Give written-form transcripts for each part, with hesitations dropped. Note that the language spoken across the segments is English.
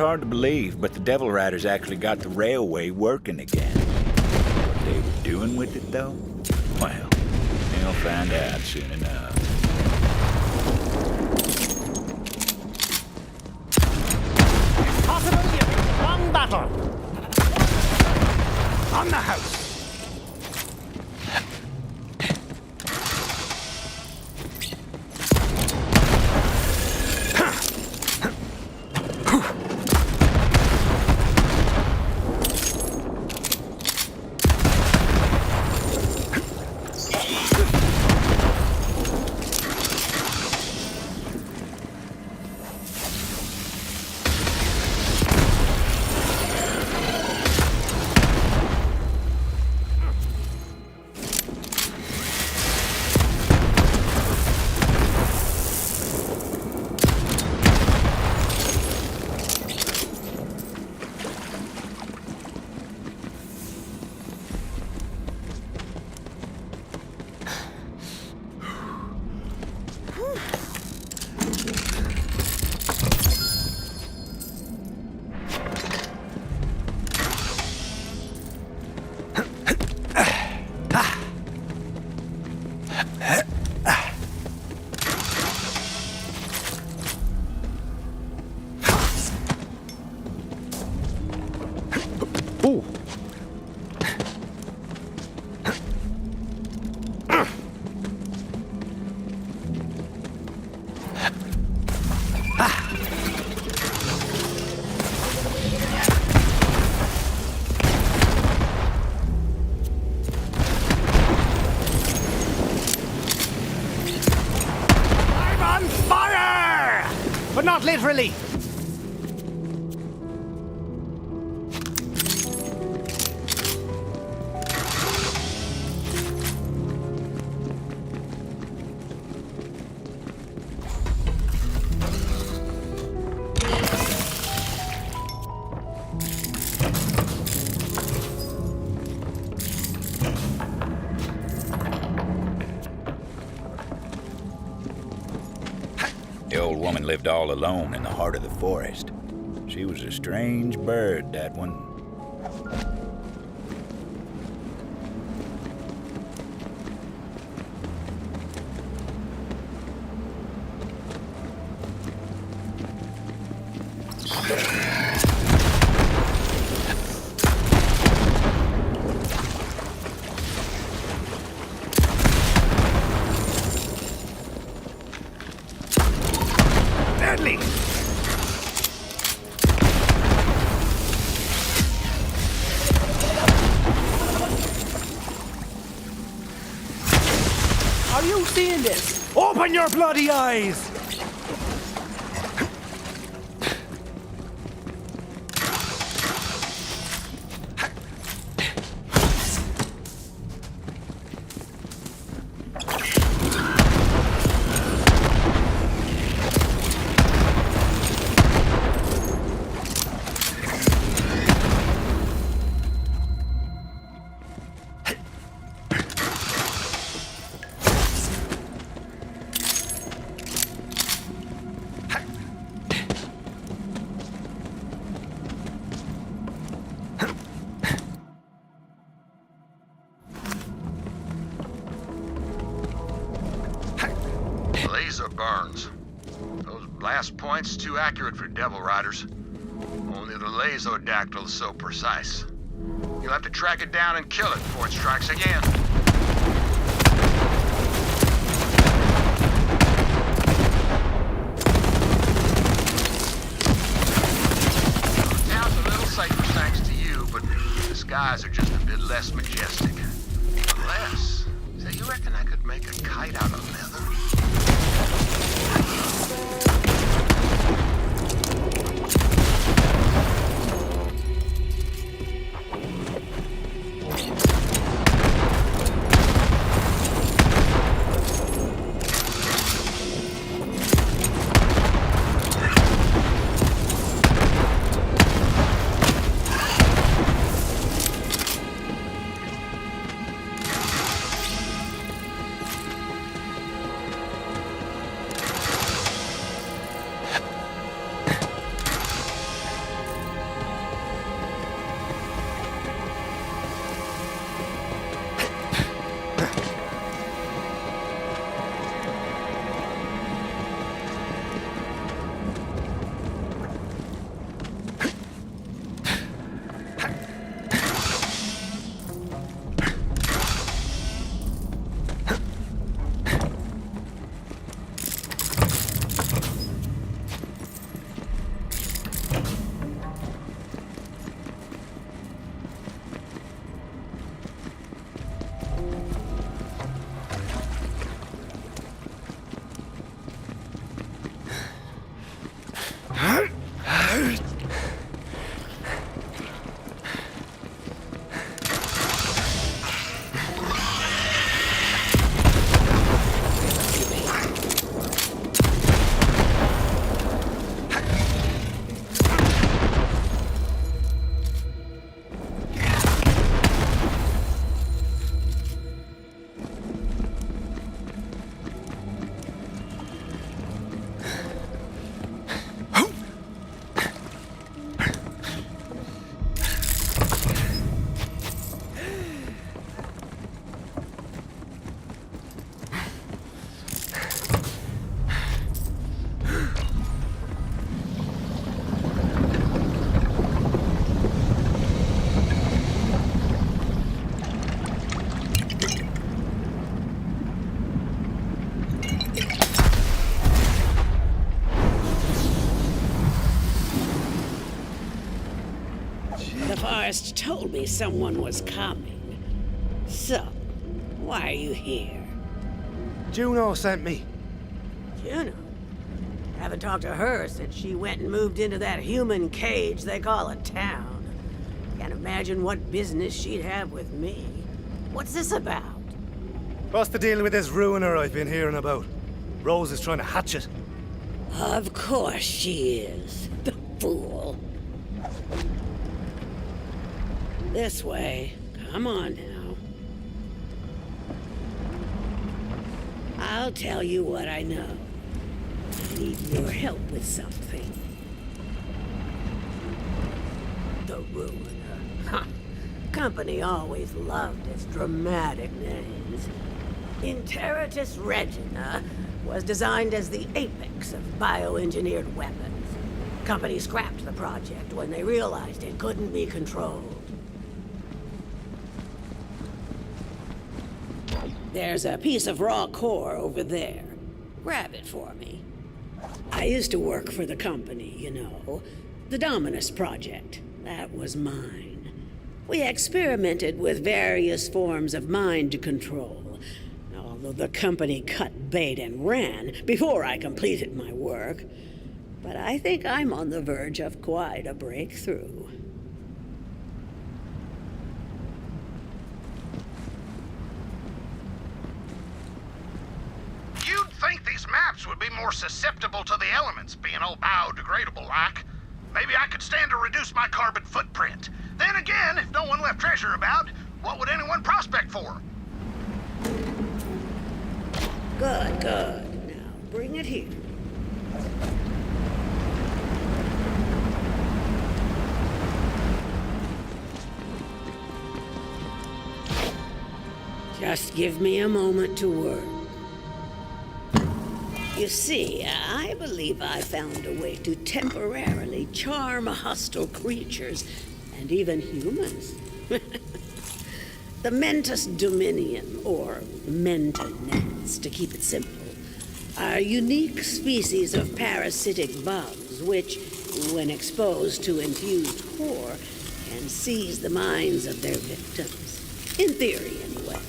hard to believe, but the Devil Riders actually got the railway working again. What they were doing with it, though? Well, they'll find out soon enough. Possible you picked wrong battle. On the house. Ooh. I'm on fire! But not literally. The old woman lived all alone in the heart of the forest. She was a strange bird, that one. Deadly! Are you seeing this? Open your bloody eyes! Laser burns. Those blast points too accurate for Devil Riders. Only the Laserdactyl is so precise. You'll have to track it down and kill it before it strikes again. Town's a little safer thanks to you, but the skies are just a bit less majestic. Unless, say, you reckon I could make a kite out of leather? just told me someone was coming. So, why are you here? Juno sent me. Juno? Haven't talked to her since she went and moved into that human cage they call a town. Can't imagine what business she'd have with me. What's this about? What's the deal with this ruiner I've been hearing about? Rose is trying to hatch it. Of course she is. The fool. This way. Come on now. I'll tell you what I know. I need your help with something. The Ruiner. Huh. Company always loved its dramatic names. Interitus Regina was designed as the apex of bioengineered weapons. Company scrapped the project when they realized it couldn't be controlled. There's a piece of raw core over there. Grab it for me. I used to work for the company, you know. The Dominus Project. That was mine. We experimented with various forms of mind control. Although the company cut bait and ran before I completed my work. But I think I'm on the verge of quite a breakthrough. Think these maps would be more susceptible to the elements, being all biodegradable like. Maybe I could stand to reduce my carbon footprint. Then again, if no one left treasure about, what would anyone prospect for? Good, good. Now, bring it here. Just give me a moment to work. You see, I believe I found a way to temporarily charm hostile creatures, and even humans. The Mentis Dominion, or Mentonets, to keep it simple, are unique species of parasitic bugs which, when exposed to infused core, can seize the minds of their victims. In theory, anyway.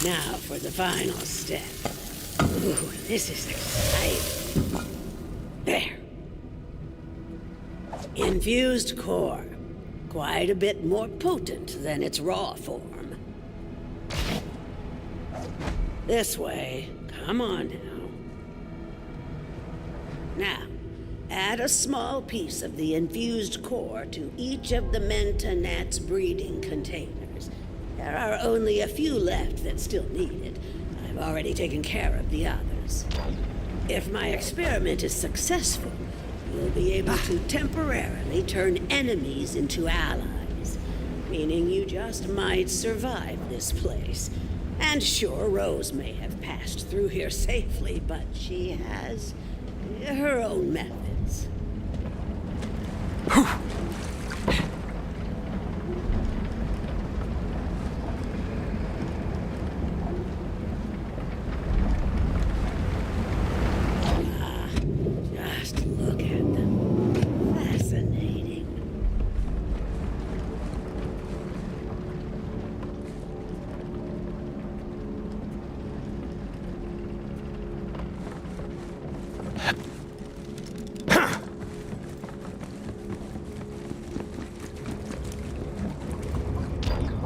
Now for the final step. Ooh, this is exciting. There. Infused core. Quite a bit more potent than its raw form. This way. Come on now. Now, add a small piece of the infused core to each of the Mentonet's breeding containers. There are only a few left that still need it. I've already taken care of the others. If my experiment is successful, you'll be able to temporarily turn enemies into allies, meaning you just might survive this place. And sure, Rose may have passed through here safely, but she has her own methods. Just look at them. Fascinating.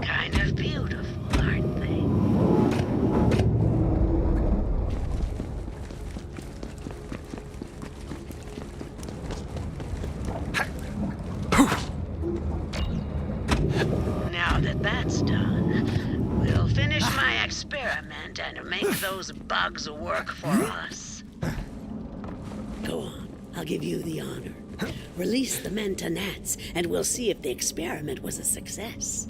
Kind of beautiful, aren't they? Now that that's done, we'll finish my experiment and make those bugs work for us. Go on, I'll give you the honor. Release the Mentonets, and we'll see if the experiment was a success.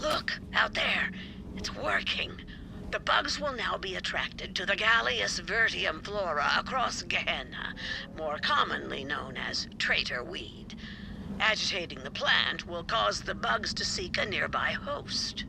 Look, out there. It's working. The bugs will now be attracted to the Gallius vertium flora across Gehenna, more commonly known as traitor weed. Agitating the plant will cause the bugs to seek a nearby host.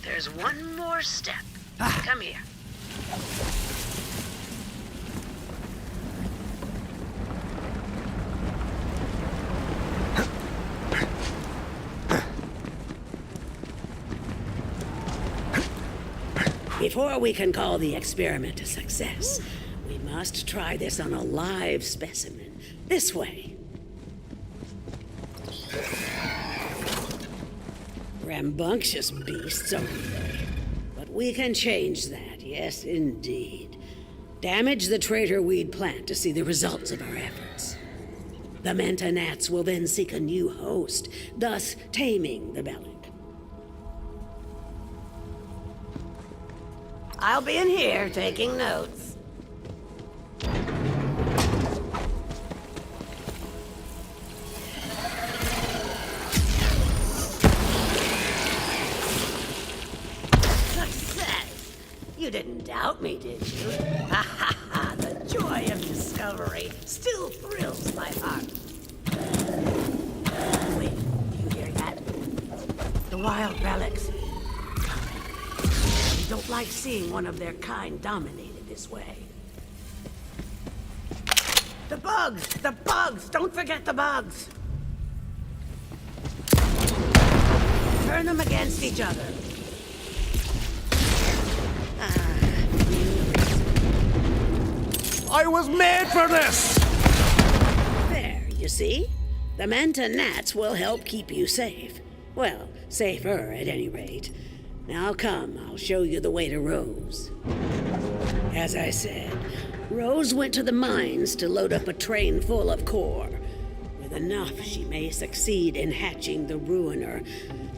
There's one more step. Come here. Before we can call the experiment a success, we must try this on a live specimen. This way. Rambunctious beasts over there. But we can change that, yes indeed. Damage the traitor weed plant to see the results of our efforts. The Manta gnats will then seek a new host, thus taming the Bellic. I'll be in here taking notes. Success! You didn't doubt me, did you? Ha ha ha! The joy of discovery still thrills my heart. Wait, do you hear that? The wild relics. They don't like seeing one of their kind dominated this way. The bugs! The bugs! Don't forget the bugs! Turn them against each other. I was made for this! There, you see? The Manta gnats will help keep you safe. Well, safer at any rate. Now come, I'll show you the way to Rose. As I said, Rose went to the mines to load up a train full of core. With enough, she may succeed in hatching the Ruiner.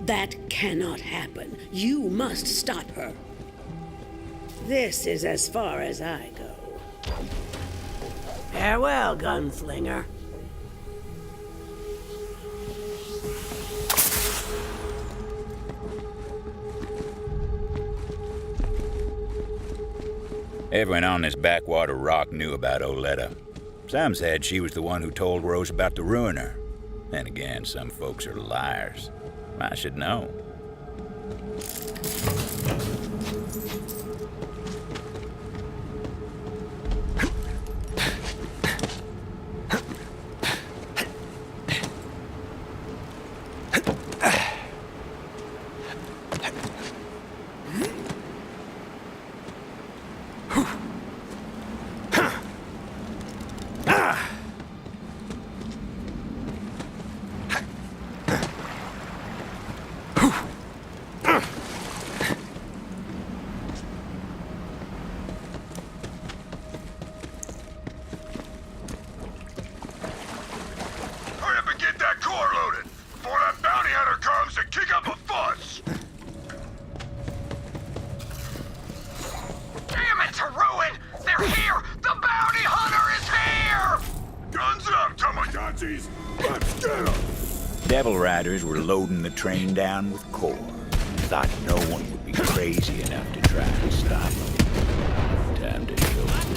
That cannot happen. You must stop her. This is as far as I go. Farewell, gunslinger. Everyone on this backwater rock knew about Oletta. Some said she was the one who told Rose about the Ruiner. Then again, some folks are liars. I should know. Hurry up and get that core loaded before that bounty hunter comes to kick up a fuss! Damn it, Ruin! They're here! The bounty hunter is here! Guns up, Tamagotchis! Let's get them! Devil Riders were loading the train down with core. Thought no one would be crazy enough to try and stop them. Time to show them.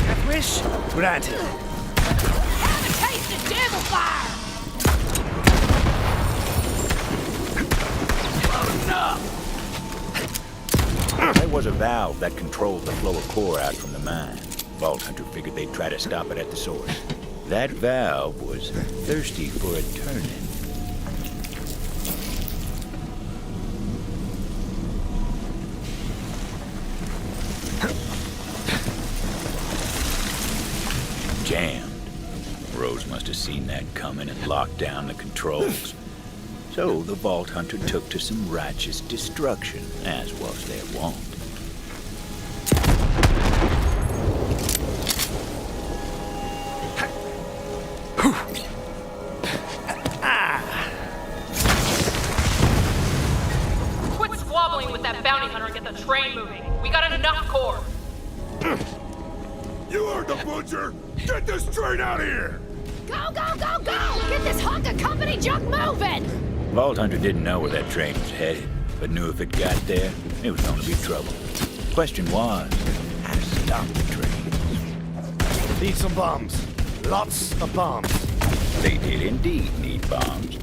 That wish granted. Have a taste of devil fire! There was a valve that controlled the flow of core out from the mine. Vault Hunter figured they'd try to stop it at the source. That valve was thirsty for a turn-in. Jammed. Rose must have seen that coming and locked down the controls. So the Vault Hunter took to some righteous destruction, as was their wont. Quit squabbling with that bounty hunter and get the train moving. We got enough core. You heard the butcher! Get this train out of here! Go, go, go, go! Get this hunk of company junk moving! Vault Hunter didn't know where that train was headed, but knew if it got there, it was going to be trouble. Question was, how to stop the train. Need some bombs. Lots of bombs. They did indeed need bombs.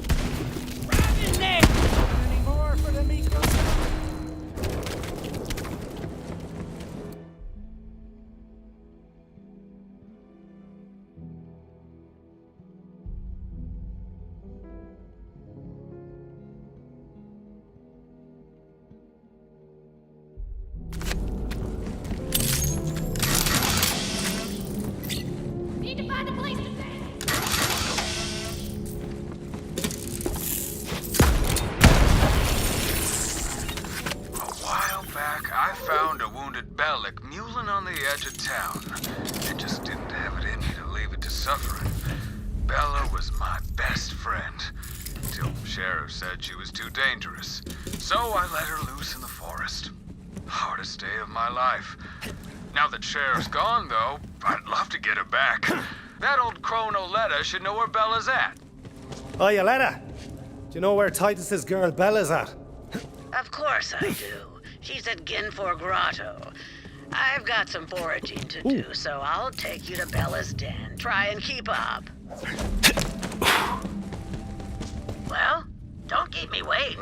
Right in there! Any more for the meat alcoholic mulling on the edge of town. I just didn't have it in me to leave it to suffering. Bella was my best friend, till the sheriff said she was too dangerous. So I let her loose in the forest. Hardest day of my life. Now that Sheriff's gone, though, I'd love to get her back. That old crone Oletta should know where Bella's at. Oh, Yoletta, do you know where Titus's girl Bella's at? Of course I do. She's at Ginfor Grotto. I've got some foraging to do, so I'll take you to Bella's den. Try and keep up. Well, don't keep me waiting.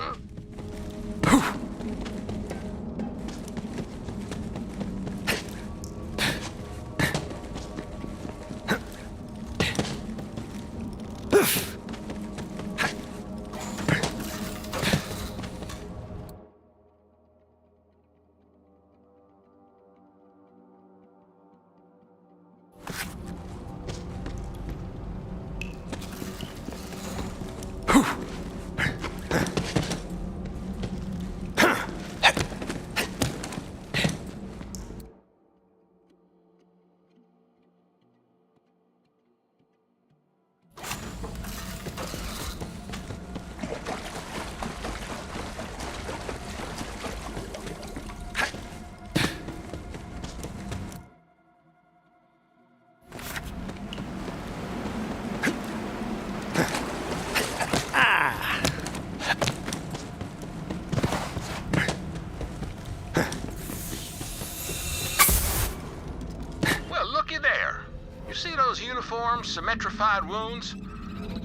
Uniforms, symmetrified wounds.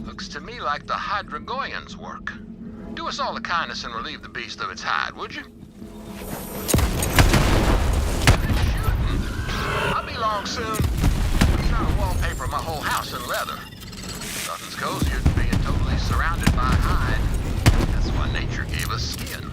Looks to me like the Hydragoyans' work. Do us all a kindness and relieve the beast of its hide, would you? I'll be long soon. I'm trying to wallpaper my whole house in leather. Nothing's cozier than being totally surrounded by hide. That's why nature gave us skin.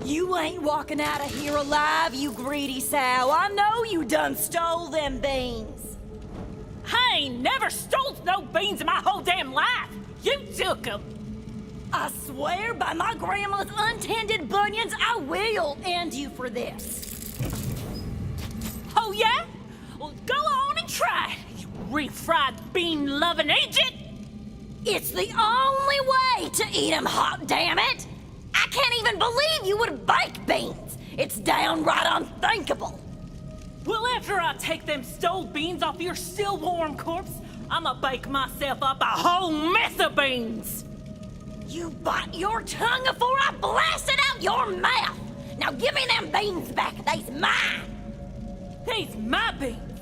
You ain't walking out of here alive, you greedy sow. I know you done stole them beans. I ain't never stole no beans in my whole damn life. You took them. I swear by my grandma's untended bunions, I will end you for this. Oh, yeah? Well, go on and try it, you refried bean-loving agent. It's the only way to eat 'em hot, damn it! I can't even believe you would bake beans! It's downright unthinkable! Well, after I take them stole beans off your still warm corpse, I'ma bake myself up a whole mess of beans! You bite your tongue before I blast it out your mouth! Now give me them beans back, they's mine! They's my beans!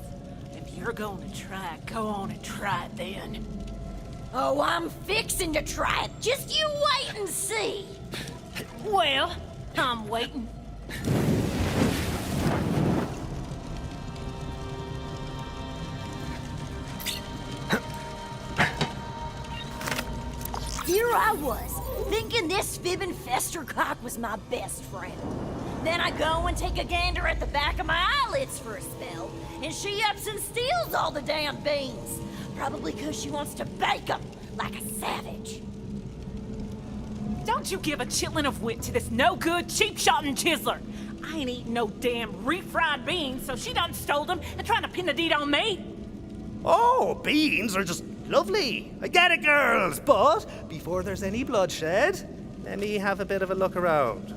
If you're gonna try it, go on and try it then. Oh, I'm fixing to try it. Just you wait and see. Well, I'm waiting. Here I was, thinking this fibbing festercock was my best friend. Then I go and take a gander at the back of my eyelids for a spell, and she ups and steals all the damn beans. Probably 'cause she wants to bake 'em like a savage. Don't you give a chitlin of wit to this no-good, cheap-shotting chiseler. I ain't eating no damn refried beans, so she done stole them and trying to pin the deed on me. Oh, beans are just lovely. I get it, girls. But before there's any bloodshed, let me have a bit of a look around.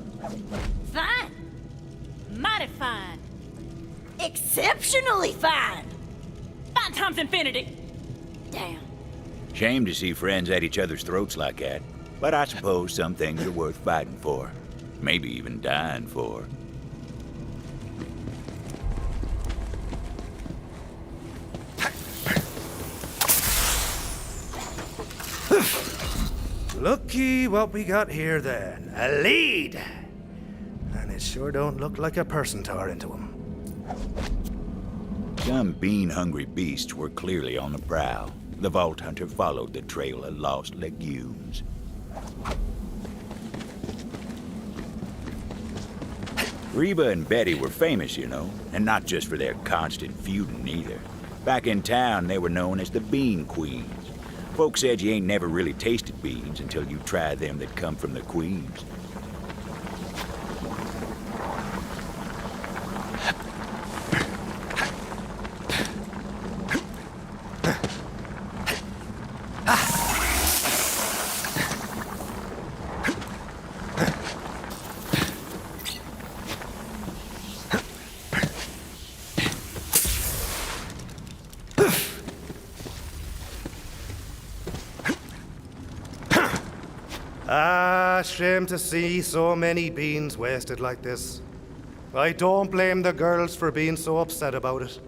Fine. Mighty fine. Exceptionally fine. Fine times infinity. Damn. Shame to see friends at each other's throats like that. But I suppose some things are worth fighting for. Maybe even dying for. Looky what we got here then. A lead. And it sure don't look like a person tore into him. Some bean-hungry beasts were clearly on the prowl. The Vault Hunter followed the trail of lost legumes. Reba and Betty were famous, you know, and not just for their constant feuding either. Back in town, they were known as the Bean Queens. Folks said you ain't never really tasted beans until you try them that come from the Queens. Shame to see so many beans wasted like this. I don't blame the girls for being so upset about it.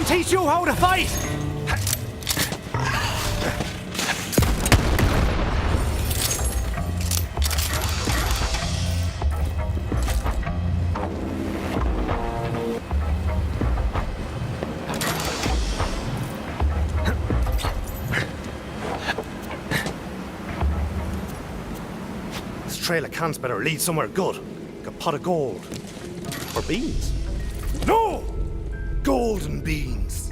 Teach you how to fight! This trail of cans better lead somewhere good. Like a pot of gold. Or beans. No! Golden beans.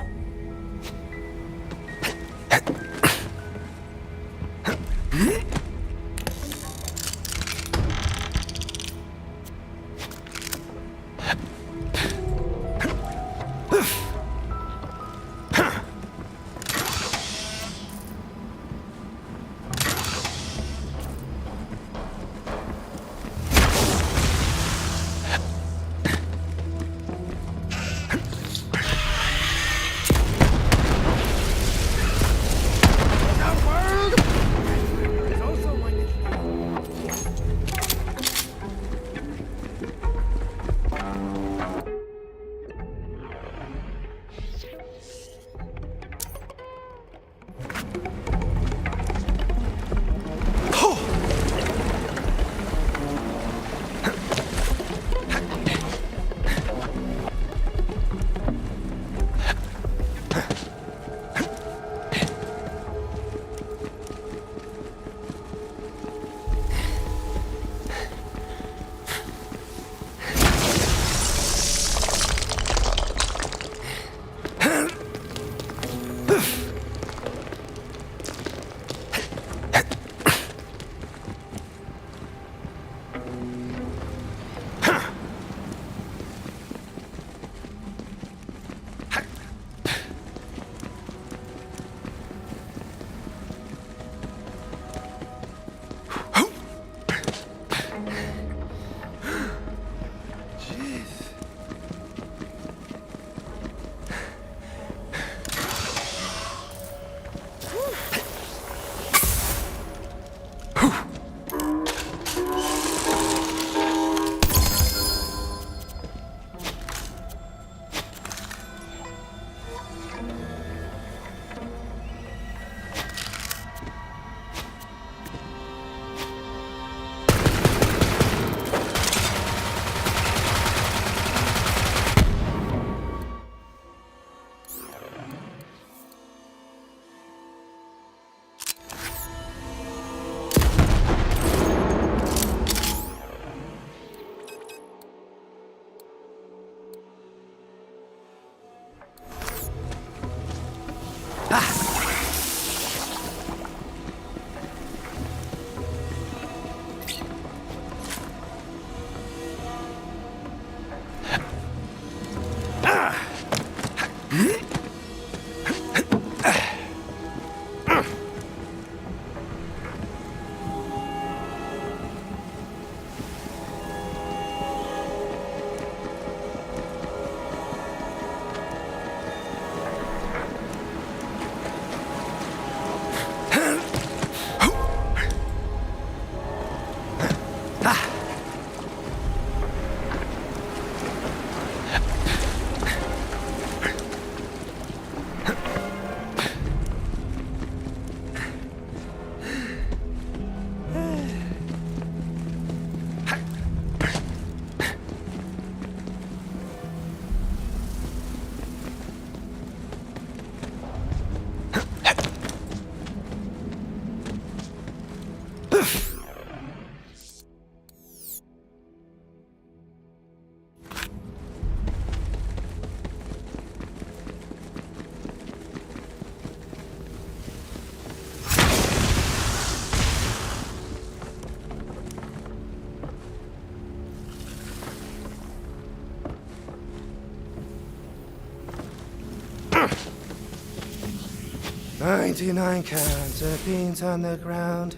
99 cans of beans on the ground.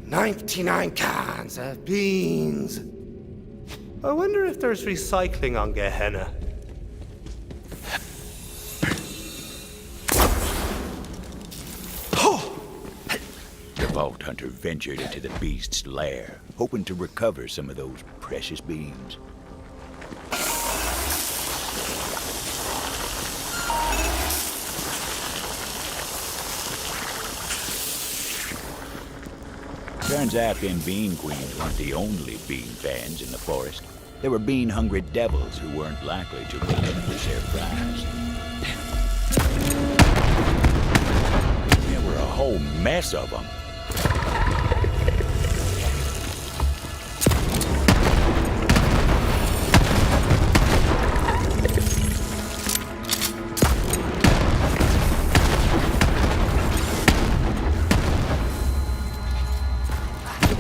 99 cans of beans. I wonder if there's recycling on Gehenna. The Vault Hunter ventured into the beast's lair, hoping to recover some of those precious beans. Turns out them bean queens weren't the only bean fans in the forest. There were bean-hungry devils who weren't likely to relinquish their prize. There were a whole mess of them.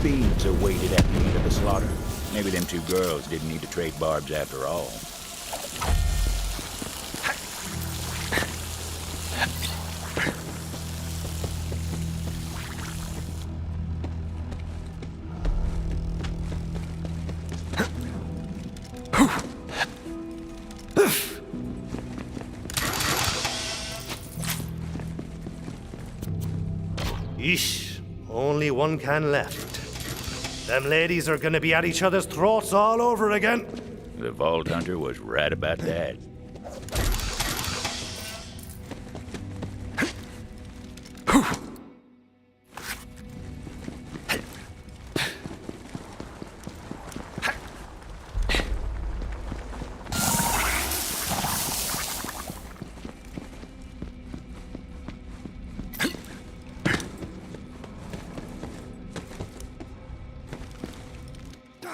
Beans are weighted at the end of the slaughter. Maybe them two girls didn't need to trade barbs after all. Yeesh, only one can left. Them ladies are gonna be at each other's throats all over again. The Vault Hunter was right about that.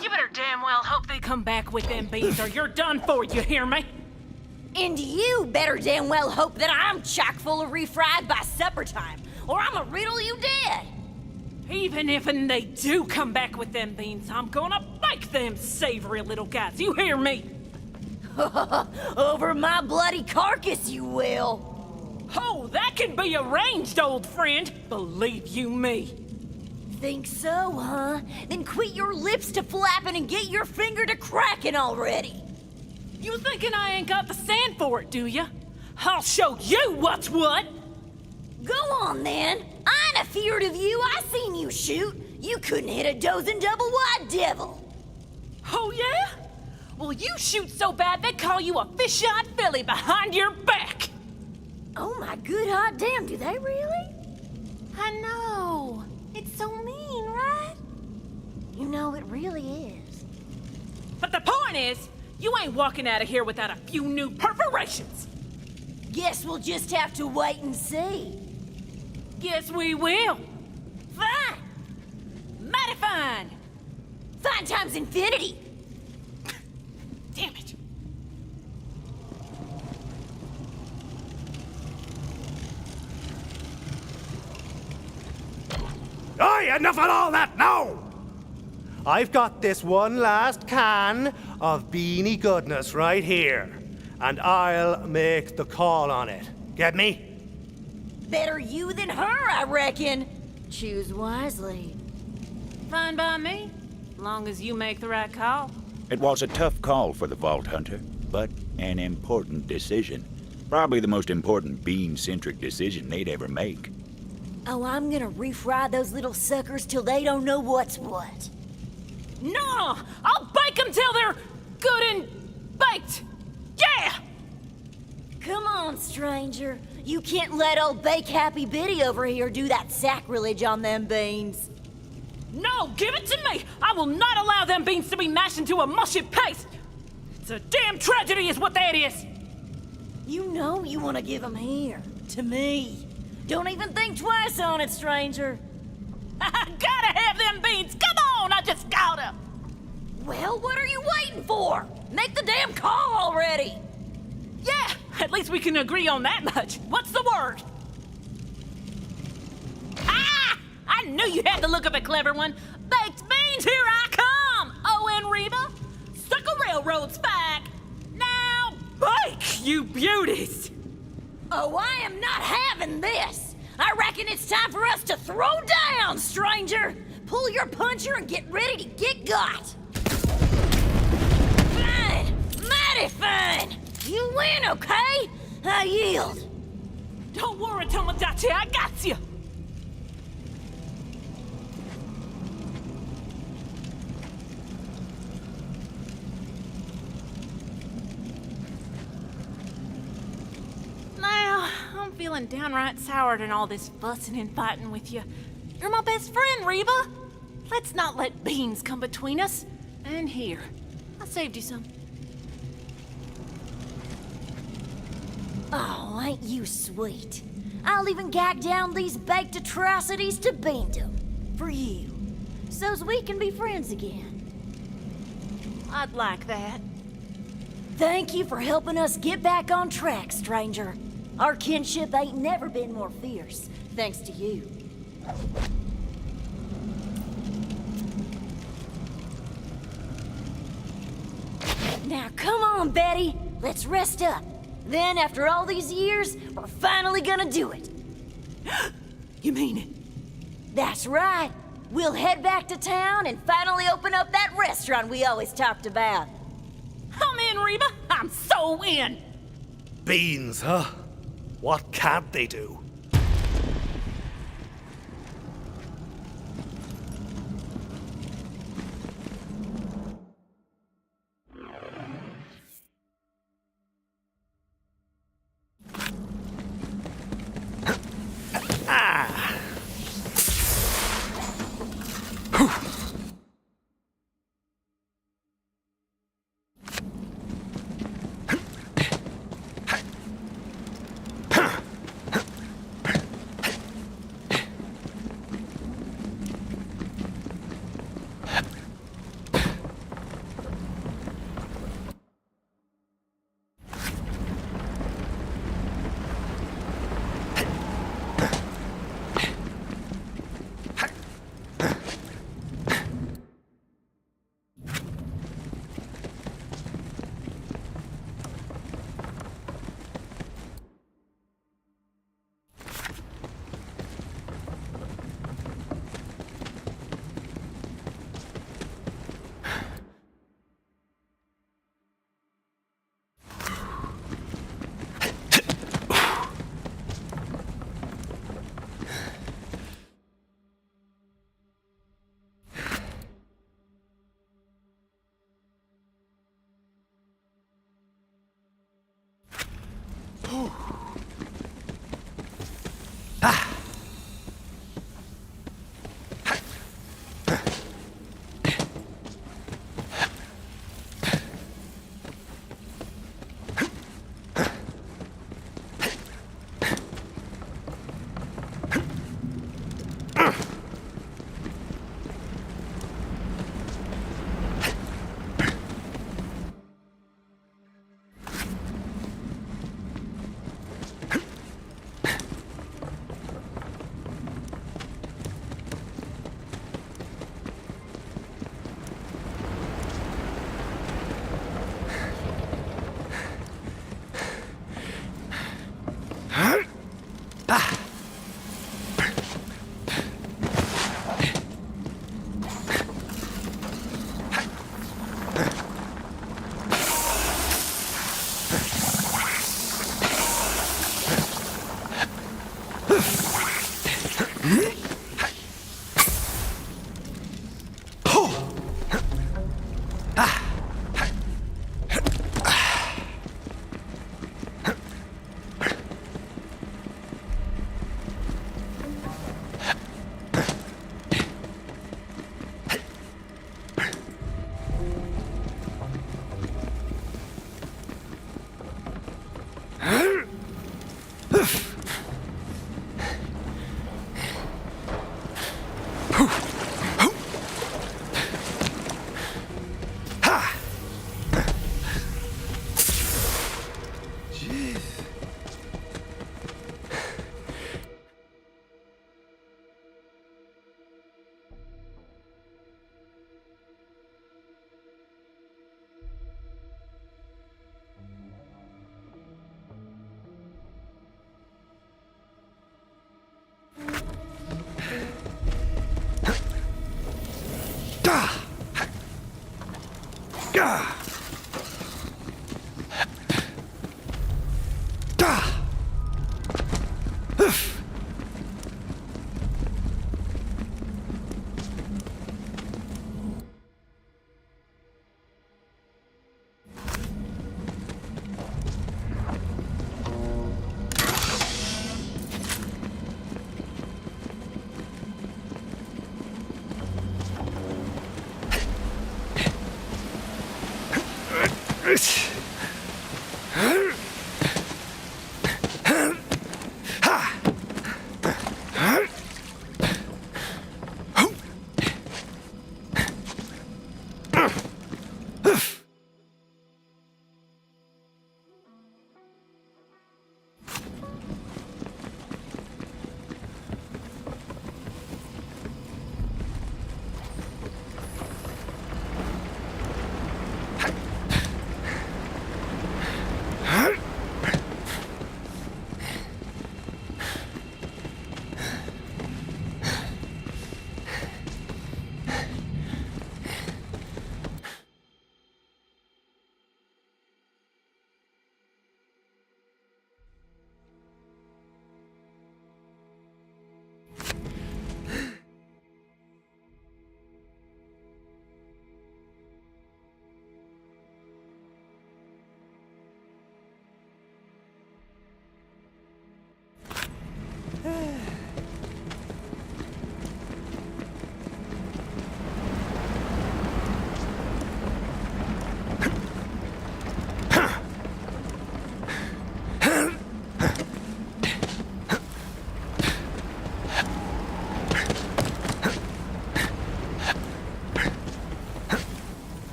You better damn well hope they come back with them beans or you're done for, you hear me? And you better damn well hope that I'm chock full of refried by supper time, or I'ma riddle you dead. Even if and they do come back with them beans, I'm gonna bake them savory little guys, you hear me? Over my bloody carcass, you will. Oh, that can be arranged, old friend. Believe you me. Think so, huh? Then quit your lips to flapping and get your finger to cracking already. You thinking I ain't got the sand for it, do ya? I'll show you what's what. Go on then. I ain't afeard of you. I seen you shoot. You couldn't hit a dozen double-wide devil. Oh yeah? Well, you shoot so bad they call you a fish-eyed filly behind your back. Oh my good hot damn, do they really? I know. It's so mean, right? You know, it really is. But the point is, you ain't walking out of here without a few new perforations. Guess we'll just have to wait and see. Yes, we will. Fine. Mighty fine. Fine times infinity. Damn it. Aye, enough of all that now! I've got this one last can of beanie goodness right here, and I'll make the call on it. Get me? Better you than her, I reckon. Choose wisely. Fine by me, long as you make the right call. It was a tough call for the Vault Hunter, but an important decision. Probably the most important bean-centric decision they'd ever make. Oh, I'm gonna refry those little suckers till they don't know what's what. No! I'll bake them till they're good and baked! Yeah! Come on, stranger. You can't let old Bake Happy Biddy over here do that sacrilege on them beans. No, give it to me! I will not allow them beans to be mashed into a mushy paste! It's a damn tragedy is what that is! You know you want to give them here, to me. Don't even think twice on it, stranger. I gotta have them beans! Come on, I just gotta! Well, what are you waiting for? Make the damn call already! Yeah, at least we can agree on that much. What's the word? Ah! I knew you had the look of a clever one. Baked beans, here I come! Owen Reba, stuck a railroad spike. Now bake, you beauties! Oh, I am not having this! I reckon it's time for us to throw down, stranger! Pull your puncher and get ready to get got! Fine! Mighty fine! You win, okay? I yield. Don't worry, Tomodachi, I got you! Now, I'm feeling downright soured in all this fussing and fighting with you. You're my best friend, Reba! Let's not let beans come between us. And here, I saved you some. Oh, ain't you sweet? I'll even gag down these baked atrocities to beandom. For you. So's we can be friends again. I'd like that. Thank you for helping us get back on track, stranger. Our kinship ain't never been more fierce, thanks to you. Now come on, Betty. Let's rest up. Then, after all these years, we're finally gonna do it. You mean it? That's right. We'll head back to town and finally open up that restaurant we always talked about. I'm in, Reba! I'm so in! Beans, huh? What can't they do?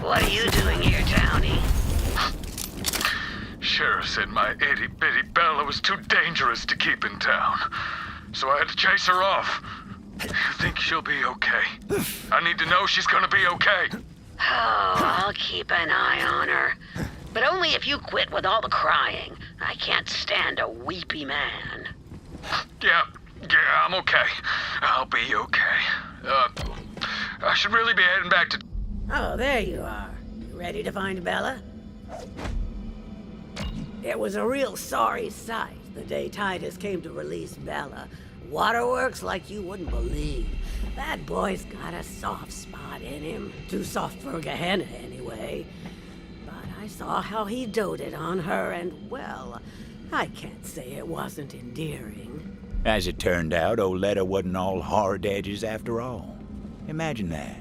What are you doing here, Townie? Sheriff said my itty-bitty Bella was too dangerous to keep in town, so I had to chase her off. You think she'll be okay? I need to know she's gonna be okay. Oh, I'll keep an eye on her. But only if you quit with all the crying. I can't stand a weepy man. Yeah, I'm okay. I'll be okay. I should really be heading back to... Oh, there you are. You ready to find Bella? It was a real sorry sight the day Titus came to release Bella. Waterworks like you wouldn't believe. That boy's got a soft spot in him. Too soft for Gehenna, anyway. But I saw how he doted on her, and, well, I can't say it wasn't endearing. As it turned out, Oletta wasn't all hard edges after all. Imagine that.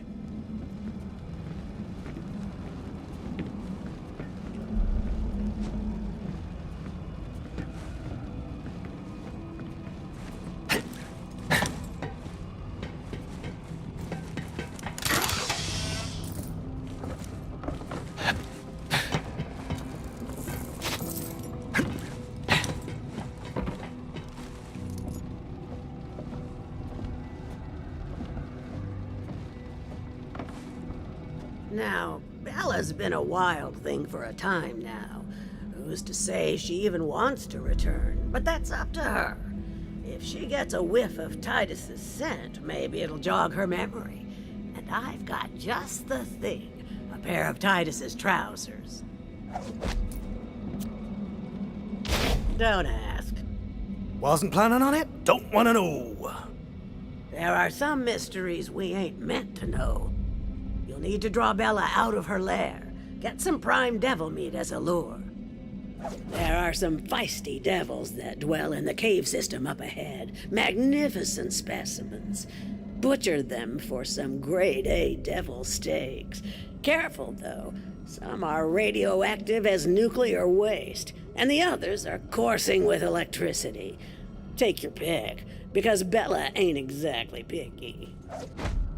Now, Bella's been a wild thing for a time now. Who's to say she even wants to return? But that's up to her. If she gets a whiff of Titus's scent, maybe it'll jog her memory. And I've got just the thing. A pair of Titus's trousers. Don't ask. Wasn't planning on it? Don't want to know. There are some mysteries we ain't meant to know. You'll need to draw Bella out of her lair. Get some prime devil meat as a lure. There are some feisty devils that dwell in the cave system up ahead. Magnificent specimens. Butcher them for some grade A devil steaks. Careful, though. Some are radioactive as nuclear waste, and the others are coursing with electricity. Take your pick, because Bella ain't exactly picky.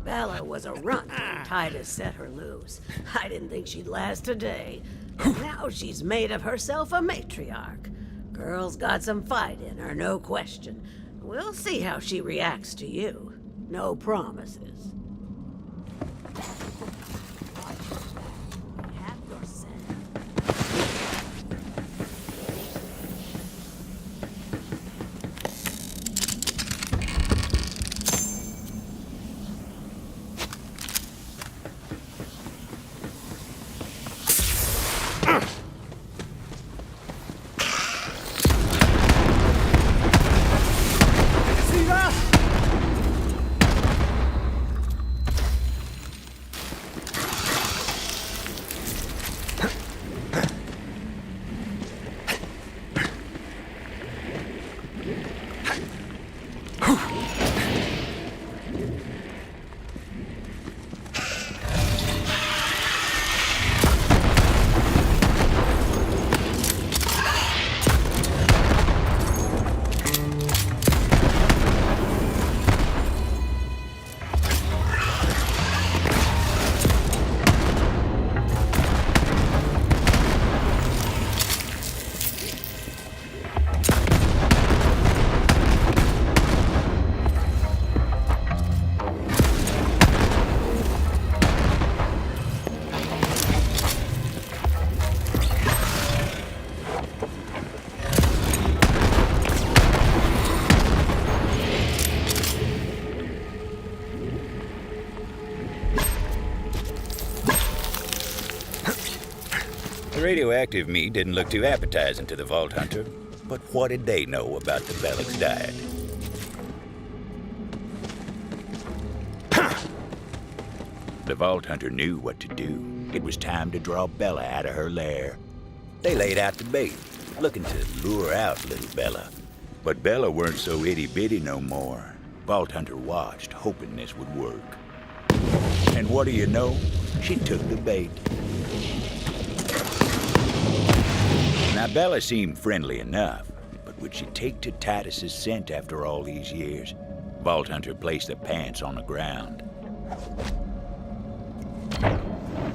Bella was a runt when Titus set her loose. I didn't think she'd last a day. Now she's made of herself a matriarch. Girl's got some fight in her, no question. We'll see how she reacts to you. No promises. Have your say. See that? The radioactive meat didn't look too appetizing to the Vault Hunter, but what did they know about the Bellic's diet? The Vault Hunter knew what to do. It was time to draw Bella out of her lair. They laid out the bait, looking to lure out little Bella. But Bella weren't so itty-bitty no more. Vault Hunter watched, hoping this would work. And what do you know? She took the bait. Now, Bella seemed friendly enough, but would she take to Titus's scent after all these years? Vault Hunter placed the pants on the ground.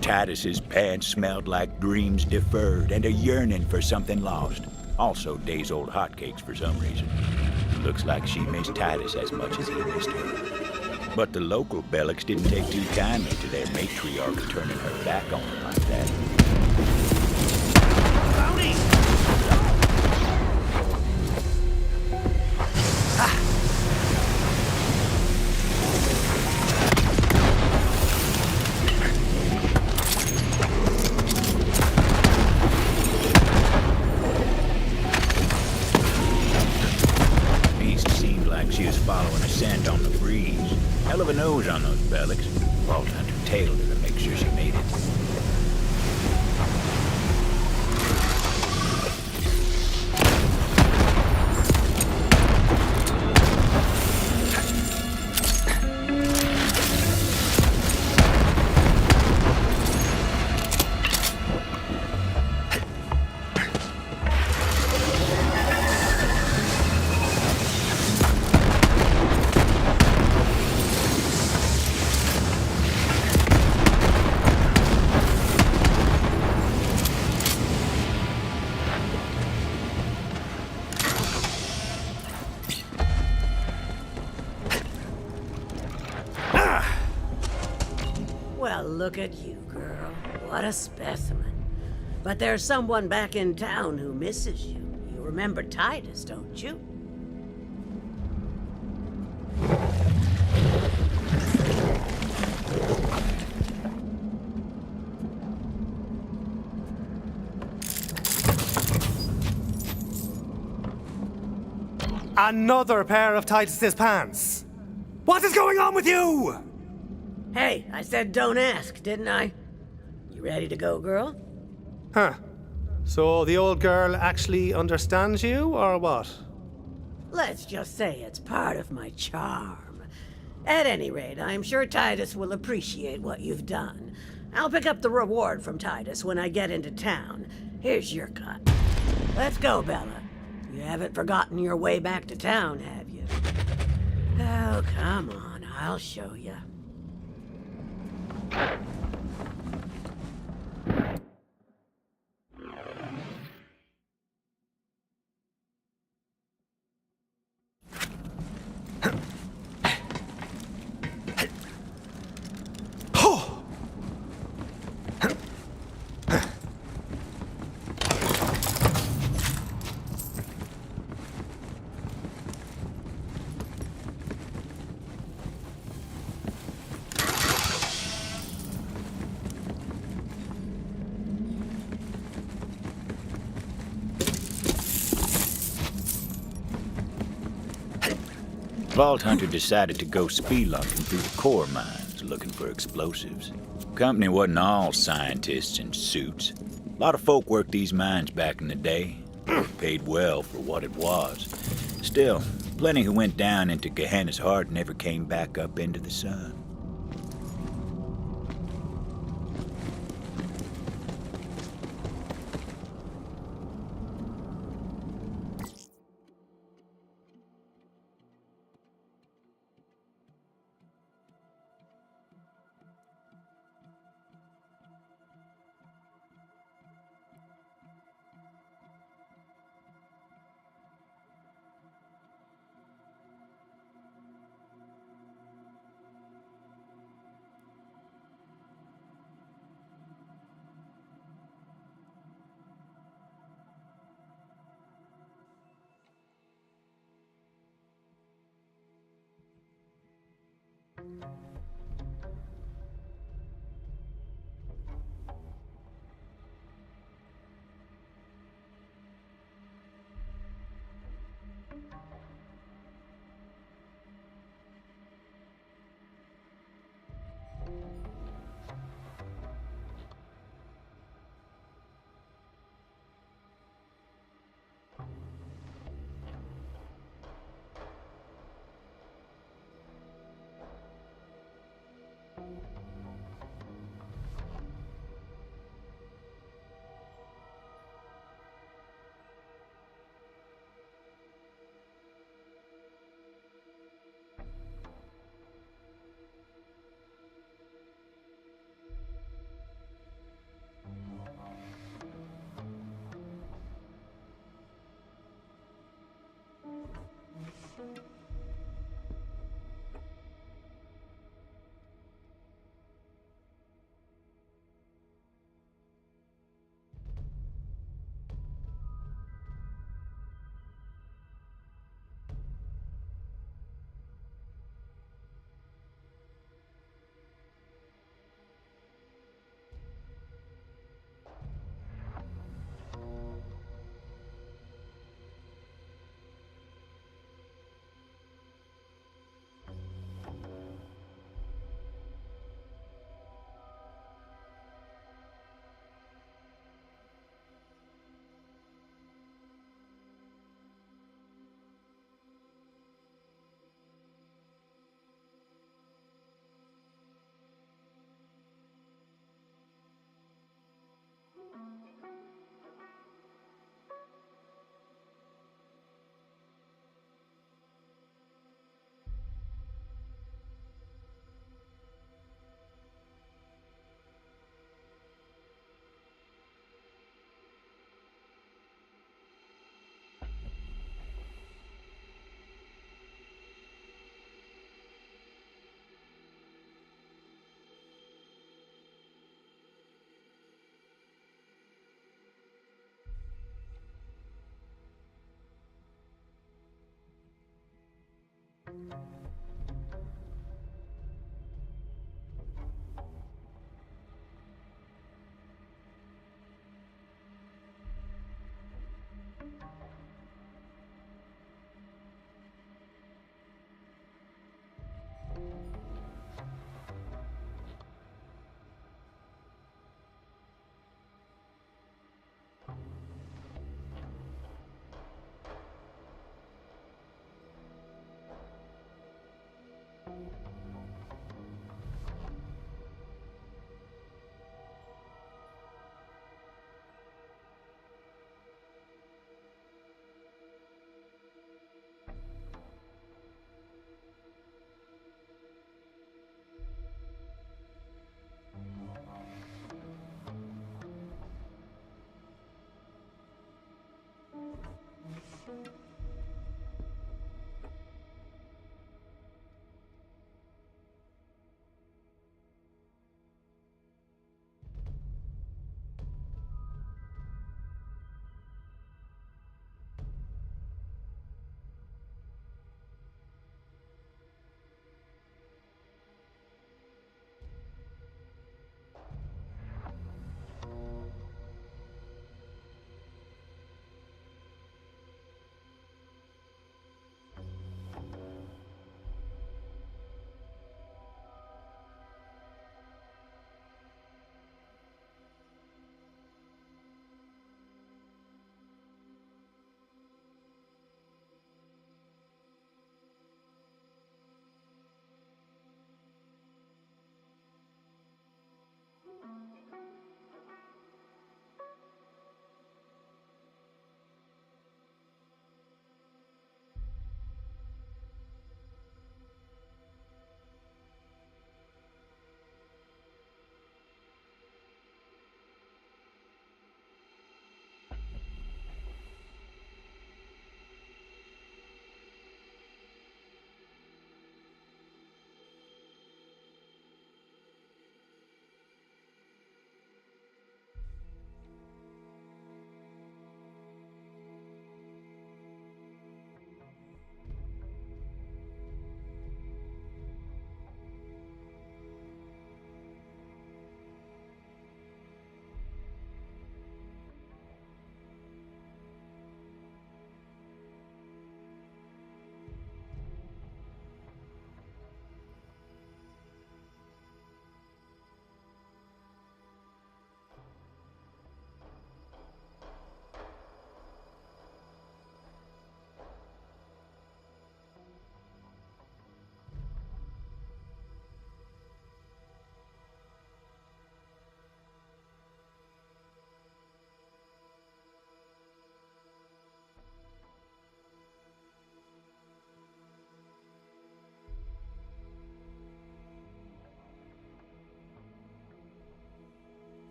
Titus's pants smelled like dreams deferred and a yearning for something lost. Also days-old hotcakes for some reason. Looks like she missed Titus as much as he missed her. But the local Bellics didn't take too kindly to their matriarch turning her back on her like that. Bounty! Beast seemed like she was following a scent on the breeze. Hell of a nose on those Bellics. Vault Hunter tailed her to make sure she made it. Well, look at you, girl. What a specimen. But there's someone back in town who misses you. You remember Titus, don't you? Another pair of Titus's pants. What is going on with you? Hey, I said don't ask, didn't I? You ready to go, girl? Huh. So the old girl actually understands you, or what? Let's just say it's part of my charm. At any rate, I'm sure Titus will appreciate what you've done. I'll pick up the reward from Titus when I get into town. Here's your cut. Let's go, Bella. You haven't forgotten your way back to town, have you? Oh, come on, I'll show you. Vault Hunter decided to go spelunking through the core mines looking for explosives. Company wasn't all scientists in suits. A lot of folk worked these mines back in the day. Paid well for what it was. Still, plenty who went down into Gehenna's heart never came back up into the sun.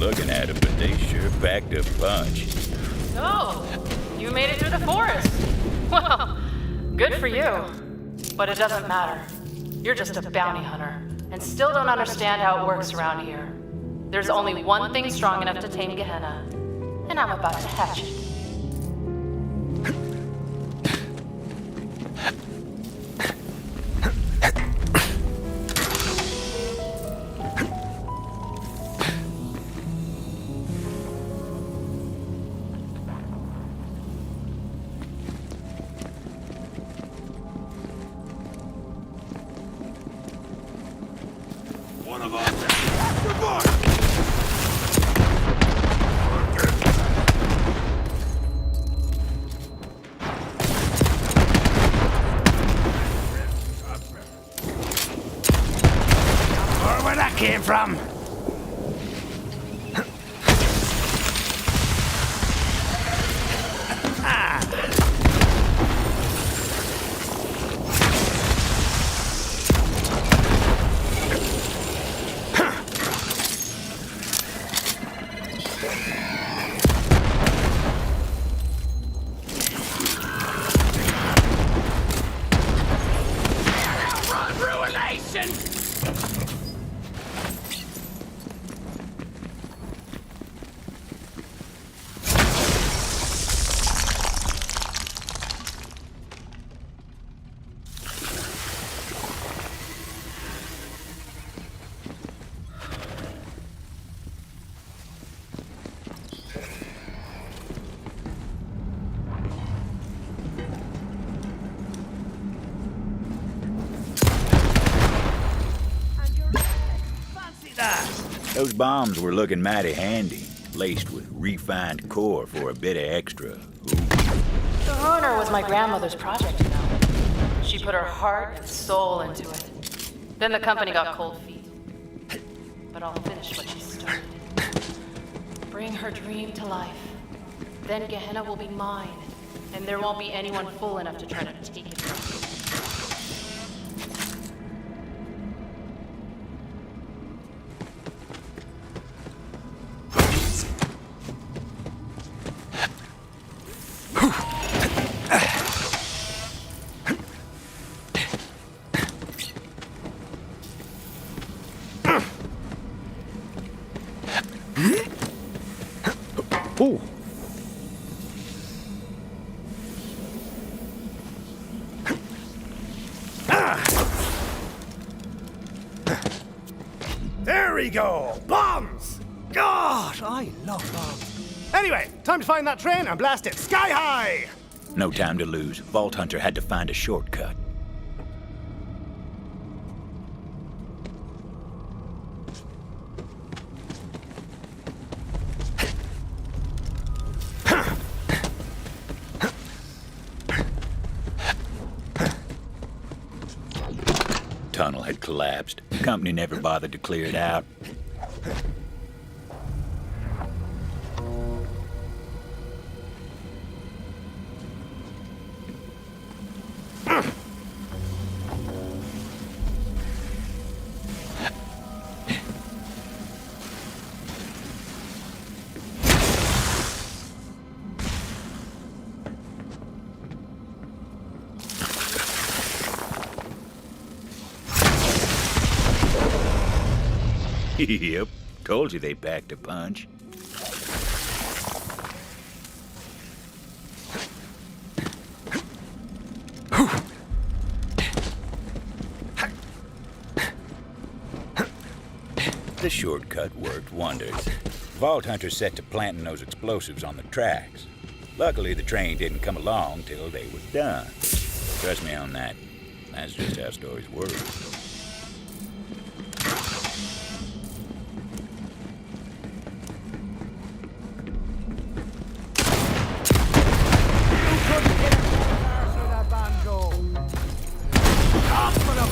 looking at them, but they sure packed a punch. So, you made it through the forest. Well, good for you. But it doesn't matter. You're just a bounty hunter, and still don't understand how it works around here. There's only one thing strong enough to tame Gehenna, and I'm about to hatch it. One of us! Goodbye! Or where that came from? Those bombs were looking mighty handy, laced with refined core for a bit of extra. The ruiner was my grandmother's project, you know. She put her heart and soul into it. Then the company got cold feet. But I'll finish what she started. Bring her dream to life. Then Gehenna will be mine, and there won't be anyone fool enough to try to take it from me. Ooh. There we go! Bombs! God, I love bombs. Anyway, time to find that train and blast it sky high! No time to lose. Vault Hunter had to find a shortcut. Tunnel had collapsed. The company never bothered to clear it out. Yep, told you they packed a punch. The shortcut worked wonders. Vault Hunter set to planting those explosives on the tracks. Luckily, the train didn't come along till they were done. Trust me on that. That's just how stories work.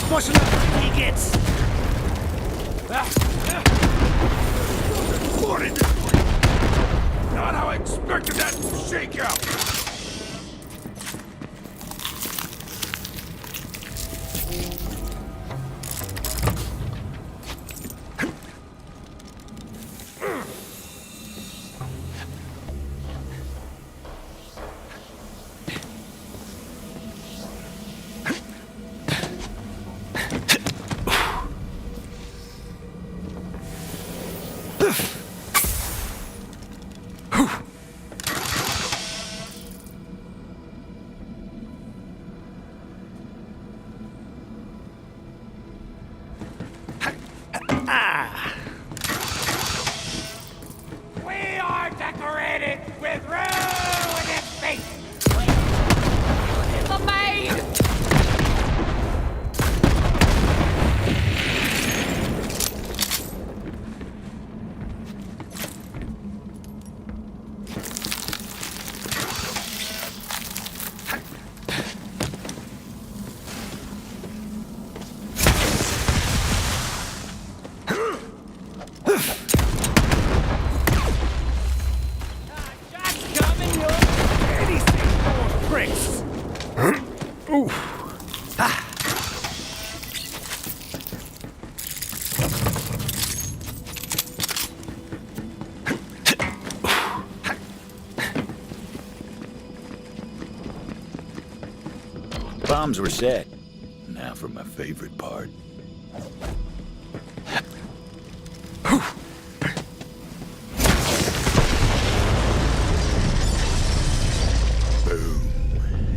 Pushing up, he gets. Not how I expected that to shake out. We are decorated with ruin and fate. The maid! Bombs were set. Now for my favorite part. Boom.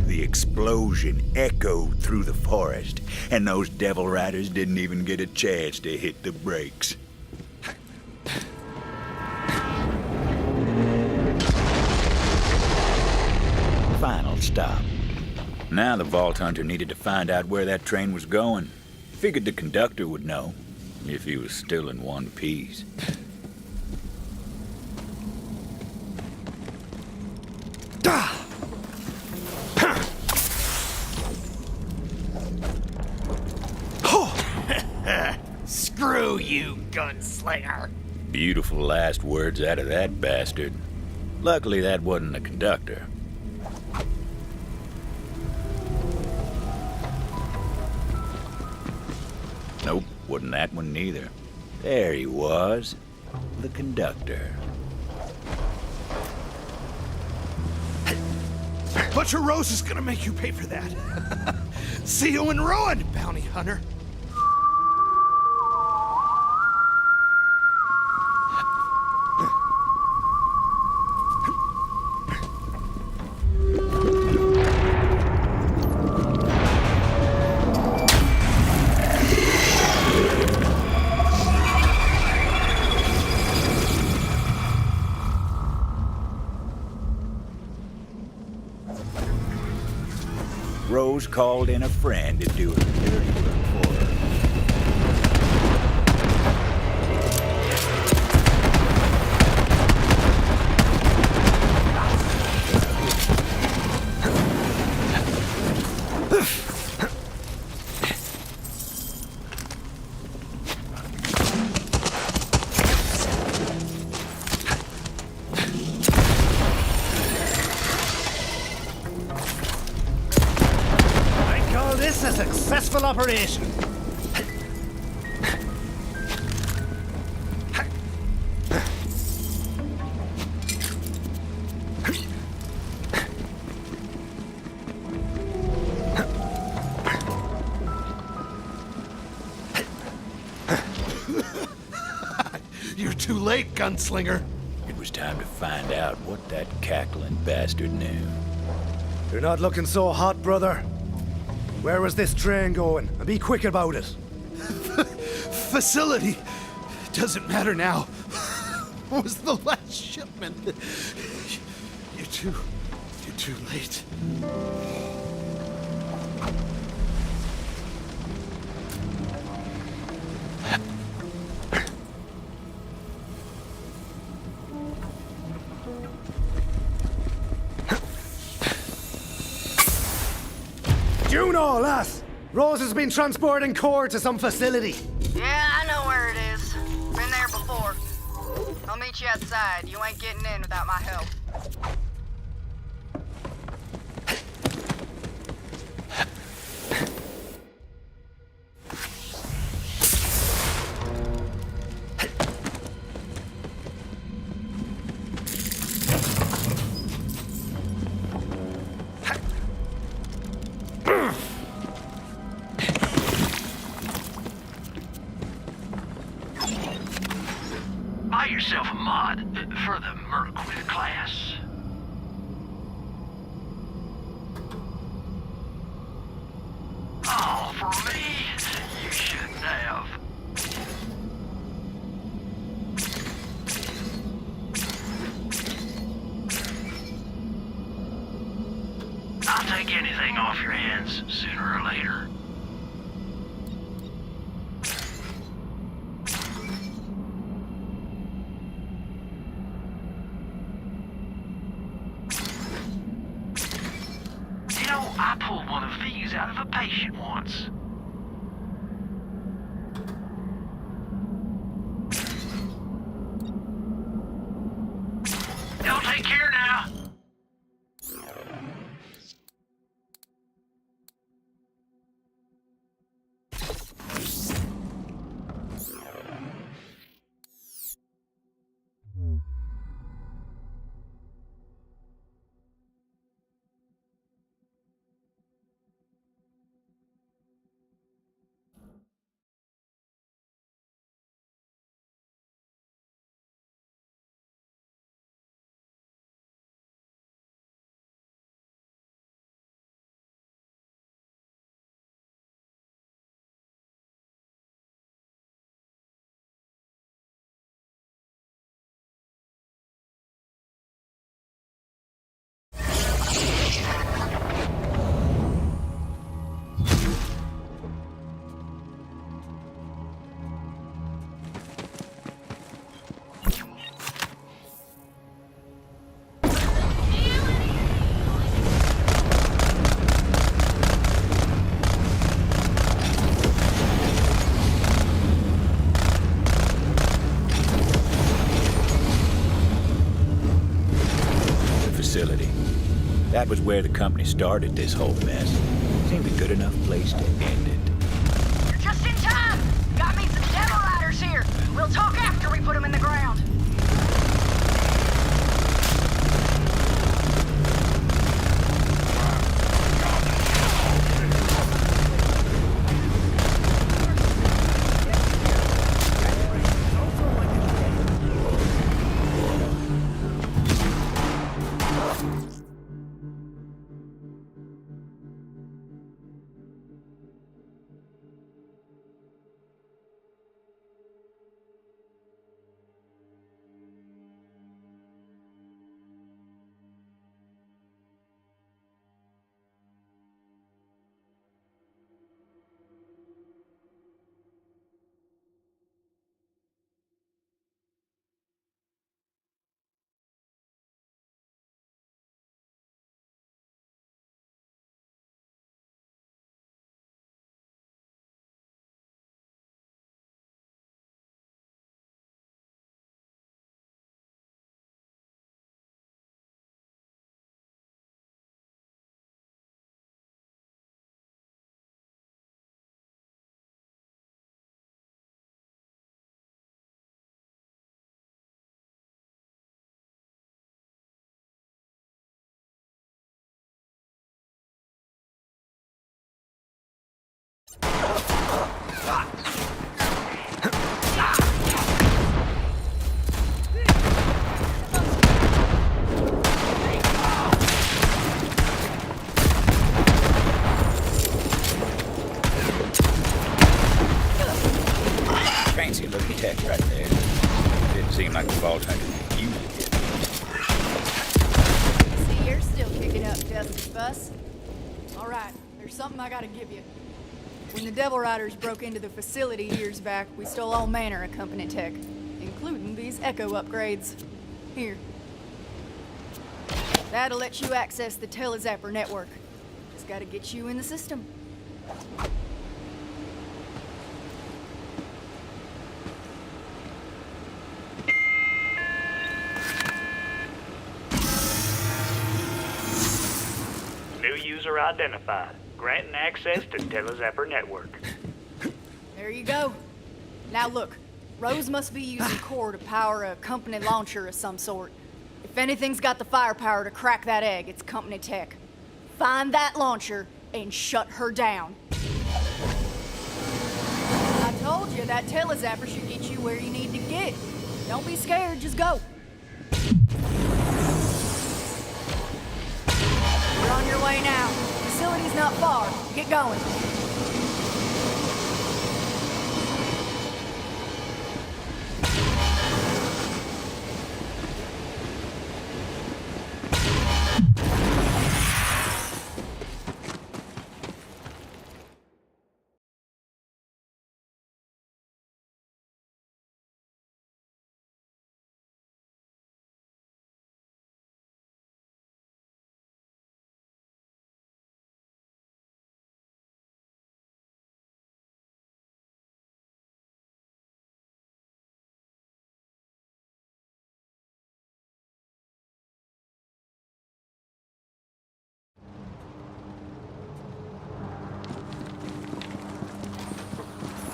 The explosion echoed through the forest, and those devil riders didn't even get a chance to hit the brakes. Final stop. Now the Vault Hunter needed to find out where that train was going. Figured the conductor would know. If he was still in one piece. Screw you, gunslinger. Beautiful last words out of that bastard. Luckily, that wasn't the conductor. Nope, wasn't that one neither. There he was, the conductor. Butcher Rose is gonna make you pay for that. See you in ruin, bounty hunter. Rose called in a friend to do her dirty work for her. This is a successful operation. You're too late, gunslinger. It was time to find out what that cackling bastard knew. You're not looking so hot, brother. Where was this train going? And be quick about it. Facility. Doesn't matter now. Was the last shipment. You're too late. Juno, lass! Rose has been transporting core to some facility. Yeah, I know where it is. Been there before. I'll meet you outside. You ain't getting in without my help. Buy yourself a mod for the Merquith class. Oh, for me? You shouldn't have. I'll take anything off your hands sooner or later. I pulled one of these out of a patient once. Y'all take care now. That was where the company started this whole mess. Seemed a good enough place to end it. You're just in time! Got me some Devil Riders here! We'll talk after we put them in the ground! Fancy looking tech right there. Didn't seem like the Vault Hunter could use it. See, you're still kicking up Justice Bus. All right, there's something I gotta give you. When the Devil Riders broke into the facility years back, we stole all manner of company tech, including these Echo upgrades. Here. That'll let you access the Telezapper network. Just gotta get you in the system. New user identified. Granting access to Telezapper network. There you go. Now look, Rose must be using core to power a company launcher of some sort. If anything's got the firepower to crack that egg, it's company tech. Find that launcher and shut her down. I told you that Telezapper should get you where you need to get. Don't be scared, just go. You're on your way now. Facility's not far. Get going.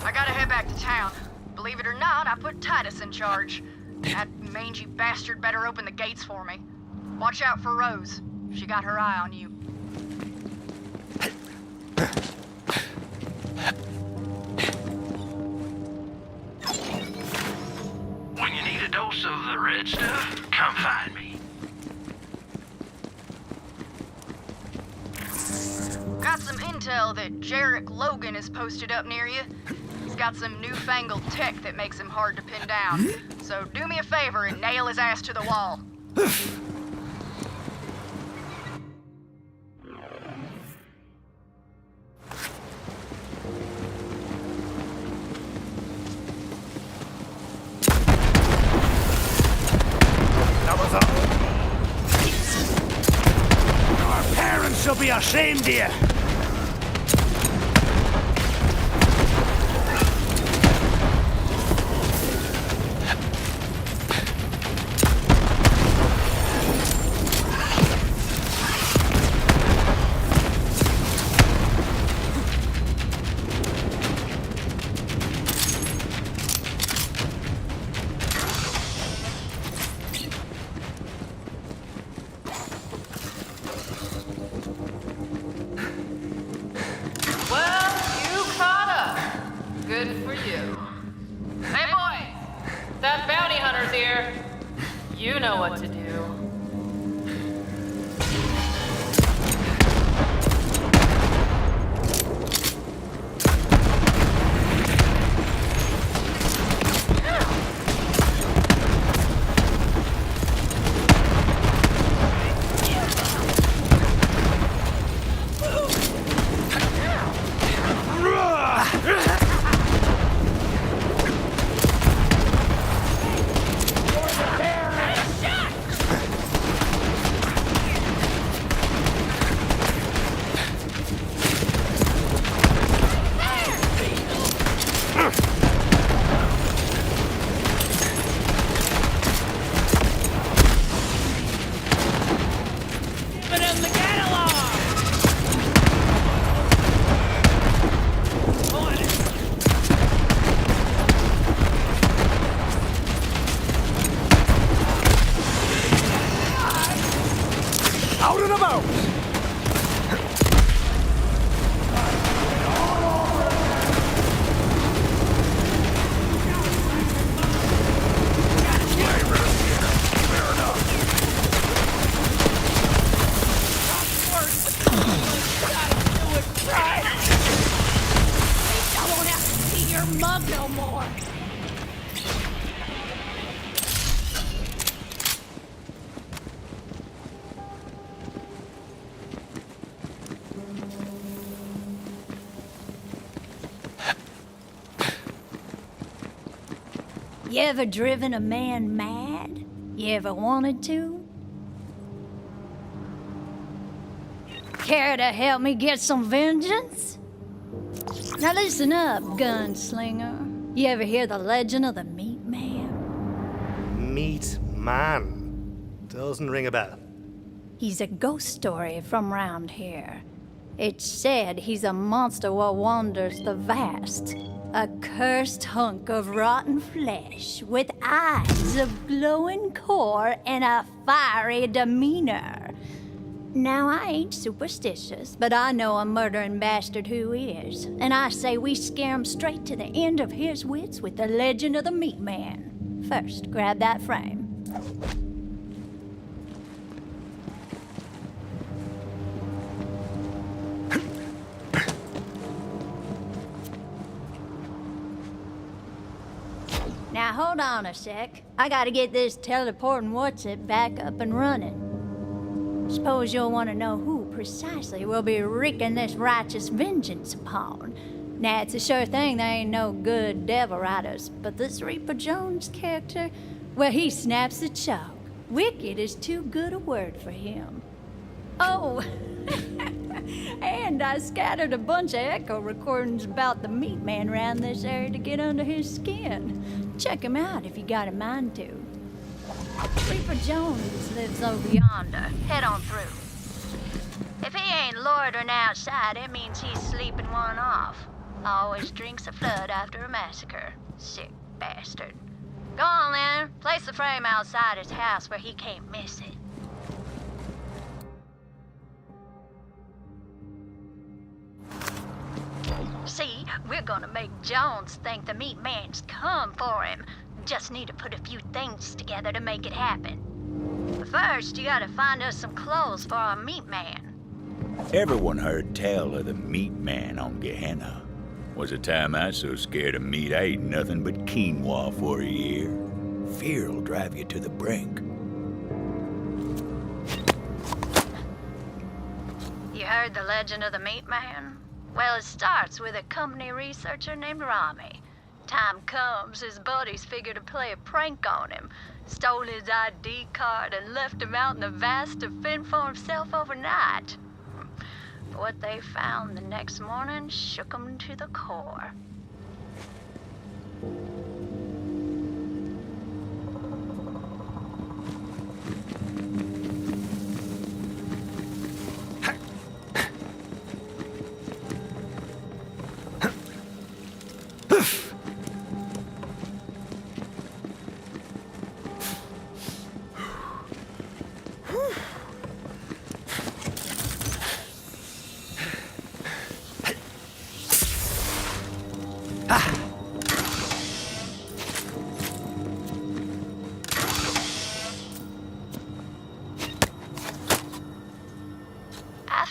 I gotta head back to town. Believe it or not, I put Titus in charge. That mangy bastard better open the gates for me. Watch out for Rose. She got her eye on you. When you need a dose of the red stuff, come find me. Got some intel that Jarek Logan is posted up near you. He's got some newfangled tech that makes him hard to pin down. So do me a favor and nail his ass to the wall. That was all. Our parents shall be ashamed of you. You know what to do. Out and about! I won't have to see your mug no more. You ever driven a man mad? You ever wanted to? Care to help me get some vengeance? Now listen up, gunslinger. You ever hear the legend of the Meat Man? Meat Man. Doesn't ring a bell. He's a ghost story from round here. It's said he's a monster what wanders the vast. A cursed hunk of rotten flesh with eyes of glowing core and a fiery demeanor. Now, I ain't superstitious, but I know a murdering bastard who is. And I say we scare him straight to the end of his wits with the legend of the Meat Man. First, grab that frame. Now, hold on a sec. I gotta get this teleporting what's-it back up and running. Suppose you'll want to know who precisely we'll be wreaking this righteous vengeance upon. Now, it's a sure thing there ain't no good devil riders, but this Reaper Jones character, well, he snaps the chalk. Wicked is too good a word for him. Oh, and I scattered a bunch of echo recordings about the Meat Man around this area to get under his skin. Check him out if you got a mind to. Reaper Jones lives over yonder. Head on through. If he ain't loitering outside, it means he's sleeping one off. Always drinks a flood after a massacre. Sick bastard. Go on then. Place the frame outside his house where he can't miss it. See, we're gonna make Jones think the Meat Man's come for him. Just need to put a few things together to make it happen. But first, you gotta find us some clothes for our Meat Man. Everyone heard tell of the Meat Man on Gehenna. Was a time I was so scared of meat I ate nothing but quinoa for a year. Fear'll drive you to the brink. You heard the legend of the Meat Man? Well, it starts with a company researcher named Rami. Time comes, his buddies figure to play a prank on him. Stole his ID card and left him out in the vast to fend for himself overnight. But what they found the next morning shook him to the core.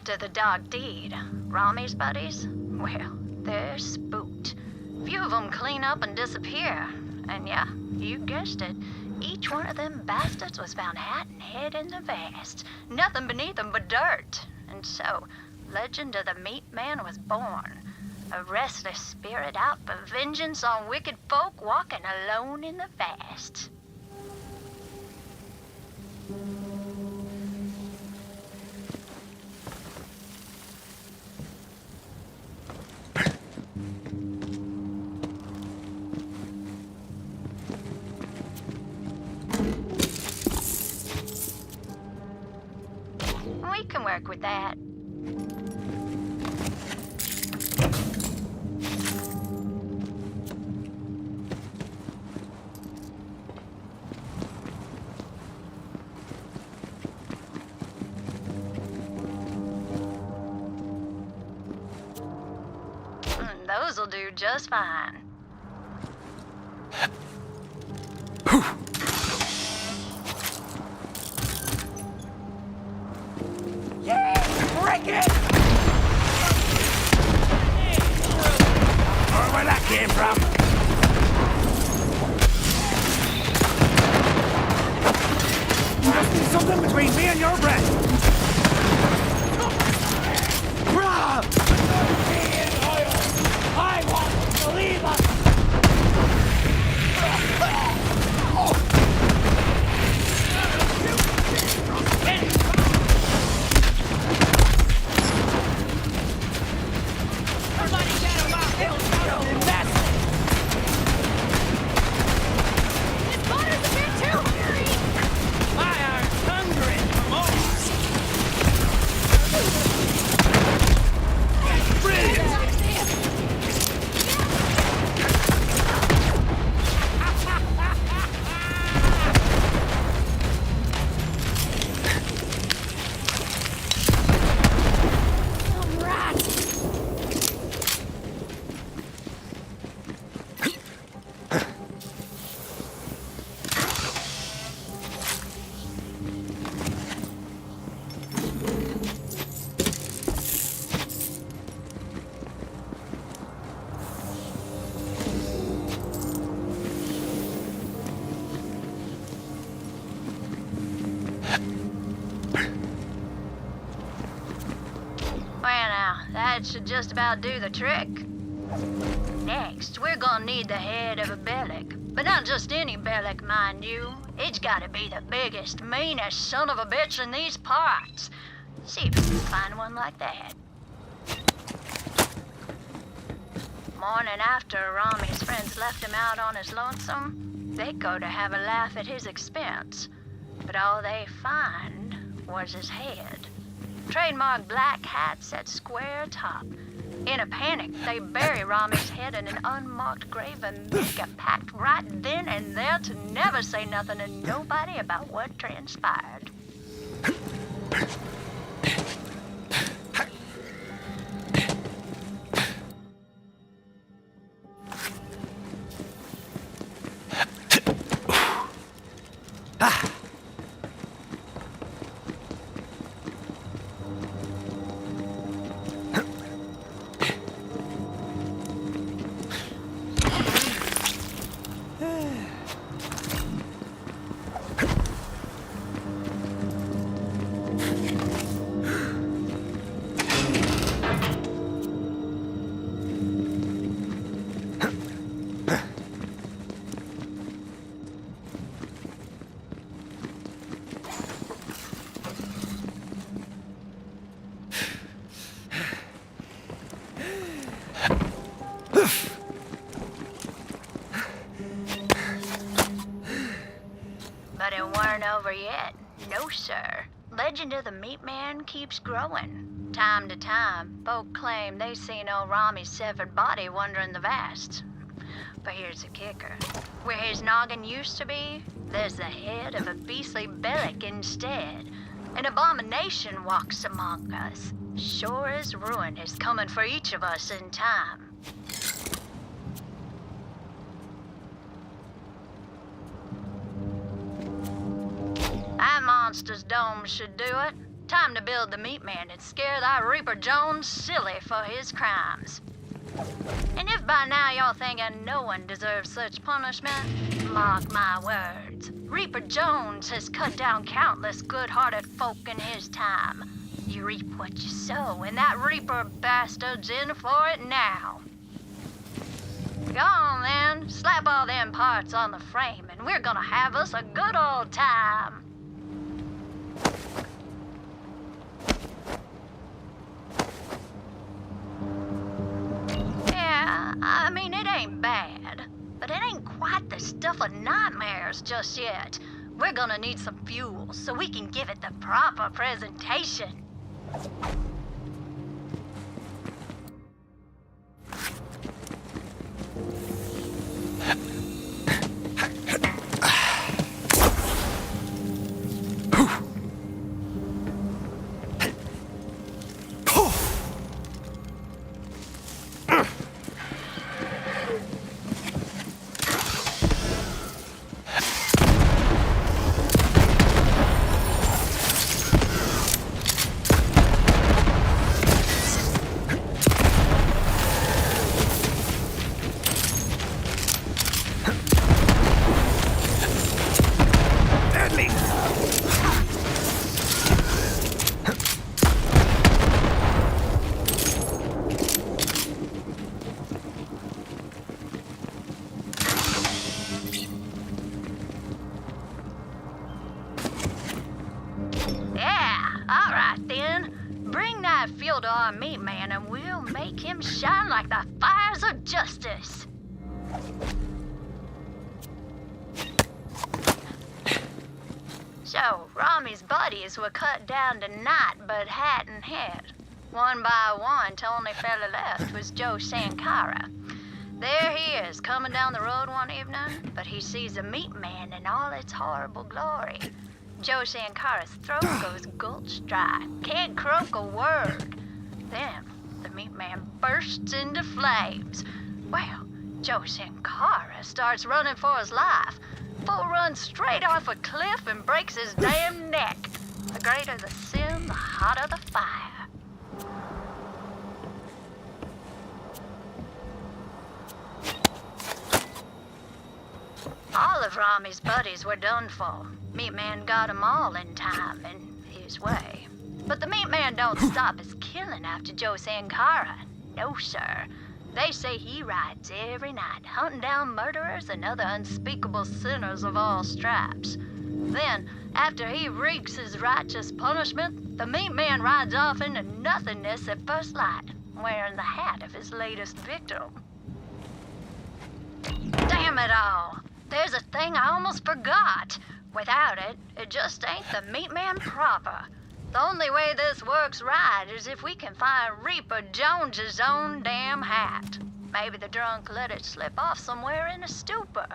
after the dark deed. Rami's buddies? Well, they're spooked. Few of them clean up and disappear. And yeah, you guessed it. Each one of them bastards was found hat and head in the vast. Nothing beneath them but dirt. And so, legend of the Meat Man was born. A restless spirit out for vengeance on wicked folk walking alone in the vast. We can work with that. Those'll do just fine. Break it! Or where that came from? Must be something between me and your breath. I want to leave us. That should just about do the trick. Next, we're gonna need the head of a Bellic. But not just any Bellic, mind you. It's gotta be the biggest, meanest son of a bitch in these parts. See if you can find one like that. Morning after Rami's friends left him out on his lonesome, they go to have a laugh at his expense. But all they find was his head. Trademark black hat set square top. In a panic, they bury Rami's head in an unmarked grave and make a pact right then and there to never say nothing to nobody about what transpired. But it weren't over yet. No, sir. Legend of the Meat Man keeps growing. Time to time, folk claim they seen old Rami's severed body wandering the vast. But here's the kicker. Where his noggin used to be, there's the head of a beastly Bellic instead. An abomination walks among us. Sure as ruin is coming for each of us in time. That monster's dome should do it. time to build the meat man and scare that Reaper Jones silly for his crimes. And if by now y'all thinking no one deserves such punishment, mark my words. Reaper Jones has cut down countless good-hearted folk in his time. You reap what you sow, and that Reaper bastard's in for it now. Go on then, slap all them parts on the frame, and we're gonna have us a good old time. Yeah, I mean, it ain't bad, but it ain't quite the stuff of nightmares just yet. We're gonna need some fuel so we can give it the proper presentation. Fuel to our meat man and we'll make him shine like the fires of justice. So, Rami's buddies were cut down tonight but hadn't hit. One by one, till only fella left was Joe Sankara. There he is, coming down the road one evening, but he sees the meat man in all its horrible glory. Joe Sankara's throat goes gulch dry, can't croak a word. Then, the meat man bursts into flames. Well, Joe Sankara starts running for his life. Full run straight off a cliff and breaks his damn neck. The greater the sin, the hotter the fire. All of Rami's buddies were done for. Meat Man got 'em all in time, in his way. But the Meat Man don't stop his killing after Joe Sankara. No, sir. They say he rides every night, hunting down murderers and other unspeakable sinners of all stripes. Then, after he wreaks his righteous punishment, the Meat Man rides off into nothingness at first light, wearing the hat of his latest victim. Damn it all! There's a thing I almost forgot. Without it, it just ain't the Meat Man proper. The only way this works right is if we can find Reaper Jones's own damn hat. Maybe the drunk let it slip off somewhere in a stupor.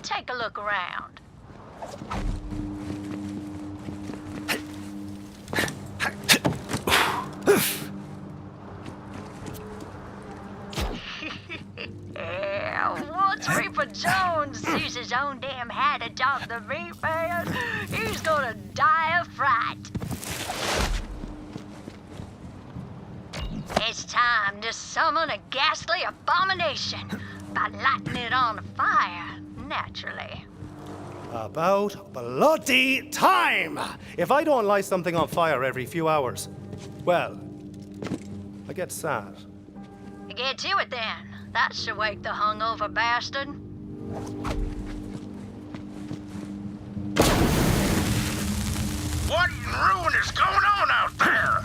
Take a look around. Yeah, once Reaper Jones sees his own damn hat atop the Meat Man, he's gonna die of fright. It's time to summon a ghastly abomination by lighting it on fire, naturally. About bloody time! If I don't light something on fire every few hours, well, I get sad. Get to it then. That should wake the hungover bastard. What in ruin is going on out there?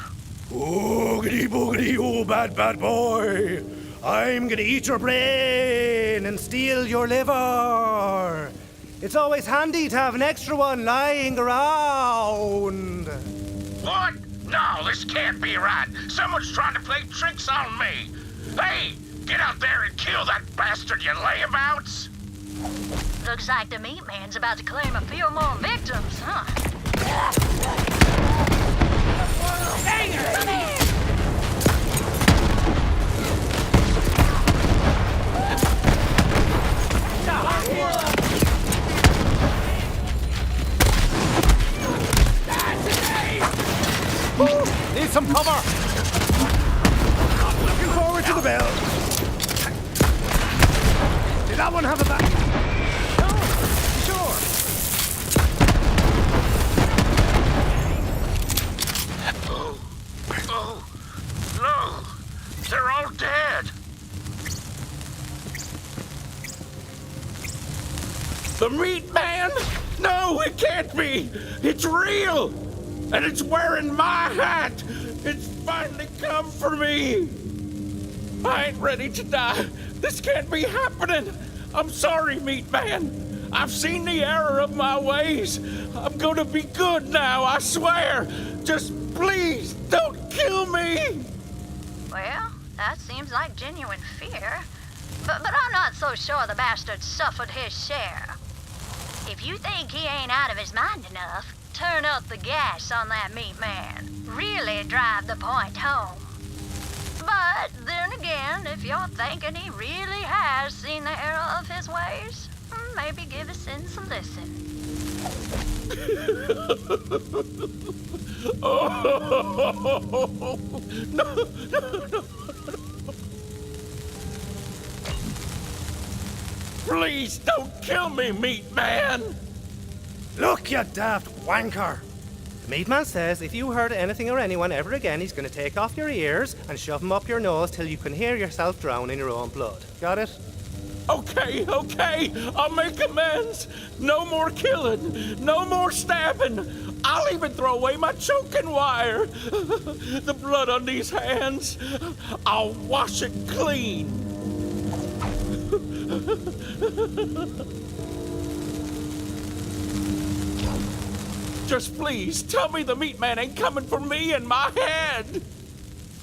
Boogity boogity, oh bad boy! I'm gonna eat your brain and steal your liver. It's always handy to have an extra one lying around. What? No, this can't be right. Someone's trying to play tricks on me. Hey, get out there and kill that bastard, you layabouts! Looks like the Meat Man's about to claim a few more victims, huh? Need some cover. Looking forward to the bell. Did that one have a back? No, sure. Oh, no! They're all dead! The meat man? No, it can't be! It's real! And it's wearing my hat! It's finally come for me! I ain't ready to die. This can't be happening! I'm sorry, meat man. I've seen the error of my ways. I'm gonna be good now, I swear! Just please, don't kill me! Well, that seems like genuine fear. But I'm not so sure the bastard suffered his share. If you think he ain't out of his mind enough, turn up the gas on that meat man. Really drive the point home. But then again, if you're thinking he really has seen the error of his ways, maybe give his sins a listen. Oh, no. Please don't kill me, meat man! Look, you daft wanker! The meat man says if you hurt anything or anyone ever again, he's gonna take off your ears and shove them up your nose till you can hear yourself drown in your own blood. Got it? Okay, I'll make amends. No more killing, no more stabbing. I'll even throw away my choking wire. The blood on these hands, I'll wash it clean. Just please, tell me the meat man ain't coming for me and my head.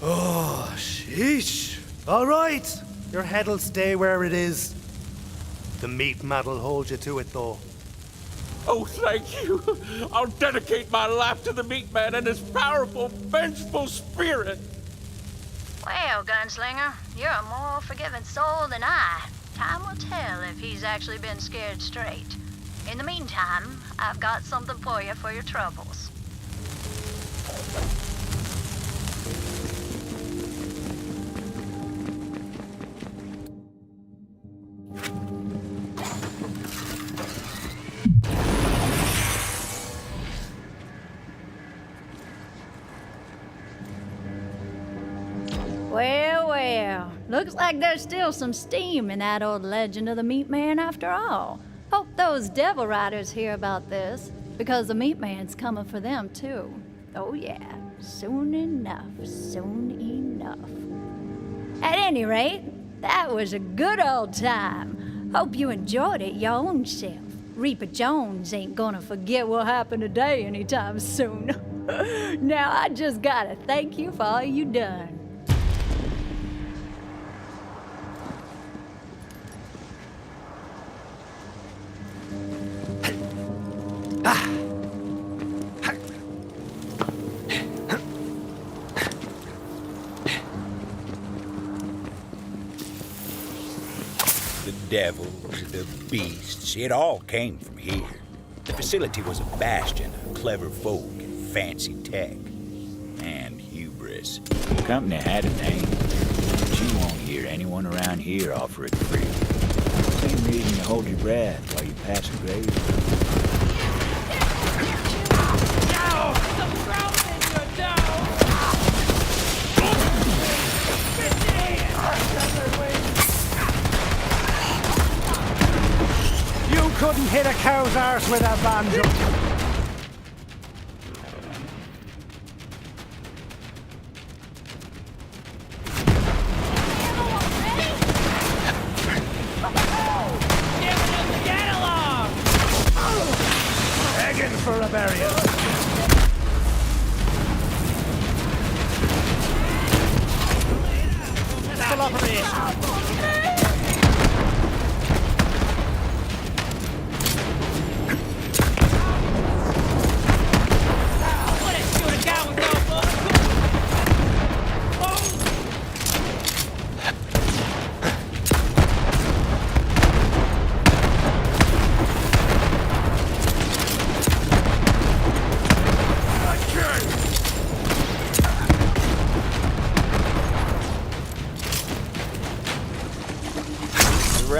Oh, sheesh. All right. Your head'll stay where it is. The meat man'll hold you to it, though. Oh, thank you. I'll dedicate my life to the meat man and his powerful, vengeful spirit. Well, Gunslinger, you're a more forgiving soul than I. Time will tell if he's actually been scared straight. In the meantime, I've got something for you for your troubles. Well, looks like there's still some steam in that old legend of the meat man after all. Hope those devil riders hear about this, because the meat man's coming for them too. Oh yeah, soon enough, soon enough. At any rate, that was a good old time. Hope you enjoyed it your own self. Reaper Jones ain't gonna forget what happened today anytime soon. Now I just gotta thank you for all you done. The devils, the beasts, it all came from here. The facility was a bastion of clever folk and fancy tech. And hubris. The company had a name, but you won't hear anyone around here offer it free. Same reason you hold your breath while you pass a grave. You couldn't hit a cow's arse with a banjo. Begging for a burial. Full operation.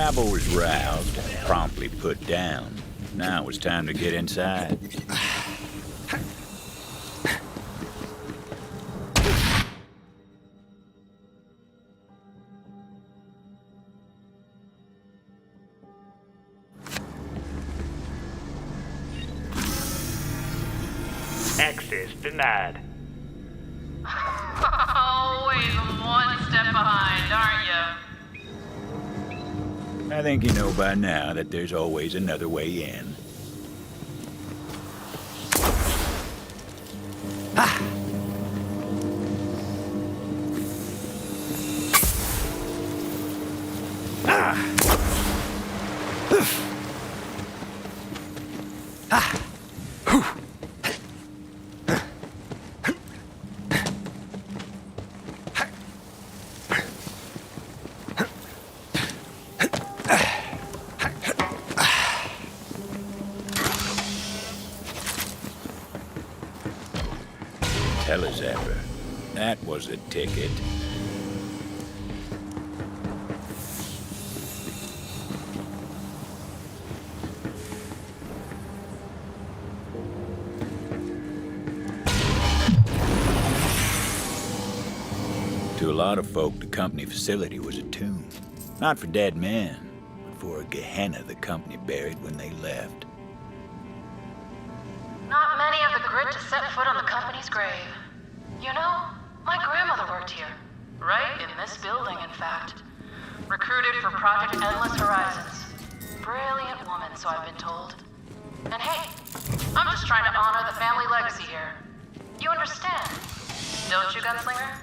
rabble was roused, promptly put down. Now it was time to get inside. Access denied. Always one step behind, aren't you? I think you know by now that there's always another way in. Telezapper. That was a ticket. To a lot of folk, the company facility was a tomb. Not for dead men, but for a Gehenna the company buried when they left. Not many of the grit to set foot on the company's grave. You know, my grandmother worked here. Right in this building, in fact. Recruited for Project Endless Horizons. Brilliant woman, so I've been told. And hey, I'm just trying to honor the family legacy here. You understand, don't you, Gunslinger?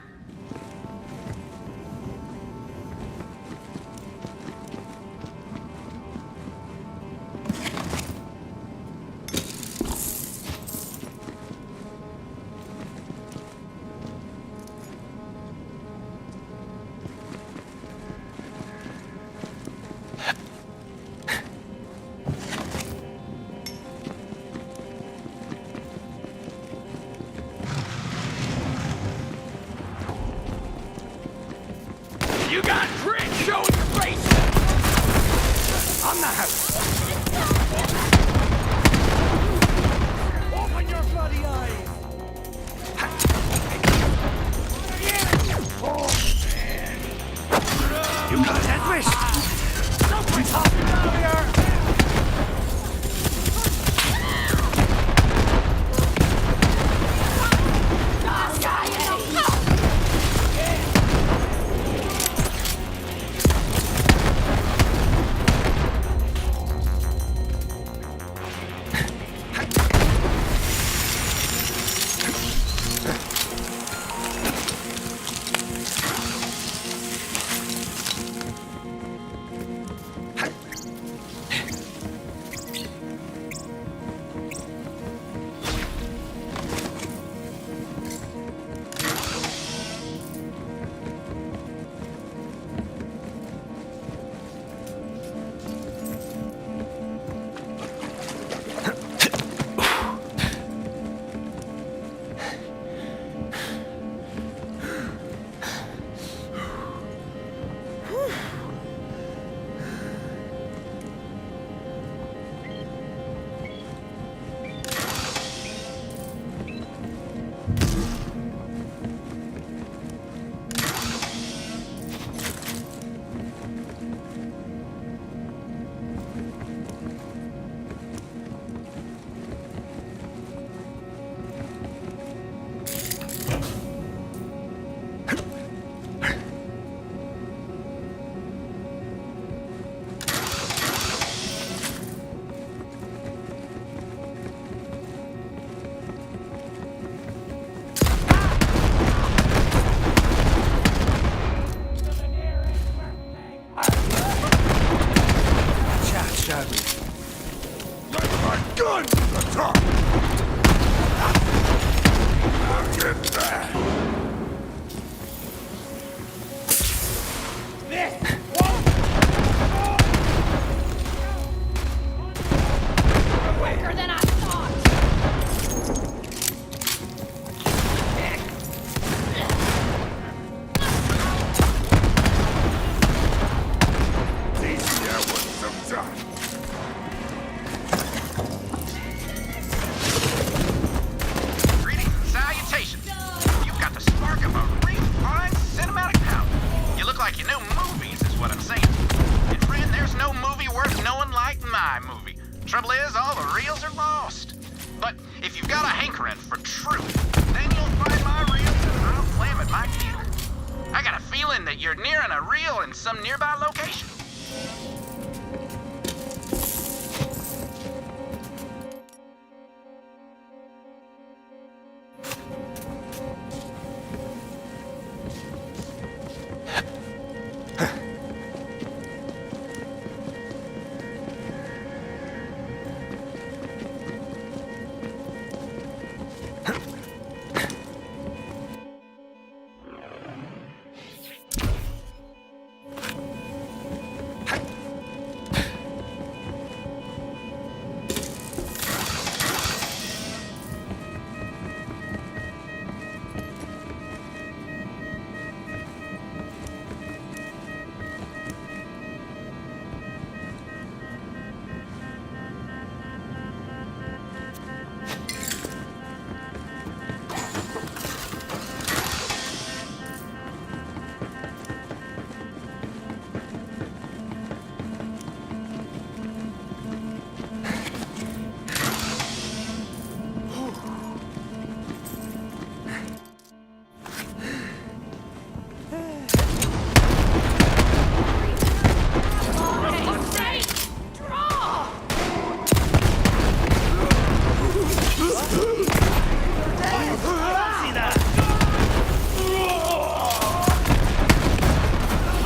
You got grit, show in your face! On the house! Open your bloody eyes! You got a death wish! Somebody's hopping down here! like you know movies, is what I'm saying. And friend, there's no movie worth knowing like my movie. Trouble is, all the reels are lost. But if you've got a hankering for truth, then you'll find my reels and I'll play 'em at my theater. I got a feeling that you're nearing a reel in some nearby location.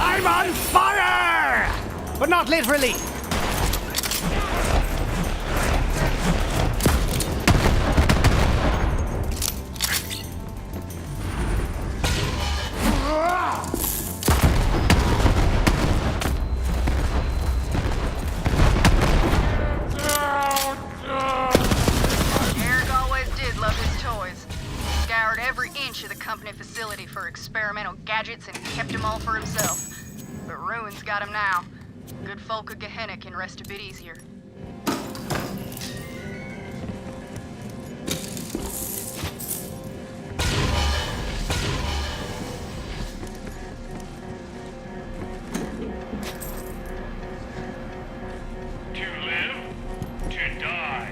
I'm on fire! But not literally. Eric always did love his toys. Scoured every inch of the company facility for experimental gadgets and kept them all for himself. But ruins got him now. Good folk of Gehenna can rest a bit easier. To live, to die.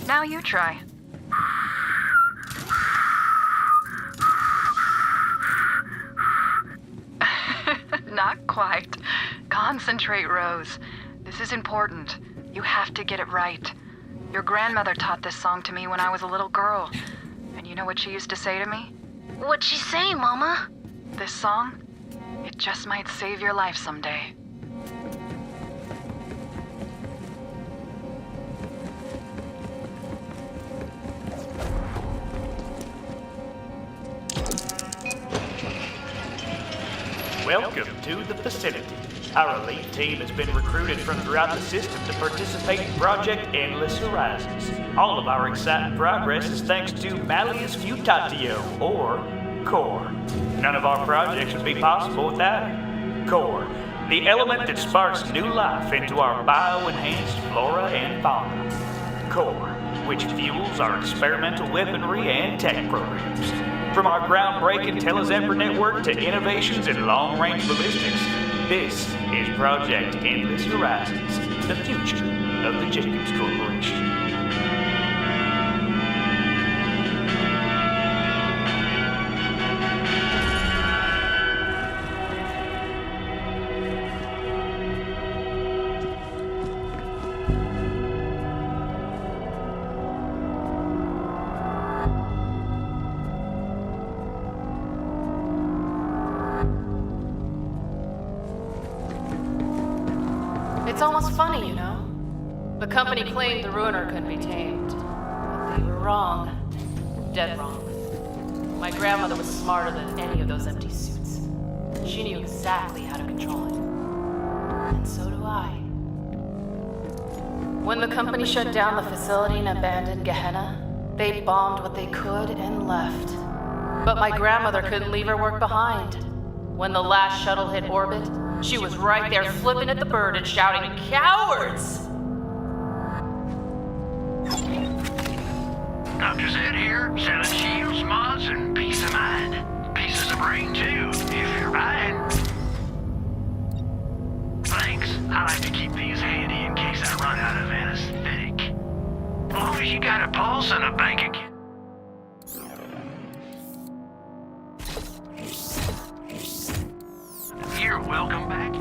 Now you try. Not quite. Concentrate, Rose. This is important. You have to get it right. Your grandmother taught this song to me when I was a little girl. And you know what she used to say to me? What'd she say, Mama? This song? It just might save your life someday. Welcome to the facility. Our elite team has been recruited from throughout the system to participate in Project Endless Horizons. All of our exciting progress is thanks to Malleus Futatio, or Core. None of our projects would be possible without it. Core, the element that sparks new life into our bio-enhanced flora and fauna. Core, which fuels our experimental weaponry and tech programs. From our groundbreaking Telezephyr network to innovations in long-range ballistics, this is Project Endless Horizons, the future of the Jacobs Corporation. It's almost funny, you know? The company claimed the Ruiner couldn't be tamed. But they were wrong. Dead wrong. My grandmother was smarter than any of those empty suits. She knew exactly how to control it. And so do I. When the company shut down the facility and abandoned Gehenna, they bombed what they could and left. But my grandmother couldn't leave her work behind. When the last shuttle hit orbit, she was right there flipping at the bird and shouting, "Cowards!" Dr. Zed here, selling shields, mods, and peace of mind. Pieces of brain, too, if you're buying. Thanks. I like to keep these handy in case I run out of anesthetic. As long as you got a pulse and a bank account. You're welcome back.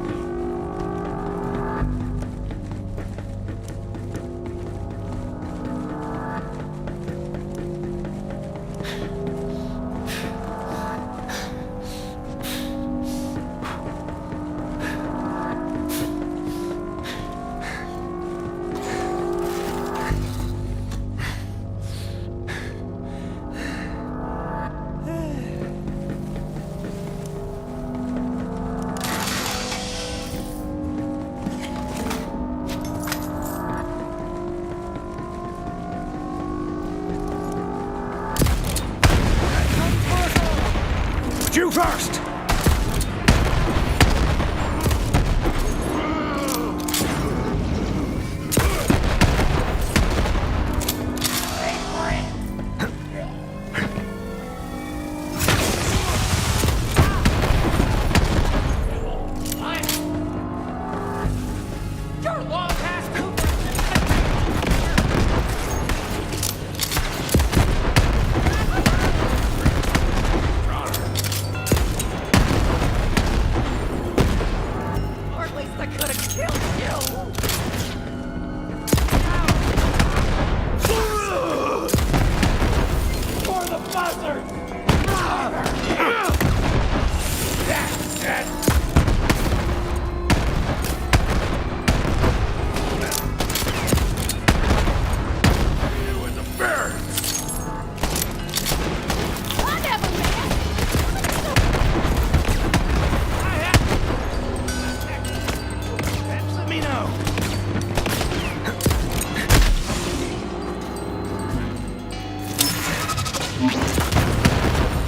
You first!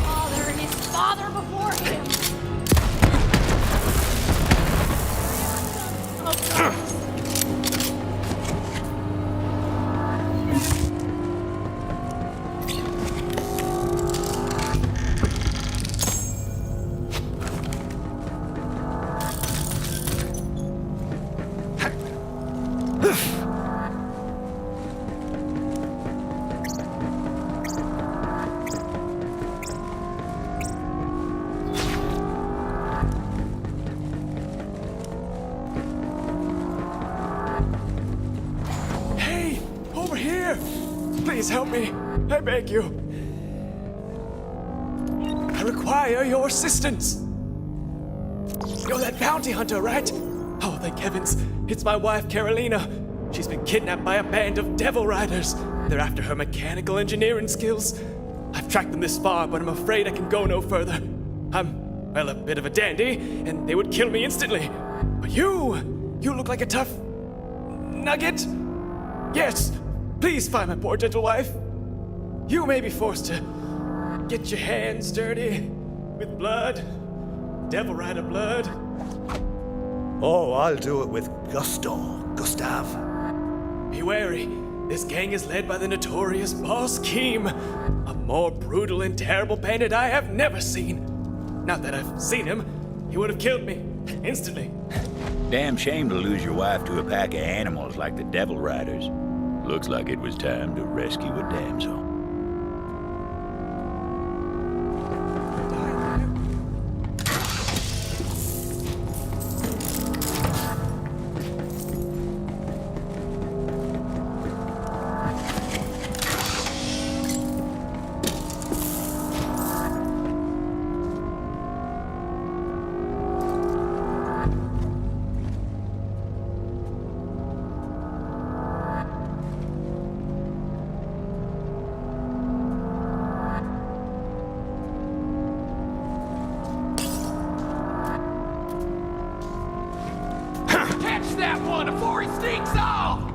Father and his father before him. Please help me. I beg you. I require your assistance. You're that bounty hunter, right? Oh, thank heavens. It's my wife, Carolina. She's been kidnapped by a band of devil riders. They're after her mechanical engineering skills. I've tracked them this far, but I'm afraid I can go no further. I'm, well, a bit of a dandy, and they would kill me instantly. But you look like a tough nugget. Yes, please find my poor gentle wife. You may be forced to get your hands dirty with blood, devil rider blood. Oh, I'll do it with gusto, Gustav. Be wary. This gang is led by the notorious Boss Keem, a more brutal and terrible bandit I have never seen. Not that I've seen him. He would have killed me instantly. Damn shame to lose your wife to a pack of animals like the Devil Riders. Looks like it was time to rescue a damsel. Catch that one before he sneaks off!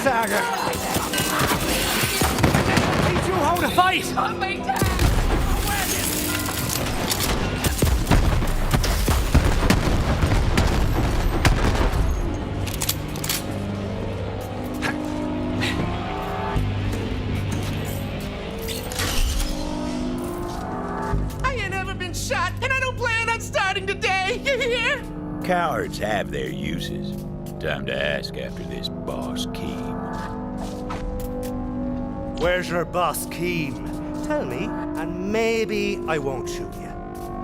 Saga! Teach you how to fight! Shot, and I don't plan on starting today. You hear? Cowards have their uses. Time to ask after this Boss Keem. Where's your boss, Keem? Tell me, and maybe I won't shoot you.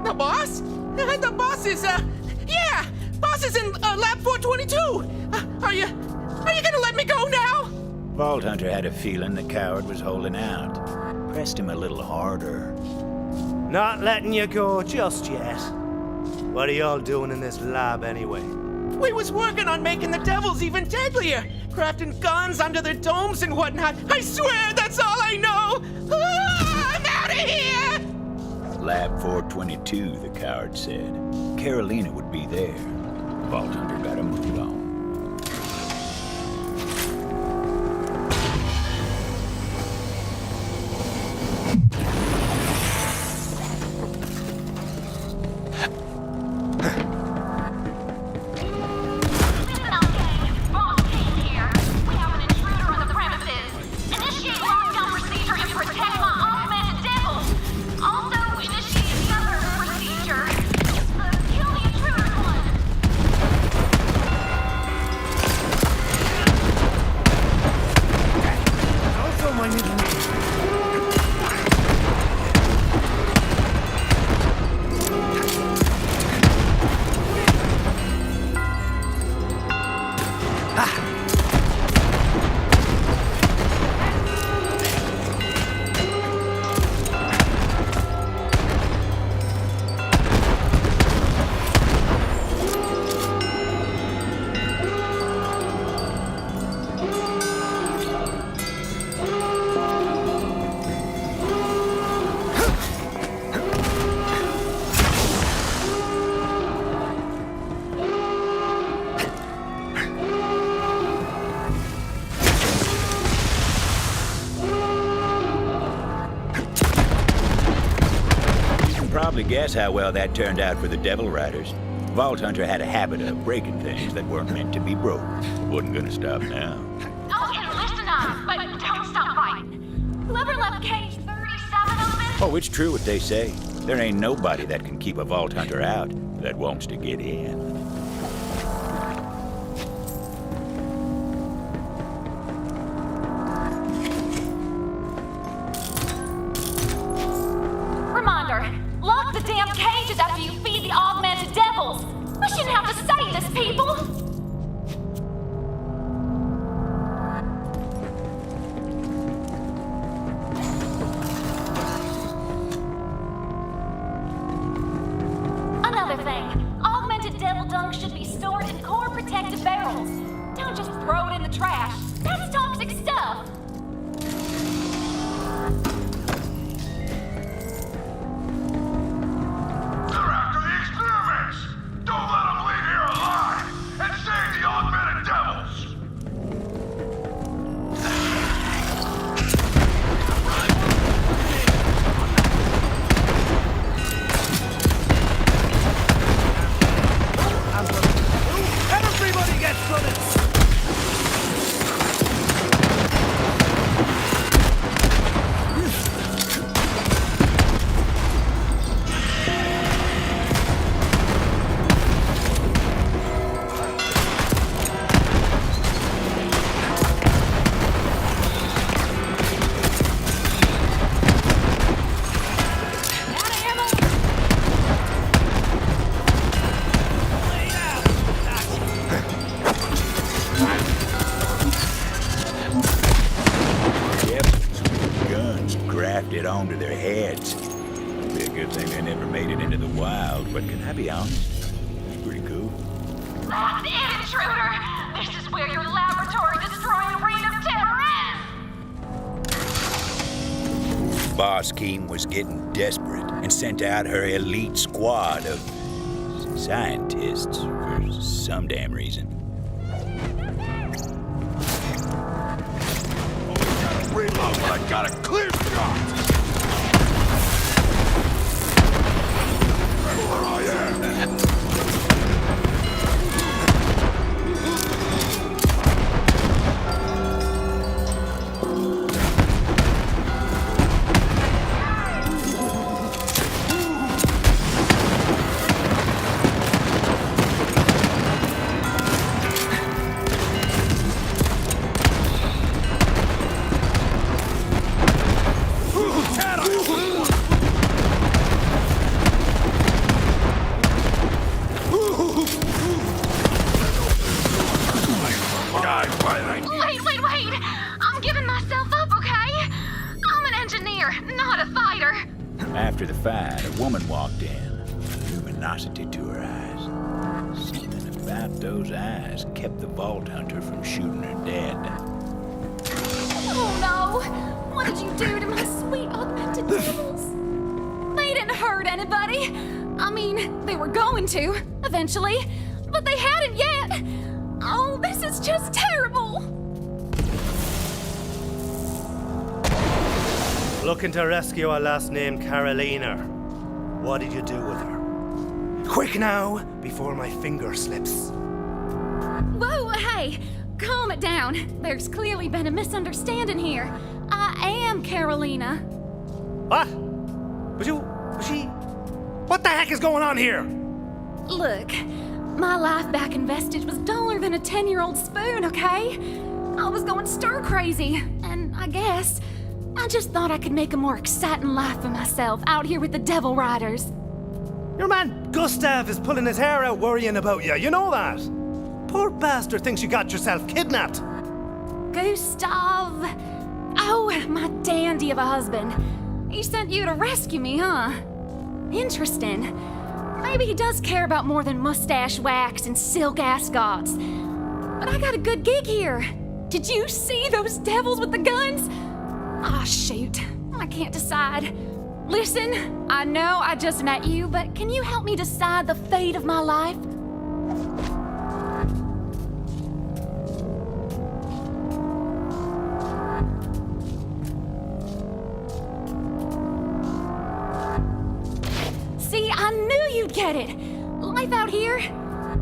The boss? The boss is, yeah! Boss is in lab 422! Are you gonna let me go now? Vault Hunter had a feeling the coward was holding out. Pressed him a little harder. Not letting you go just yet. What are y'all doing in this lab anyway? We was working on making the devils even deadlier, crafting guns under their domes and whatnot. I swear that's all I know! I'm out of here! Lab 422, the coward said. Carolina would be there. Vault Hunter got to move on. Probably guess how well that turned out for the Devil Riders. Vault Hunter had a habit of breaking things that weren't meant to be broke. Wasn't gonna stop now. Okay, listen up, but don't stop fighting. Whoever left cage 37 open? Oh, it's true what they say. There ain't nobody that can keep a Vault Hunter out that wants to get in. Lock the damn cages after you feed the augmented devils! We shouldn't have to junk should be stored in core-protected barrels. Don't just throw it in the trash. That's toxic stuff. They're after the experiments! Don't let them leave here alive! And save the augmented devils! Everybody gets bullets! Yep, guns grafted onto their heads. Be a good thing they never made it into the wild, but can I be honest? It's pretty cool. That's it, intruder! This is where your laboratory-destroying reign of terror ends! Boss Keem was getting desperate and sent out her elite squad of scientists for some damn reason. Reload, but I got a clear shot! Where I am! Wait! I'm giving myself up, okay? I'm an engineer, not a fighter. After the fight, a woman walked in, luminosity to her eyes. Something about those eyes kept the Vault Hunter from shooting her dead. Oh no! What did you do to my sweet augmented devils? They didn't hurt anybody. I mean, they were going to, eventually, but they hadn't yet. Oh, this is just terrible! Looking to rescue a lass named Carolina. What did you do with her? Quick now, before my finger slips. Whoa, hey! Calm it down. There's clearly been a misunderstanding here. I am Carolina. What? Was she... What the heck is going on here? Look, my life back in Vestige was duller than a 10-year-old spoon, okay? I was going stir crazy, and I guess I just thought I could make a more exciting life for myself out here with the Devil Riders. Your man Gustav is pulling his hair out worrying about you, you know that? Poor bastard thinks you got yourself kidnapped. Gustav. Oh, my dandy of a husband. He sent you to rescue me, huh? Interesting. Maybe he does care about more than mustache wax and silk ascots. But I got a good gig here. Did you see those devils with the guns? Ah, shoot. I can't decide. Listen, I know I just met you, but can you help me decide the fate of my life? See, I knew you'd get it. Life out here,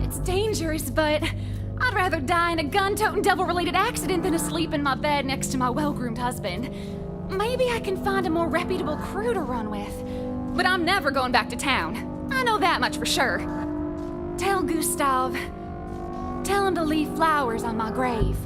it's dangerous, but I'd rather die in a gun-toting devil-related accident than asleep in my bed next to my well-groomed husband. Maybe I can find a more reputable crew to run with. But I'm never going back to town. I know that much for sure. Tell Gustav. Tell him to leave flowers on my grave.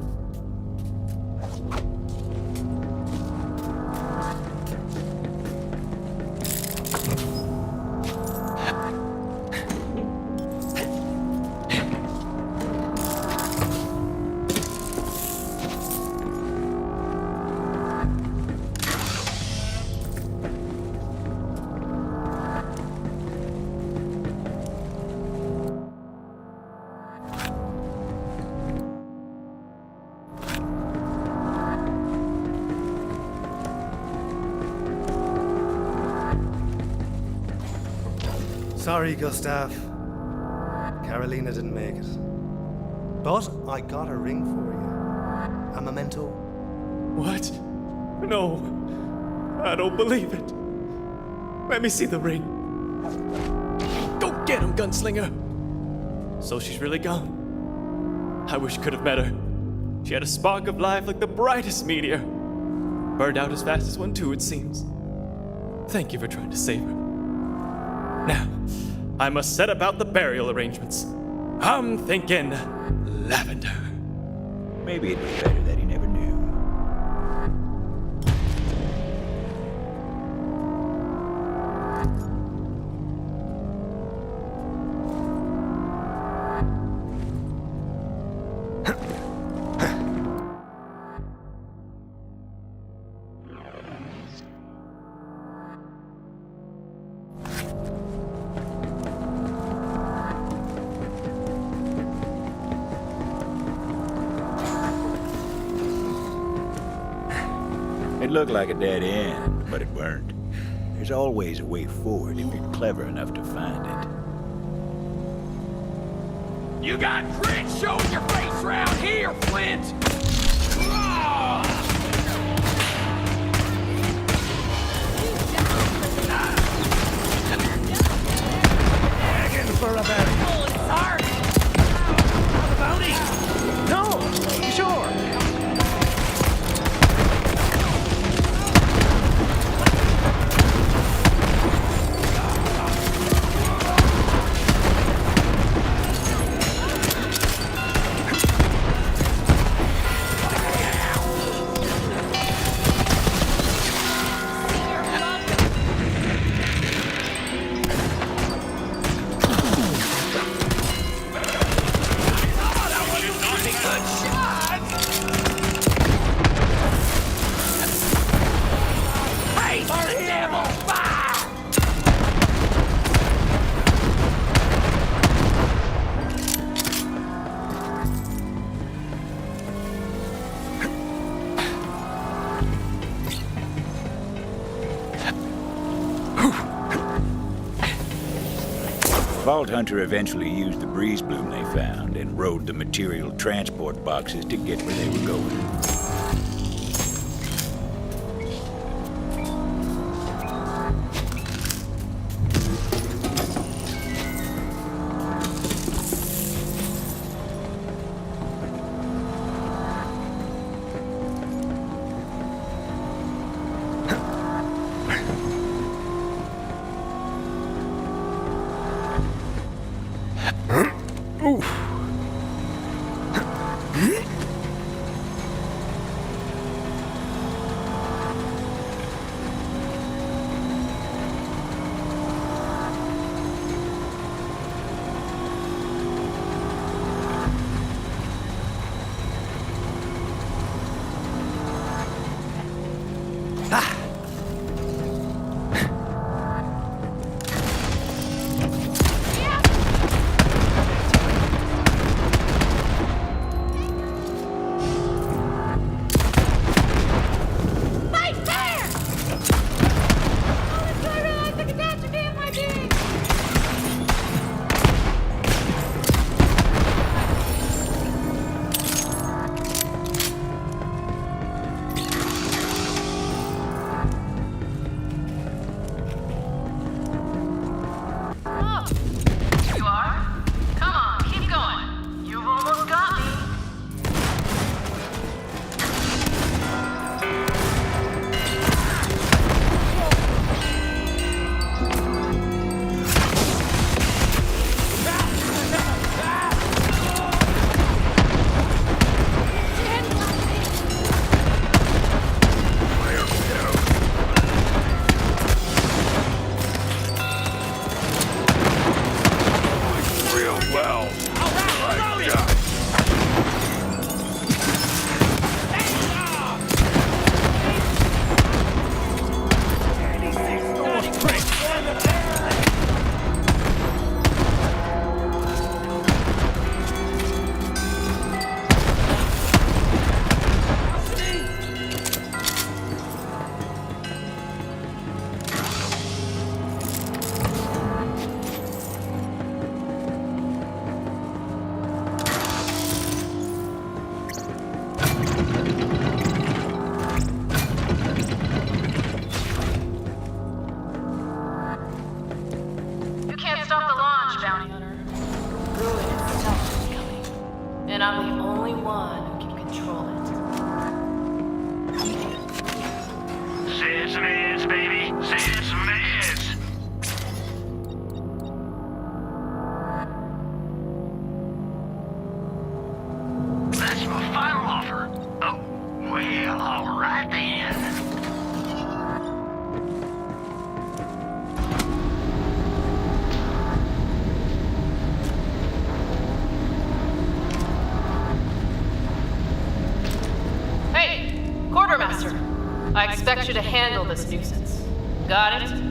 Sorry, Gustav. Carolina didn't make it. But I got a ring for you. A memento. What? No. I don't believe it. Let me see the ring. Go get him, gunslinger. So she's really gone. I wish I could have met her. She had a spark of life like the brightest meteor. Burned out as fast as one too, it seems. Thank you for trying to save her. Now, I must set about the burial arrangements. I'm thinking lavender. Maybe it was better that he never knew. It looked like a dead end, but it weren't. There's always a way forward if you're clever enough to find it. You got grit showing your face round here, Flint! Begging for a berry. Oh, it's hard. Have a bounty? No, you sure? Vault Hunter eventually used the breeze bloom they found and rode the material transport boxes to get where they were going. And I'm the only one who can control it. Say some heads, baby. Say some heads. That's my final offer. Oh, well, all right then. Hey, Quartermaster. I expect you to handle this nuisance. Got it?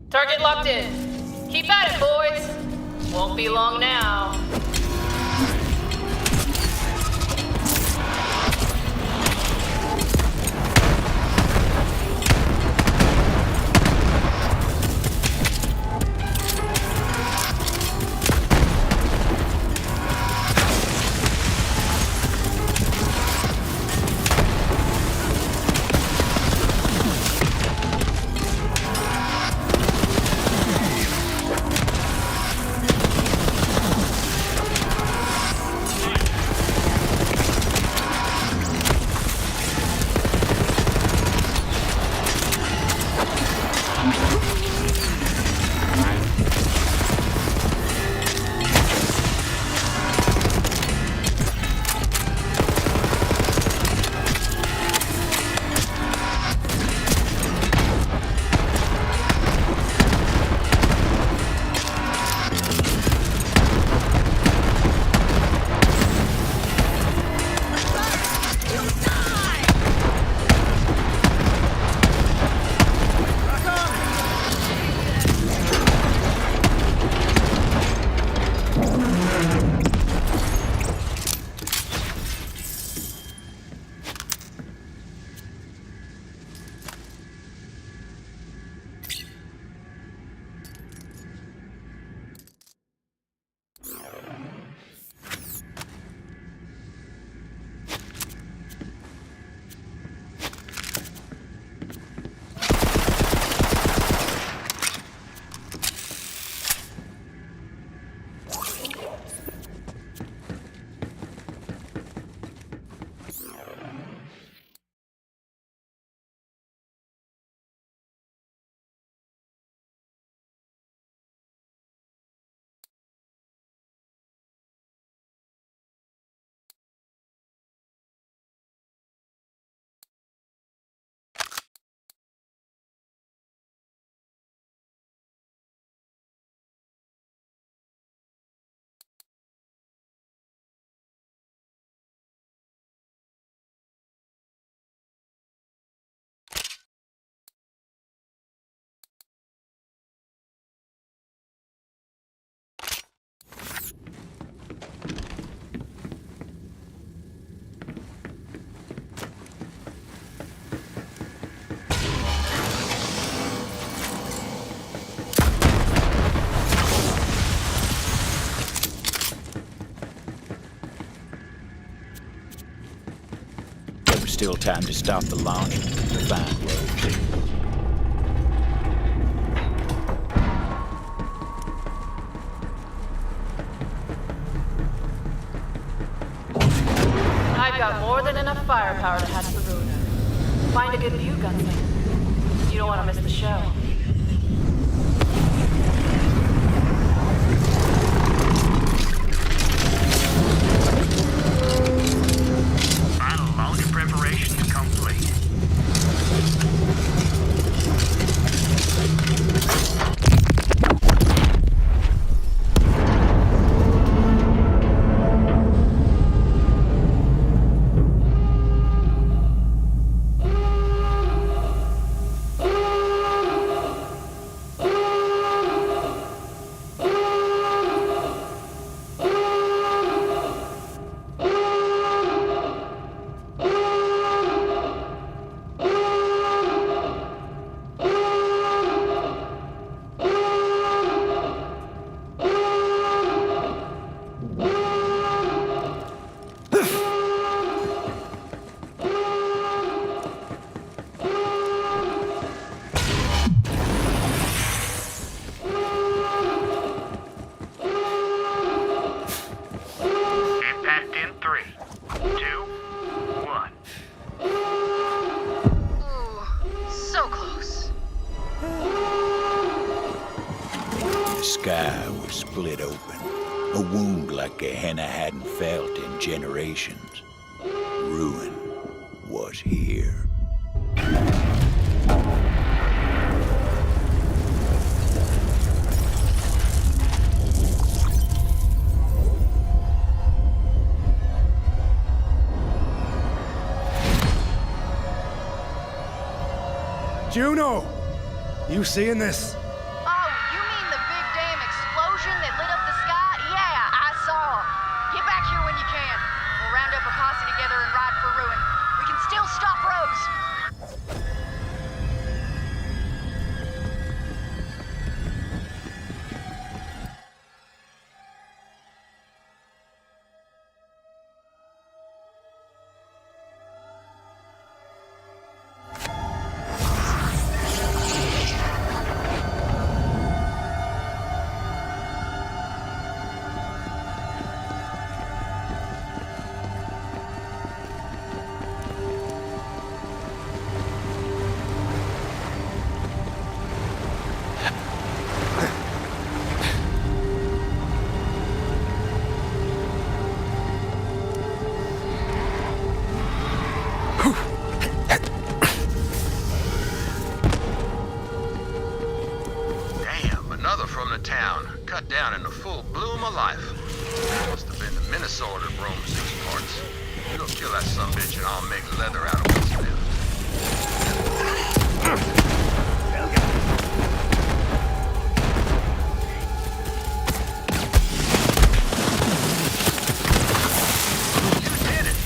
Target locked in. Keep at it, boys. Won't be long now. Still time to stop the launch and find Rose. I've got more than enough firepower to hatch the ruiner. Find a good view, gunslinger. You don't want to miss the show. Final launch preparations complete. The sky was split open, a wound like Gehenna hadn't felt in generations. Ruin was here. Juno! You seeing this? Oh, you mean the big damn explosion that lit up the sky? Yeah, I saw. Get back here when you can. We'll round up a posse together and ride for Ruin. We can still stop Rose. Cut down in the full bloom of life. Must have been the Minnesota that roams these parts. You go kill that sumbitch and I'll make leather out of what's left. You did it!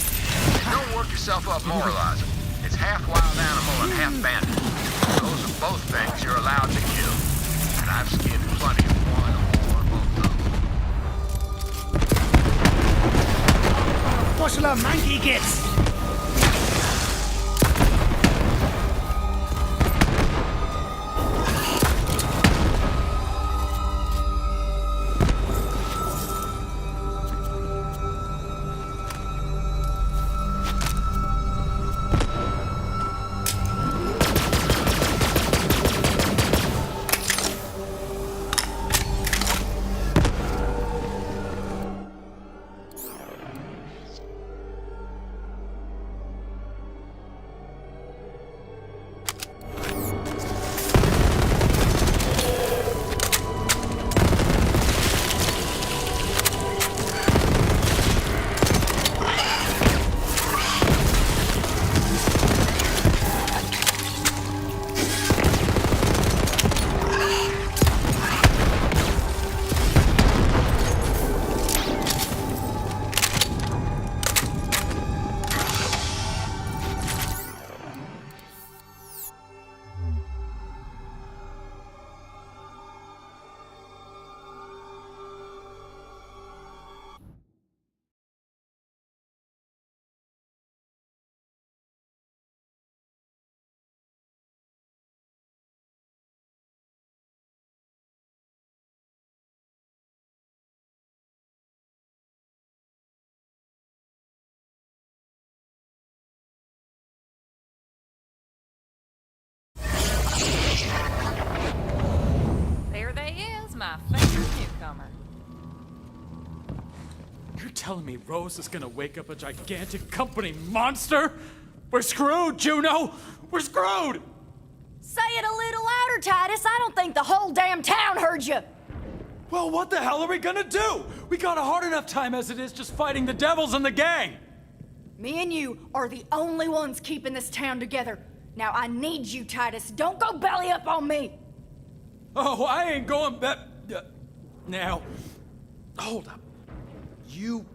And don't work yourself up moralizing. It's half wild animal and half bandit. Those are both things you're allowed to kill. And I've skinned plenty of one or more of both. Bushel of monkey gits! There they is, my favorite newcomer. You're telling me Rose is gonna wake up a gigantic company monster? We're screwed, Juno! We're screwed! Say it a little louder, Titus. I don't think the whole damn town heard you. Well, what the hell are we gonna do? We got a hard enough time as it is just fighting the devils and the gang. Me and you are the only ones keeping this town together. Now I need you, Titus. Don't go belly up on me. Oh, I ain't going back. Now, hold up. You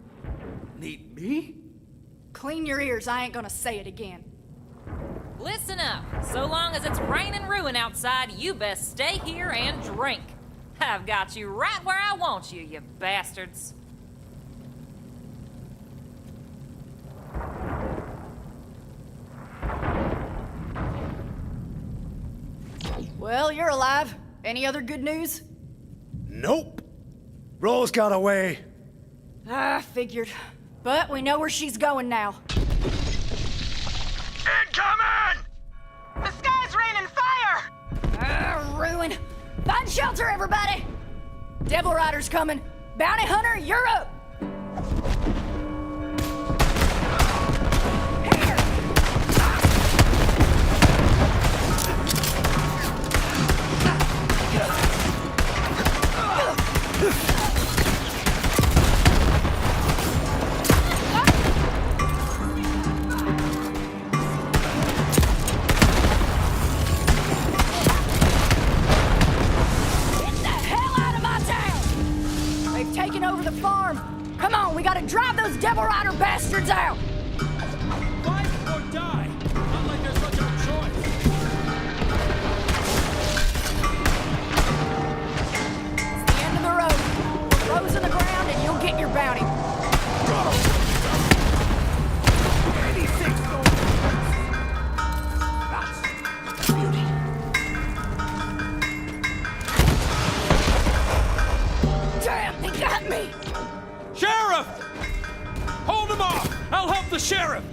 need me? Clean your ears. I ain't gonna say it again. Listen up. So long as it's raining ruin outside, you best stay here and drink. I've got you right where I want you, you bastards. Well, you're alive. Any other good news? Nope. Rose got away. I figured. But we know where she's going now. Incoming! The sky's raining fire! Ruin. Find shelter, everybody! Devil Rider's coming. Bounty Hunter, you're up! Drive those Devil Rider bastards out! Fight or die! Not like there's much of a choice. It's the end of the road. Put Rose in the ground and you'll get your bounty. 86 gold. That's beauty. Damn, they got me! Sheriff! Hold him off! I'll help the sheriff!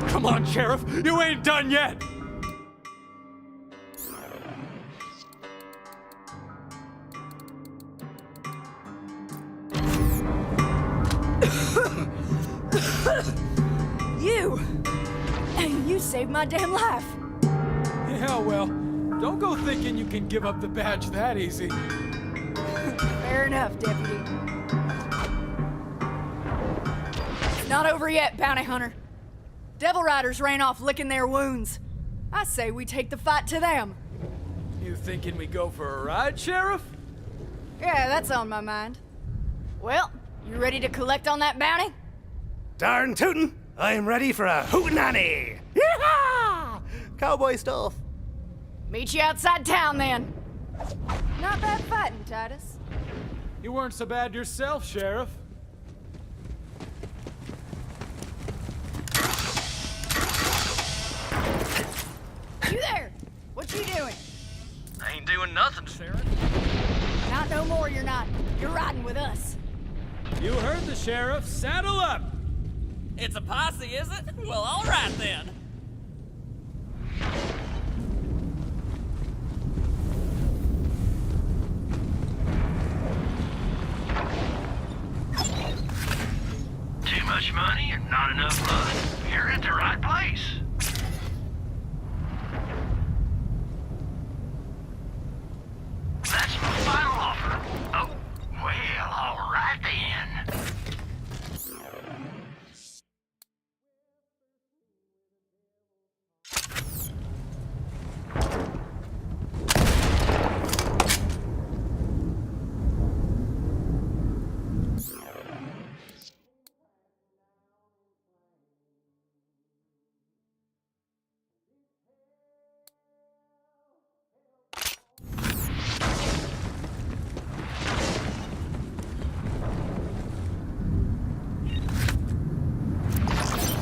Come on, Sheriff! You ain't done yet! You saved my damn life! Yeah, well, don't go thinking you can give up the badge that easy. Fair enough, Deputy. It's not over yet, Bounty Hunter. Devil Riders ran off licking their wounds. I say we take the fight to them. You thinking we go for a ride, Sheriff? Yeah, that's on my mind. Well, you ready to collect on that bounty? Darn tootin'! I am ready for a hootenanny! Yeehaw! Cowboy stuff. Meet you outside town, then. Not bad fighting, Titus. You weren't so bad yourself, Sheriff. You there! What you doing? I ain't doing nothing, Sheriff. Not no more, you're not. You're riding with us. You heard the Sheriff. Saddle up! It's a posse, is it? Well, all right then. Too much money and not enough blood. You're at the right place. That's my final offer. Oh, well, all right then.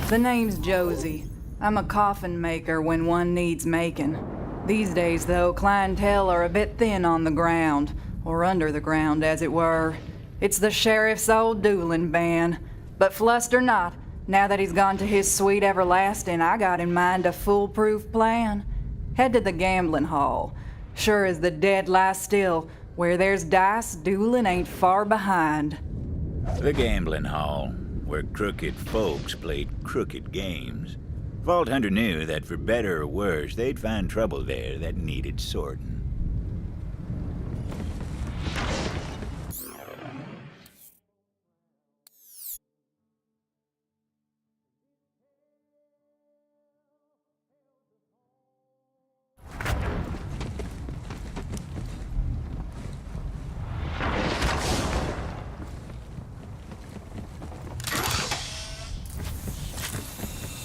The name's Josie. I'm a coffin maker when one needs making. These days, though, clientele are a bit thin on the ground, or under the ground, as it were. It's the sheriff's old dueling band. But fluster not, now that he's gone to his sweet everlasting, I got in mind a foolproof plan. Head to the gambling hall. Sure as the dead lie still, where there's dice, dueling ain't far behind. The gambling hall. where crooked folks played crooked games. Vault Hunter knew that for better or worse, they'd find trouble there that needed sorting.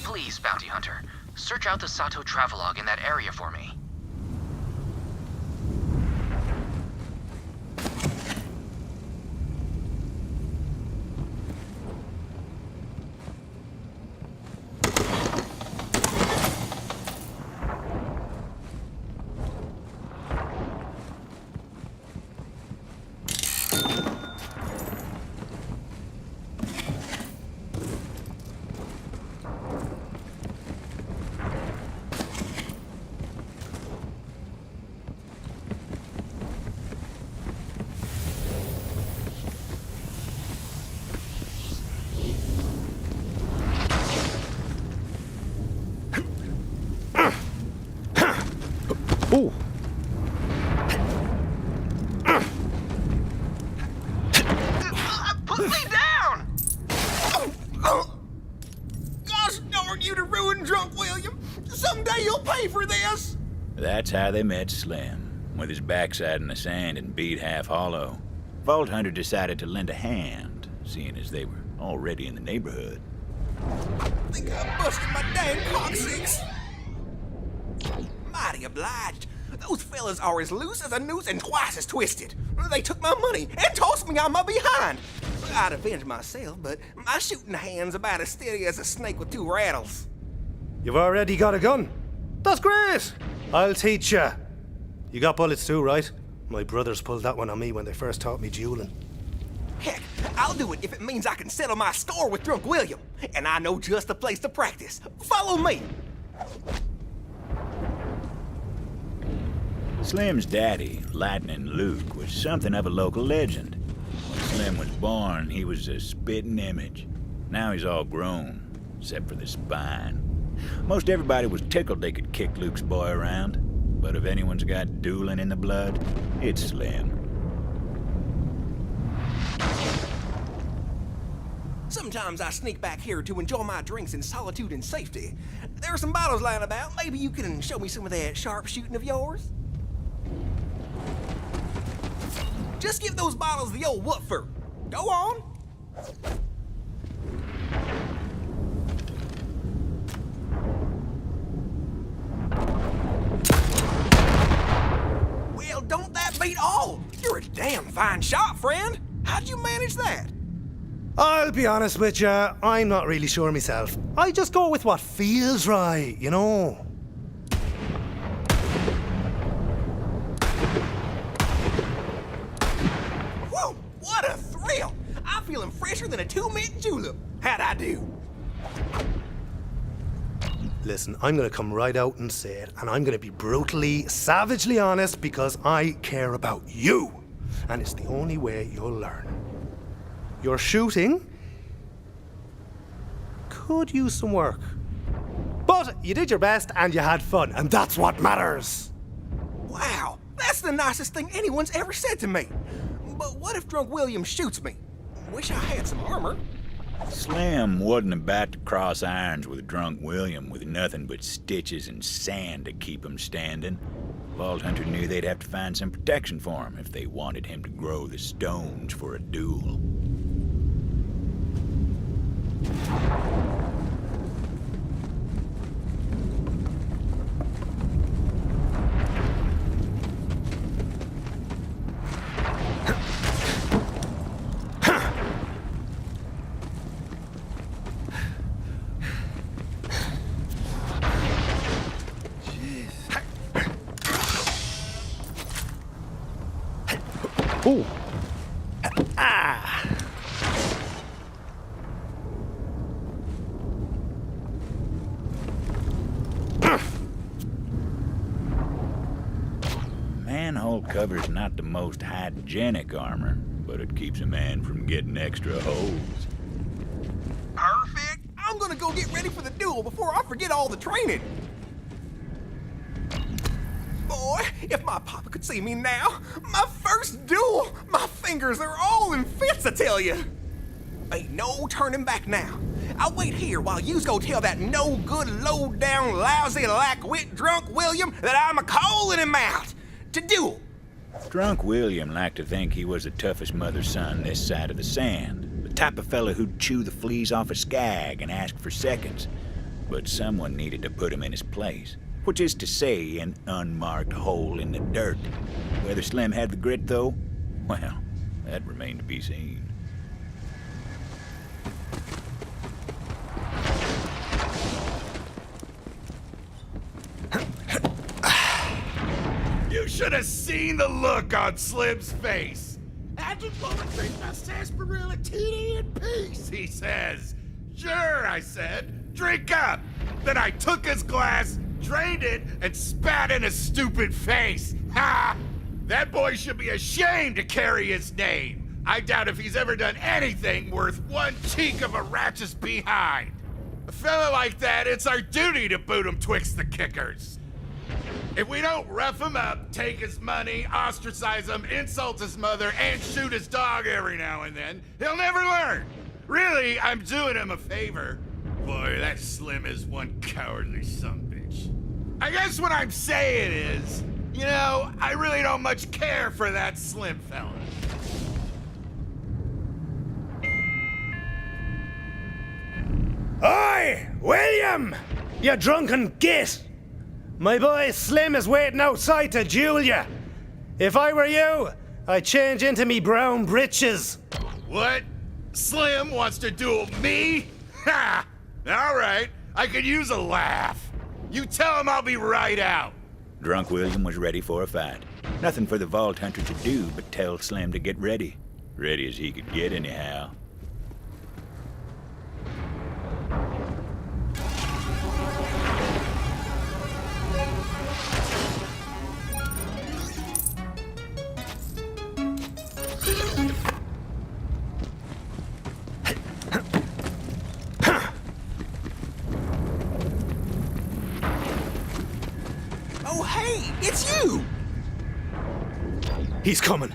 Please, Bounty Hunter, search out the Sato travelogue in that area for me. Ooh. Put me down! Gosh darn you to ruin Drunk William! Someday you'll pay for this! That's how they met Slim, with his backside in the sand and beat half hollow. Vault Hunter decided to lend a hand, seeing as they were already in the neighborhood. Think I busted my damn coccyx! Mighty obliged. Those fellas are as loose as a noose and twice as twisted. They took my money and tossed me on my behind. I'd avenge myself, but my shooting hand's about as steady as a snake with two rattles. You've already got a gun? That's great! I'll teach you. You got bullets too, right? My brothers pulled that one on me when they first taught me dueling. Heck, I'll do it if it means I can settle my score with Drunk William. And I know just the place to practice. Follow me! Slim's daddy, Lightning Luke, was something of a local legend. When Slim was born, he was a spitting image. Now he's all grown, except for the spine. Most everybody was tickled they could kick Luke's boy around, but if anyone's got dueling in the blood, it's Slim. Sometimes I sneak back here to enjoy my drinks in solitude and safety. There are some bottles lying about. Maybe you can show me some of that sharp shooting of yours? Just give those bottles the old woofer. Go on. Well, don't that beat all? You're a damn fine shot, friend. How'd you manage that? I'll be honest with you, I'm not really sure myself. I just go with what feels right, you know? Whoa, what a thrill! I'm feeling fresher than a two-mint julep. How'd I do? Listen, I'm gonna come right out and say it, and I'm gonna be brutally, savagely honest because I care about you. And it's the only way you'll learn. Your shooting could use some work. But you did your best and you had fun, and that's what matters. Wow, that's the nicest thing anyone's ever said to me. But what if Drunk William shoots me? Wish I had some armor. Slim wasn't about to cross irons with Drunk William with nothing but stitches and sand to keep him standing. Vault Hunter knew they'd have to find some protection for him if they wanted him to grow the stones for a duel. Ooh. Ah. Manhole cover's not the most hygienic armor, but it keeps a man from getting extra holes. Perfect. I'm gonna go get ready for the duel before I forget all the training. Boy, if my papa could see me now, my first duel, my fingers are all in fits, I tell you. Ain't no turning back now. I'll wait here while yous go tell that no-good, low-down, lousy, lack-wit drunk William that I'm a-calling him out to duel. Drunk William liked to think he was the toughest mother's son this side of the sand. The type of fella who'd chew the fleas off a skag and ask for seconds. But someone needed to put him in his place. Which is to say, an unmarked hole in the dirt. Whether Slim had the grit, though, well, that remained to be seen. You should have seen the look on Slim's face. I just want to drink my sarsaparilla tea in peace, he says. Sure, I said. Drink up. Then I took his glass, drained it, and spat in his stupid face. Ha! That boy should be ashamed to carry his name. I doubt if he's ever done anything worth one cheek of a ratchet's behind. A fella like that, it's our duty to boot him twixt the kickers. If we don't rough him up, take his money, ostracize him, insult his mother, and shoot his dog every now and then, he'll never learn. Really, I'm doing him a favor. Boy, that Slim is one cowardly sumbitch. I guess what I'm saying is, you know, I really don't much care for that Slim fella. Oi, William! You drunken git! My boy Slim is waiting outside to duel you. If I were you, I'd change into me brown britches. What? Slim wants to duel me? Ha! All right, I could use a laugh. You tell him I'll be right out. Drunk William was ready for a fight. Nothing for the Vault Hunter to do but tell Slim to get ready. Ready as he could get, anyhow. Oh, hey, it's you! He's coming.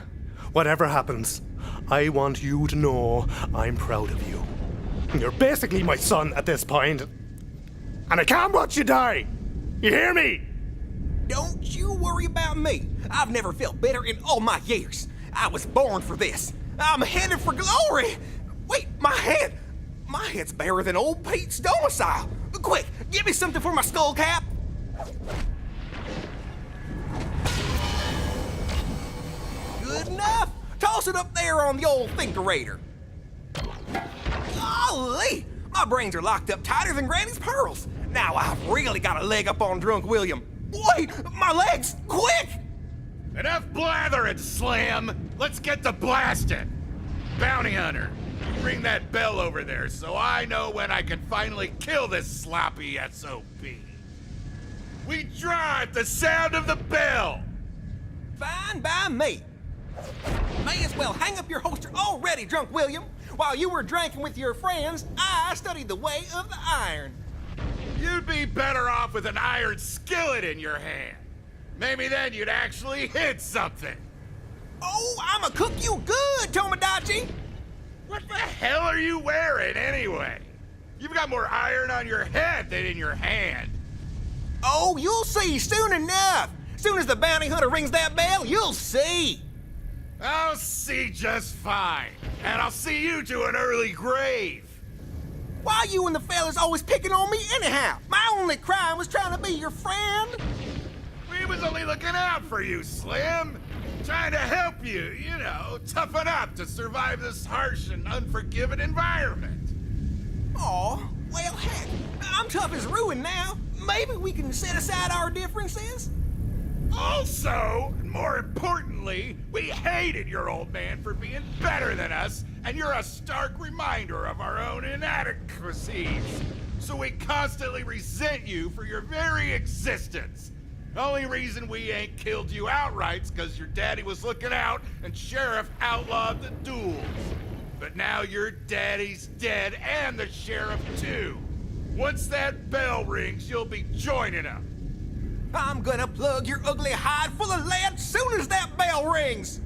Whatever happens, I want you to know I'm proud of you. You're basically my son at this point, and I can't watch you die. You hear me? Don't you worry about me. I've never felt better in all my years. I was born for this. I'm headed for glory. Wait, my head. My head's barer than old Pete's domicile. Quick, give me something for my skull cap. Good enough. Toss it up there on the old thinkerator. Golly, my brains are locked up tighter than Granny's pearls. Now I've really got a leg up on Drunk William. Wait, my legs, quick! Enough blathering, Slim. Let's get to blasting. Bounty Hunter, you ring that bell over there so I know when I can finally kill this sloppy SOB. We draw at the sound of the bell. Fine by me. May as well hang up your holster already, Drunk William. While you were drinking with your friends, I studied the way of the iron. You'd be better off with an iron skillet in your hand. Maybe then you'd actually hit something. Oh, I'ma cook you good, Tomodachi! What the hell are you wearing anyway? You've got more iron on your head than in your hand. Oh, you'll see soon enough. Soon as the bounty hunter rings that bell, you'll see. I'll see just fine. And I'll see you to an early grave. Why you and the fellas always picking on me anyhow? My only crime was trying to be your friend. We was only looking out for you, Slim. Trying to help you, you know, toughen up to survive this harsh and unforgiving environment. Aw, well, heck, I'm tough as ruin now. Maybe we can set aside our differences? Also, and more importantly, we hated your old man for being better than us, and you're a stark reminder of our own inadequacies. So we constantly resent you for your very existence. Only reason we ain't killed you outright's because your daddy was looking out and Sheriff outlawed the duels. But now your daddy's dead and the sheriff too. Once that bell rings, you'll be joining him. I'm gonna plug your ugly hide full of lead soon as that bell rings.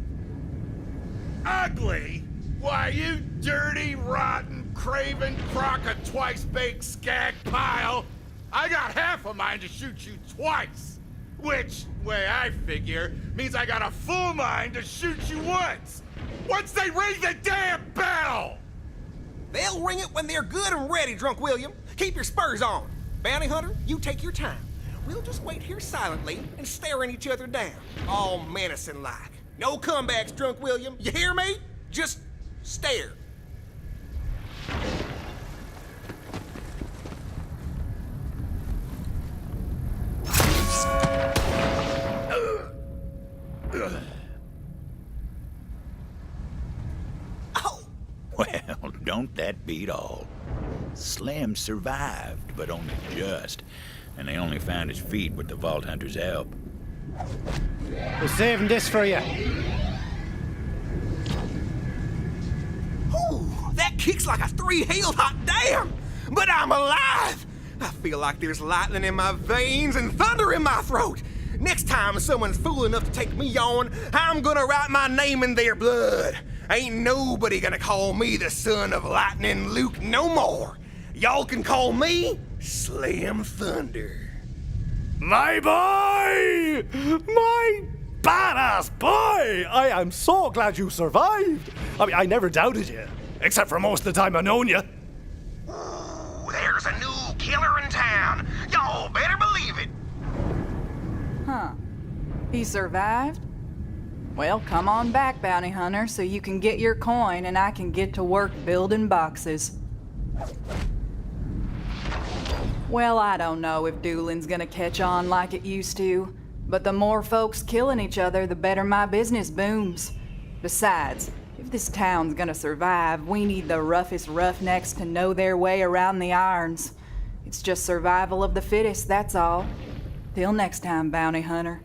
Ugly? Why, you dirty, rotten, craven, crock of twice-baked skag pile. I got half of mine to shoot you twice. Which, way I figure, means I got a full mind to shoot you once. Once they ring the damn bell! They'll ring it when they're good and ready, Drunk William. Keep your spurs on. Bounty Hunter, you take your time. We'll just wait here silently and staring each other down, all menacing-like. No comebacks, Drunk William. You hear me? Just stare. Well, don't that beat all? Slim survived, but only just. And they only found his feet with the Vault Hunter's help. We're saving this for you. Ooh, that kicks like a 3-hell-hot dam! But I'm alive! I feel like there's lightning in my veins and thunder in my throat. Next time someone's fool enough to take me on, I'm gonna write my name in their blood. Ain't nobody gonna call me the son of Lightning Luke no more. Y'all can call me Slim Thunder. My boy! My badass boy! I am so glad you survived. I mean, I never doubted you. Except for most of the time I known you. Ooh, there's a new killer in town. Y'all better believe it. Huh. He survived? Well, come on back, Bounty Hunter, so you can get your coin and I can get to work building boxes. Well, I don't know if dueling's gonna catch on like it used to, but the more folks killing each other, the better my business booms. Besides, if this town's gonna survive, we need the roughest roughnecks to know their way around the irons. It's just survival of the fittest, that's all. Till next time, Bounty Hunter.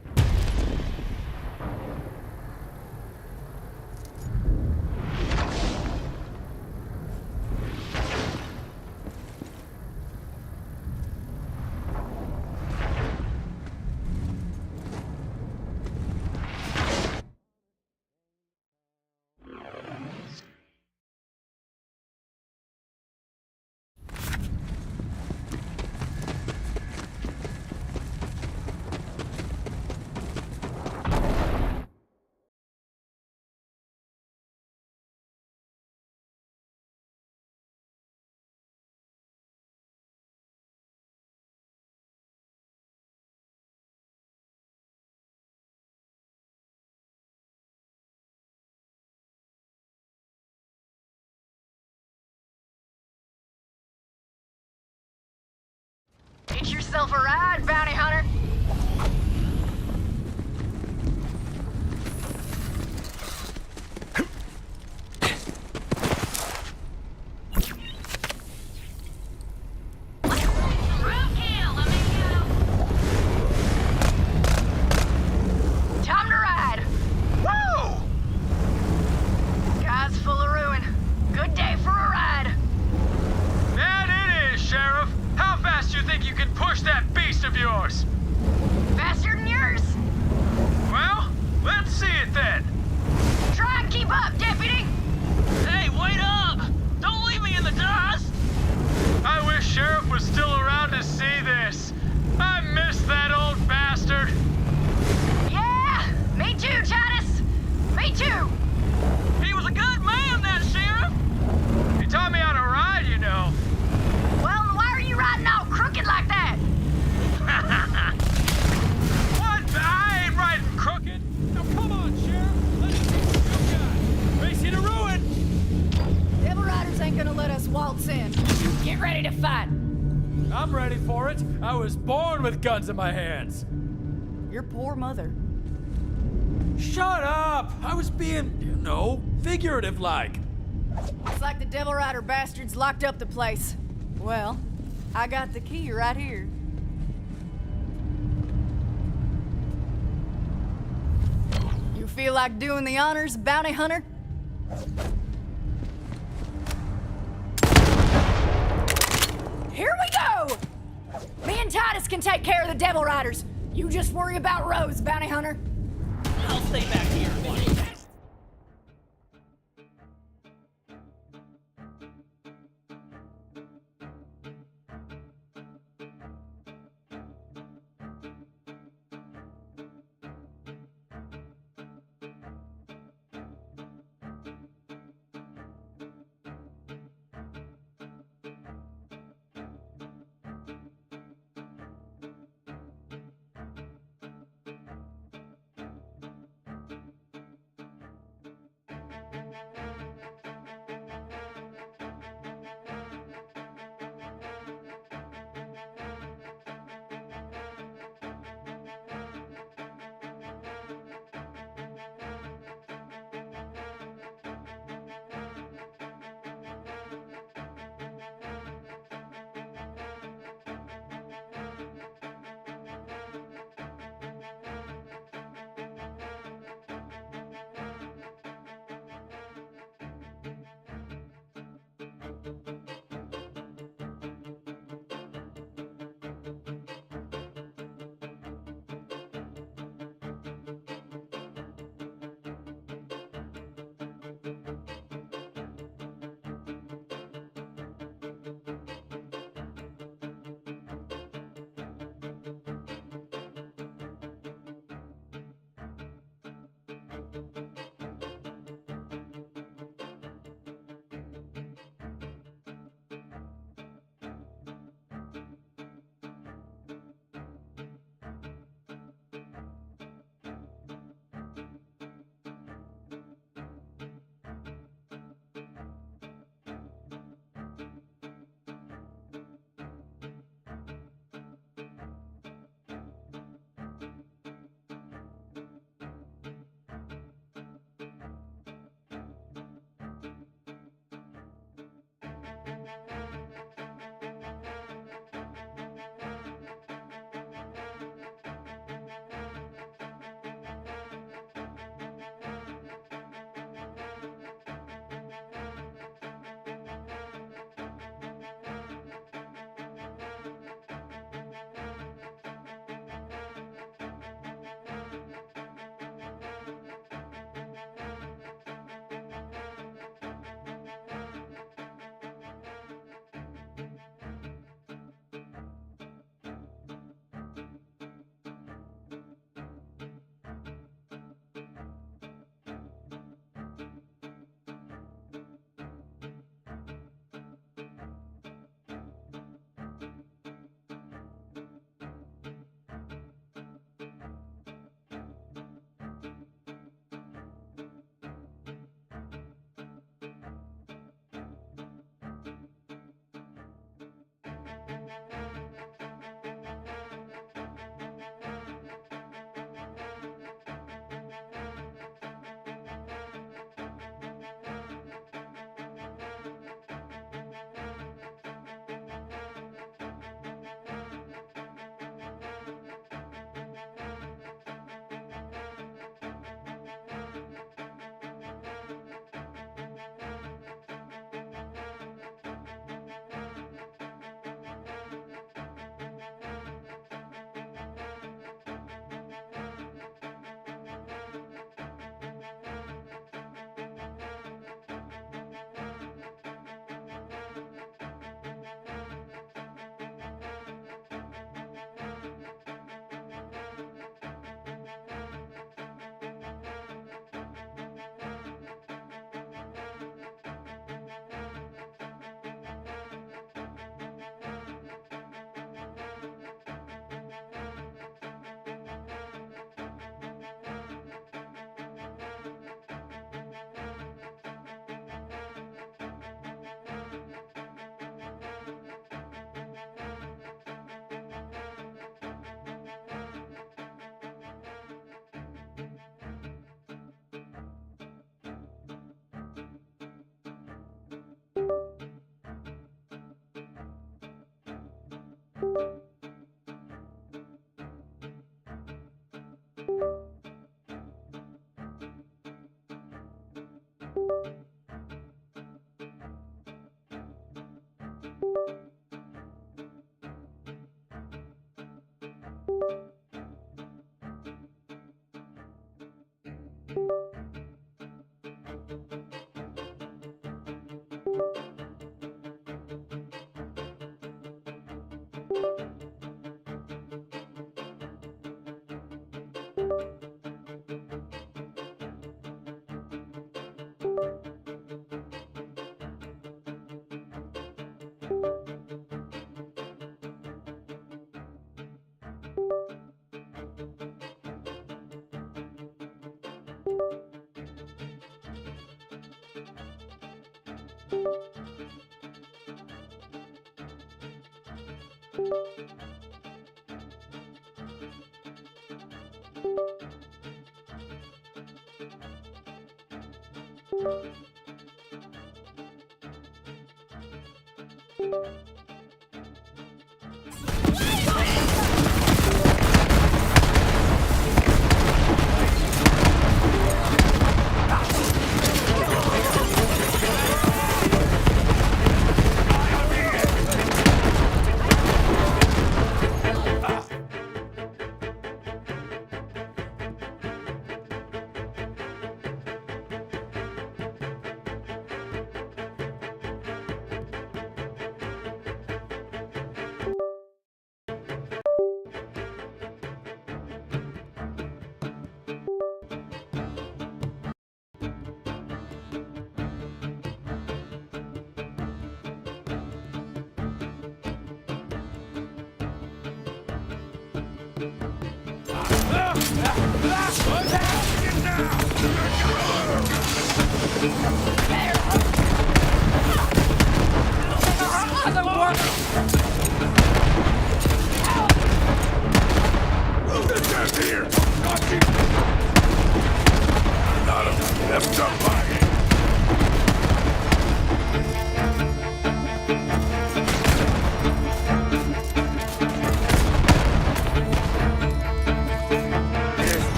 Get yourself a ride, Bounty Hunter. Time to ride. Woo! Guy's full of ruin. Good day for a ride. That it is, Sheriff. How fast do you think you can push that beast of yours? Faster than yours. Well, let's see it then. Try and keep up, deputy. Hey, wait up! Don't leave me in the dust! I wish Sheriff was still around to see this. I miss that old bastard. Yeah, me too, Titus. Me too. He was a good man, that Sheriff. He taught me how to ride, you know. Well, why are you riding all crooked like that? What? I ain't riding crooked. Now come on, Sheriff. Let's see what you got. Racing to ruin. Devil Riders ain't gonna let us waltz in. Get ready to fight. I'm ready for it. I was born with guns in my hands. Your poor mother. Shut up! I was being, figurative like. It's like the Devil Rider bastards locked up the place. Well, I got the key right here. You feel like doing the honors, Bounty Hunter? can take care of the Devil Riders. You just worry about Rose, bounty hunter. I'll stay back here and watch.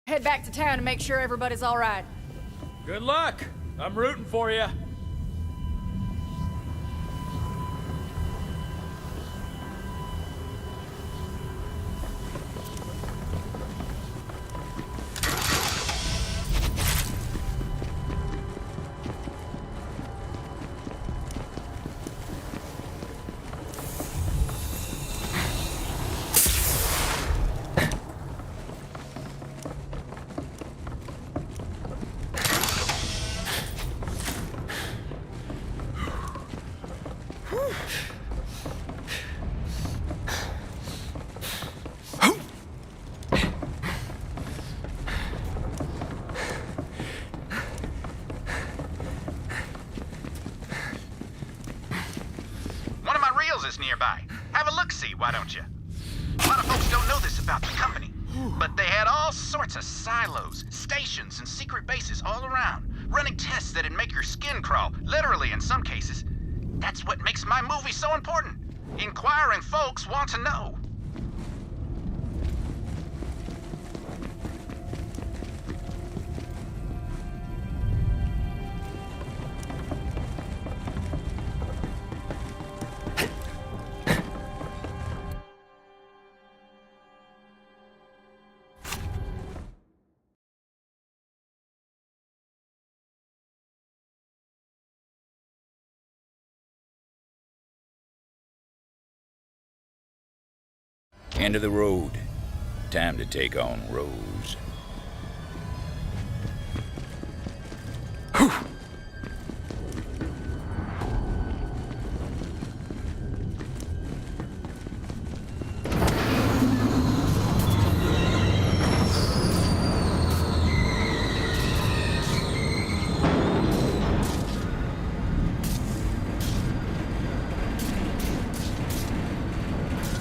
Head back to town to make sure everybody's all right. Good luck. I'm rooting for you. Nearby. Have a look-see, why don't you? A lot of folks don't know this about the company, but they had all sorts of silos, stations, and secret bases all around, running tests that'd make your skin crawl, literally in some cases. That's what makes my movie so important. Inquiring folks want to know. End of the road. Time to take on Rose.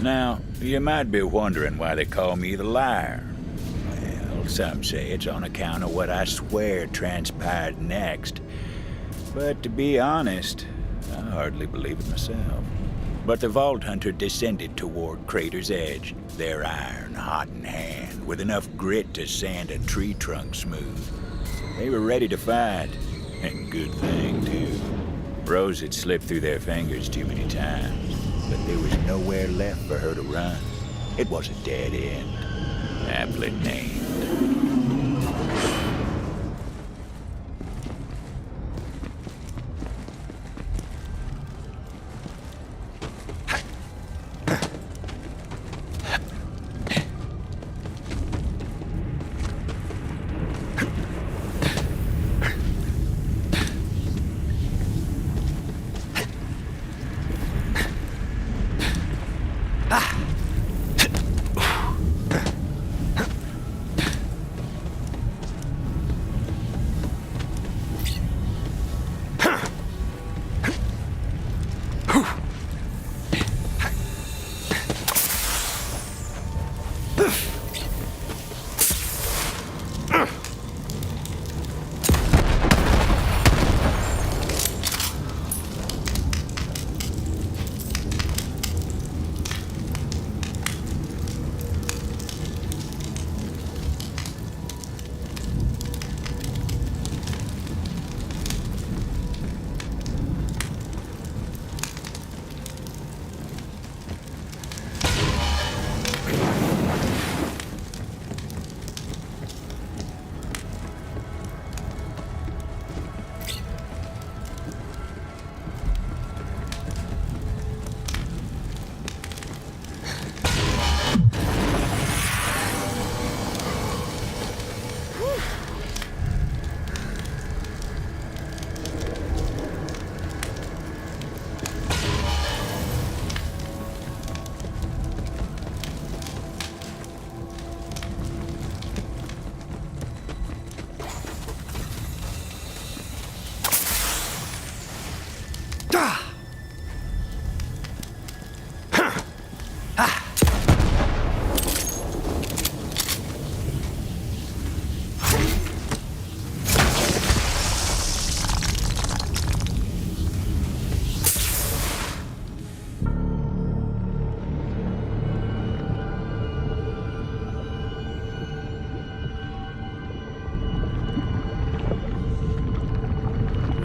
Now, you might be wondering why they call me the liar. Well, some say it's on account of what I swear transpired next. But to be honest, I hardly believe it myself. But the Vault Hunter descended toward Crater's edge, their iron hot in hand, with enough grit to sand a tree trunk smooth. They were ready to fight, and good thing, too. Rose had slipped through their fingers too many times, but there was nowhere left for her to run. It was a dead end, aptly named.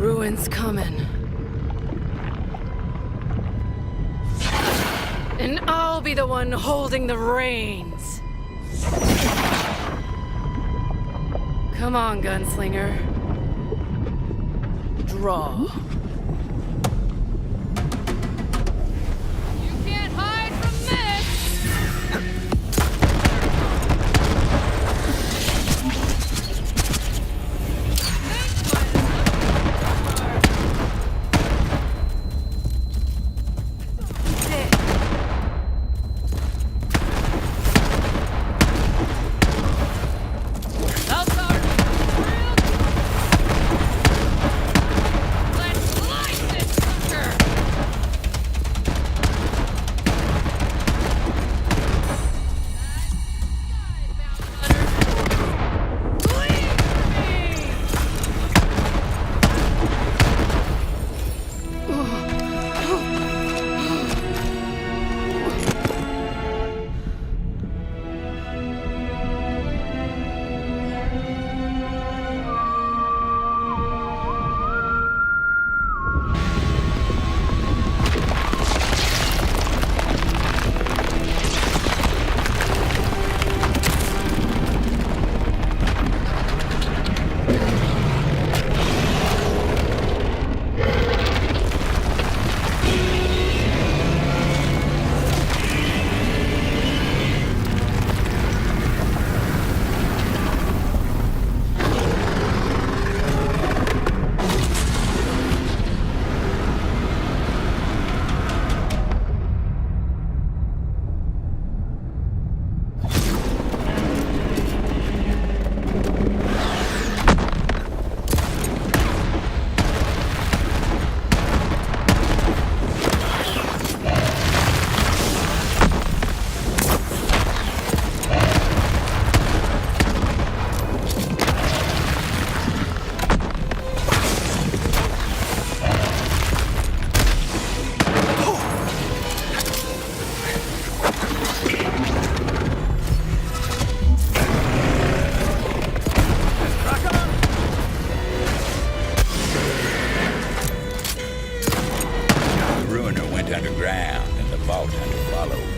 Ruin's coming. And I'll be the one holding the reins. Come on, gunslinger. Draw. You can't hide from this! Let's underground, and the Vault Hunter followed.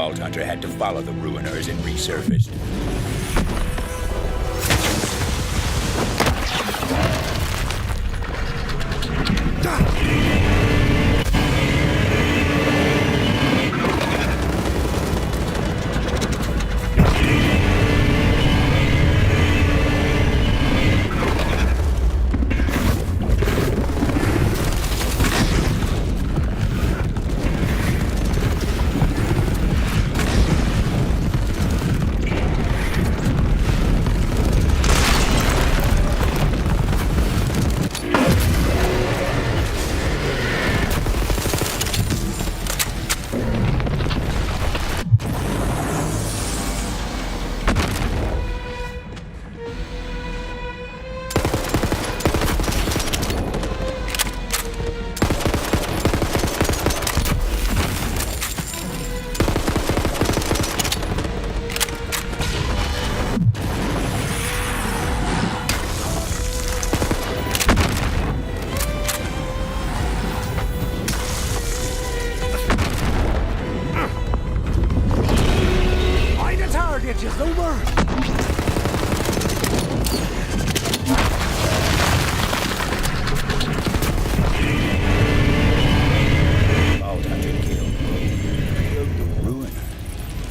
Vault Hunter had to follow the ruiners and resurfaced.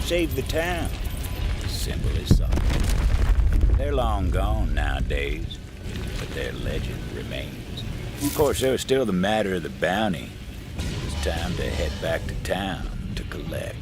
Save the town. Simple as something. They're long gone nowadays, but their legend remains. Of course, there was still the matter of the bounty. It was time to head back to town to collect.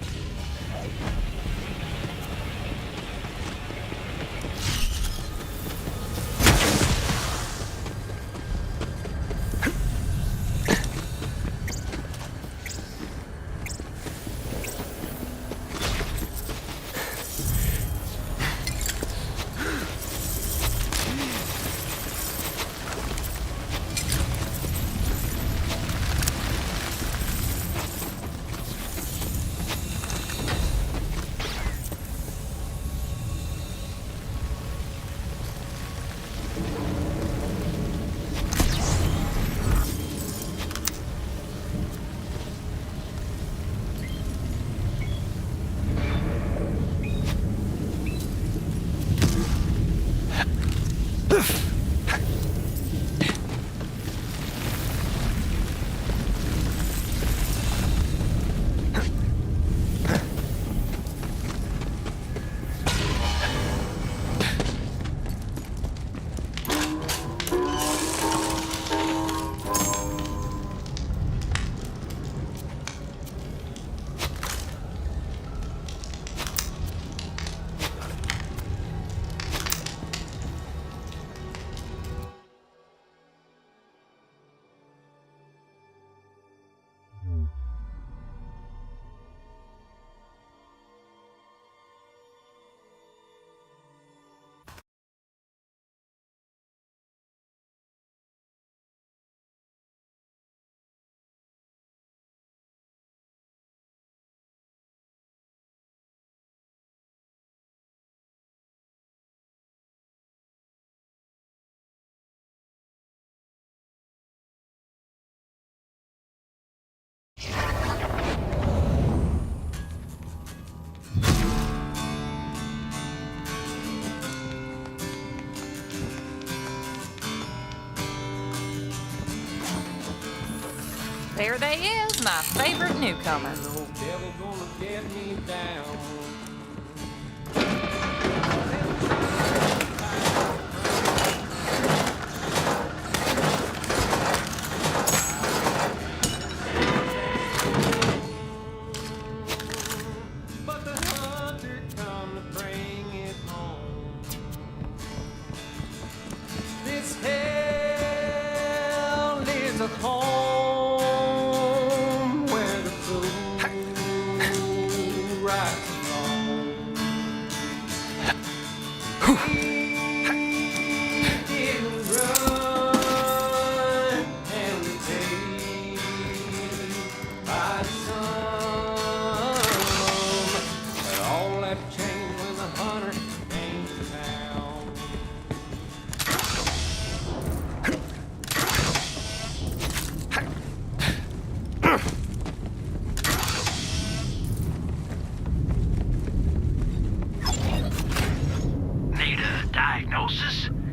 There they is, my favorite newcomer.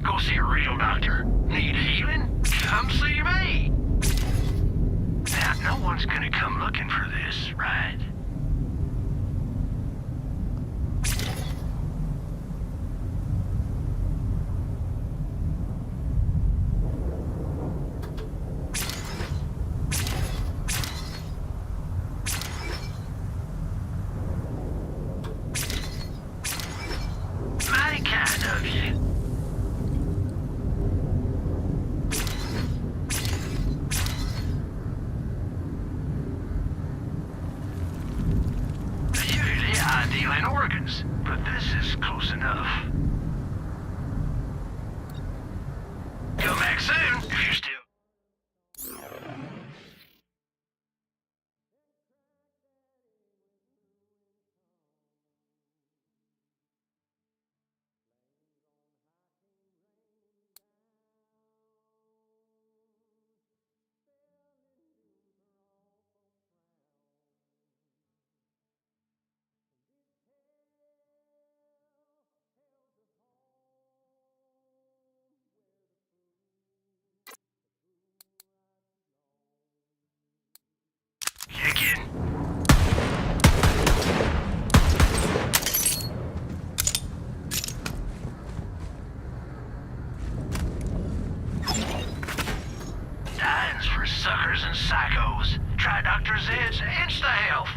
Go see a real doctor. Need healing? Come see me. Now, no one's gonna come looking for this, right? Mighty kind of you. Usually I deal in organs, but this is close enough. Come back soon if you're still. Dying's for suckers and psychos. Try Dr. Zed's Insta-Health.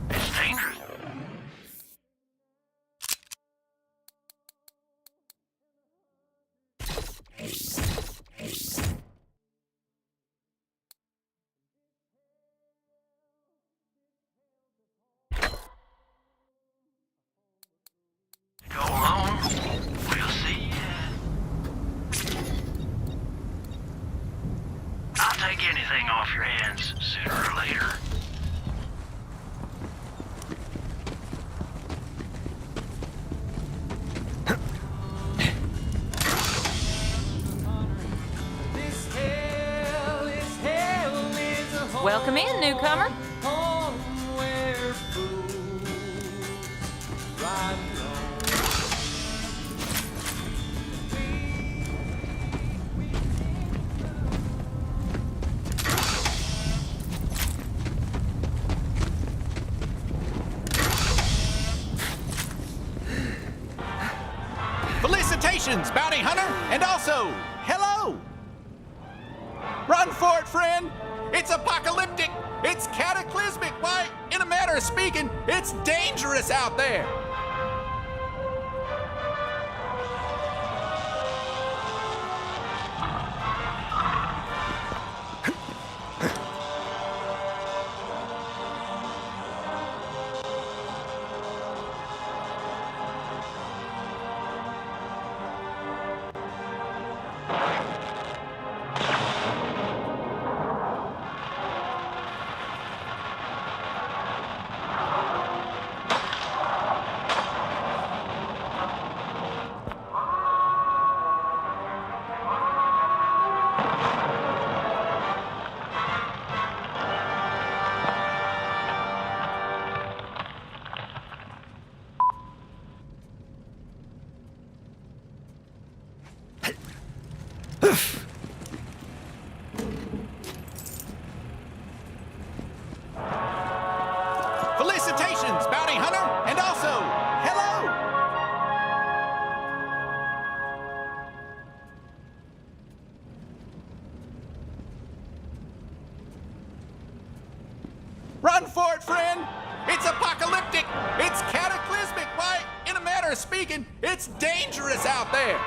It's dangerous. Go along. We'll see ya. I'll take anything off your hands sooner or later. Welcome in, newcomer. Felicitations, bounty hunter, and also, hello! Run for it, friend! It's apocalyptic! It's cataclysmic! Why, in a matter of speaking, it's dangerous out there! Felicitations, bounty hunter, and also, hello! Run for it, friend! It's apocalyptic! It's cataclysmic! Why, in a matter of speaking, it's dangerous out there!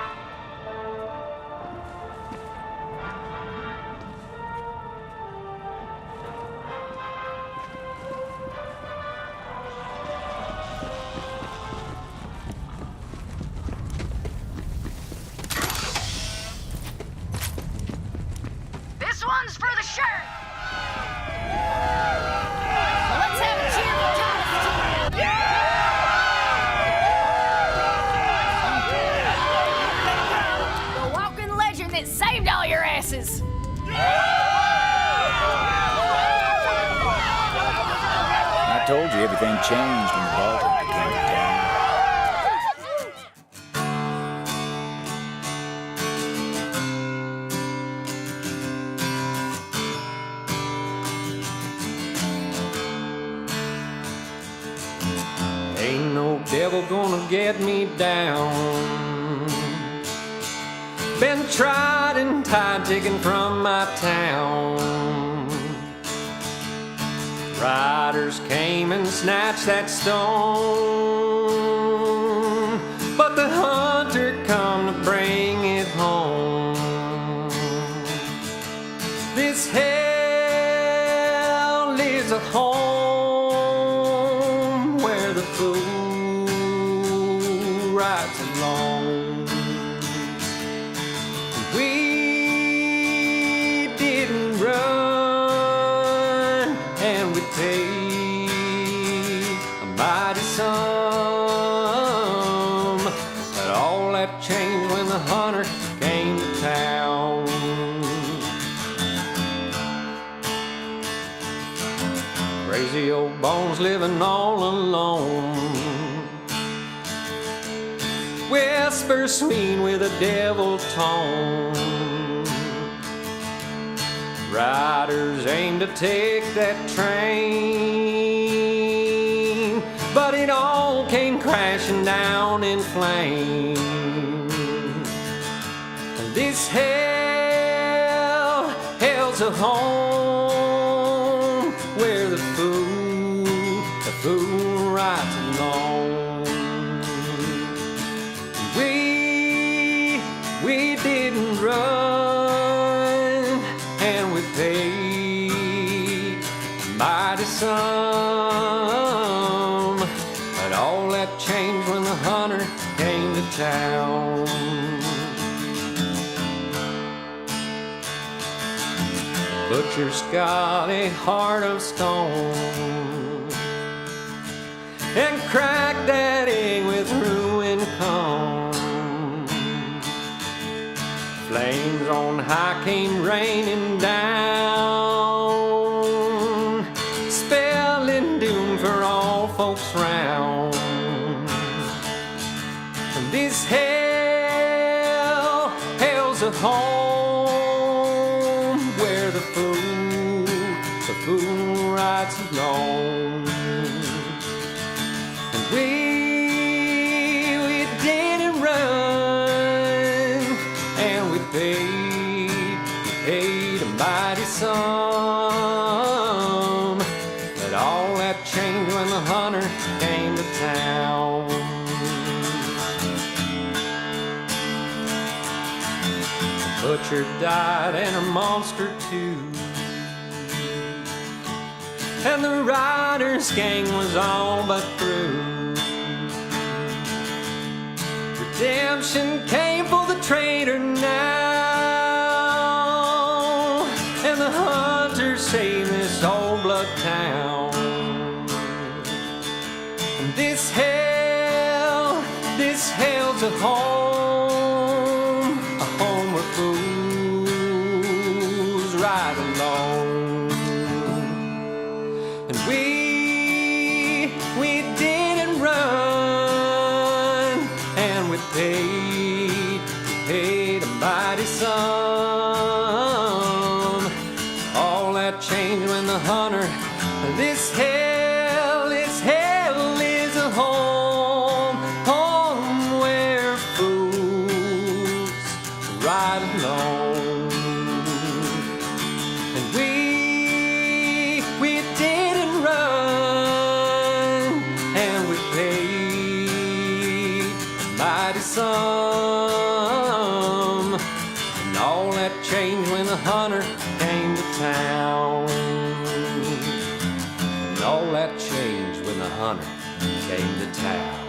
This one's for the shirt! Let's have a cheer for Thomas! The walking legend that saved all your asses! I told you everything changed when the Baltic came to town. Ain't no devil gonna get me down. Been tried and tied, taken from my town. Riders came and snatched that stone, but the hunter come to bring it home. This hell is a home where the fool rides alone. We didn't run, and we paid a mighty sum, but all that changed when the hunter came to town. Crazy old bones living all alone, whisper sweet with a devil tone. Riders aim to take that train, but it all came crashing down in flames. And this hell's a home where the fool rides alone. We didn't run, and we paid a mighty sum, but all that changed when the hunter came to town. Butcher's got a heart of stone, and cracked that egg with ruin come. Flames on high came raining down, spelling doom for all folks round. And this hell's a home where the fool rides alone. And we didn't run, and we paid a mighty sum, but all that changed when the hunter came to town. The butcher died and her monster too, and the riders' gang was all but through. Redemption came for the traitor now, and the hunter saved this old blood town. And this hell's a home where fools ride alone. And we didn't run, and we paid a mighty sum, changed when the hunter came to town.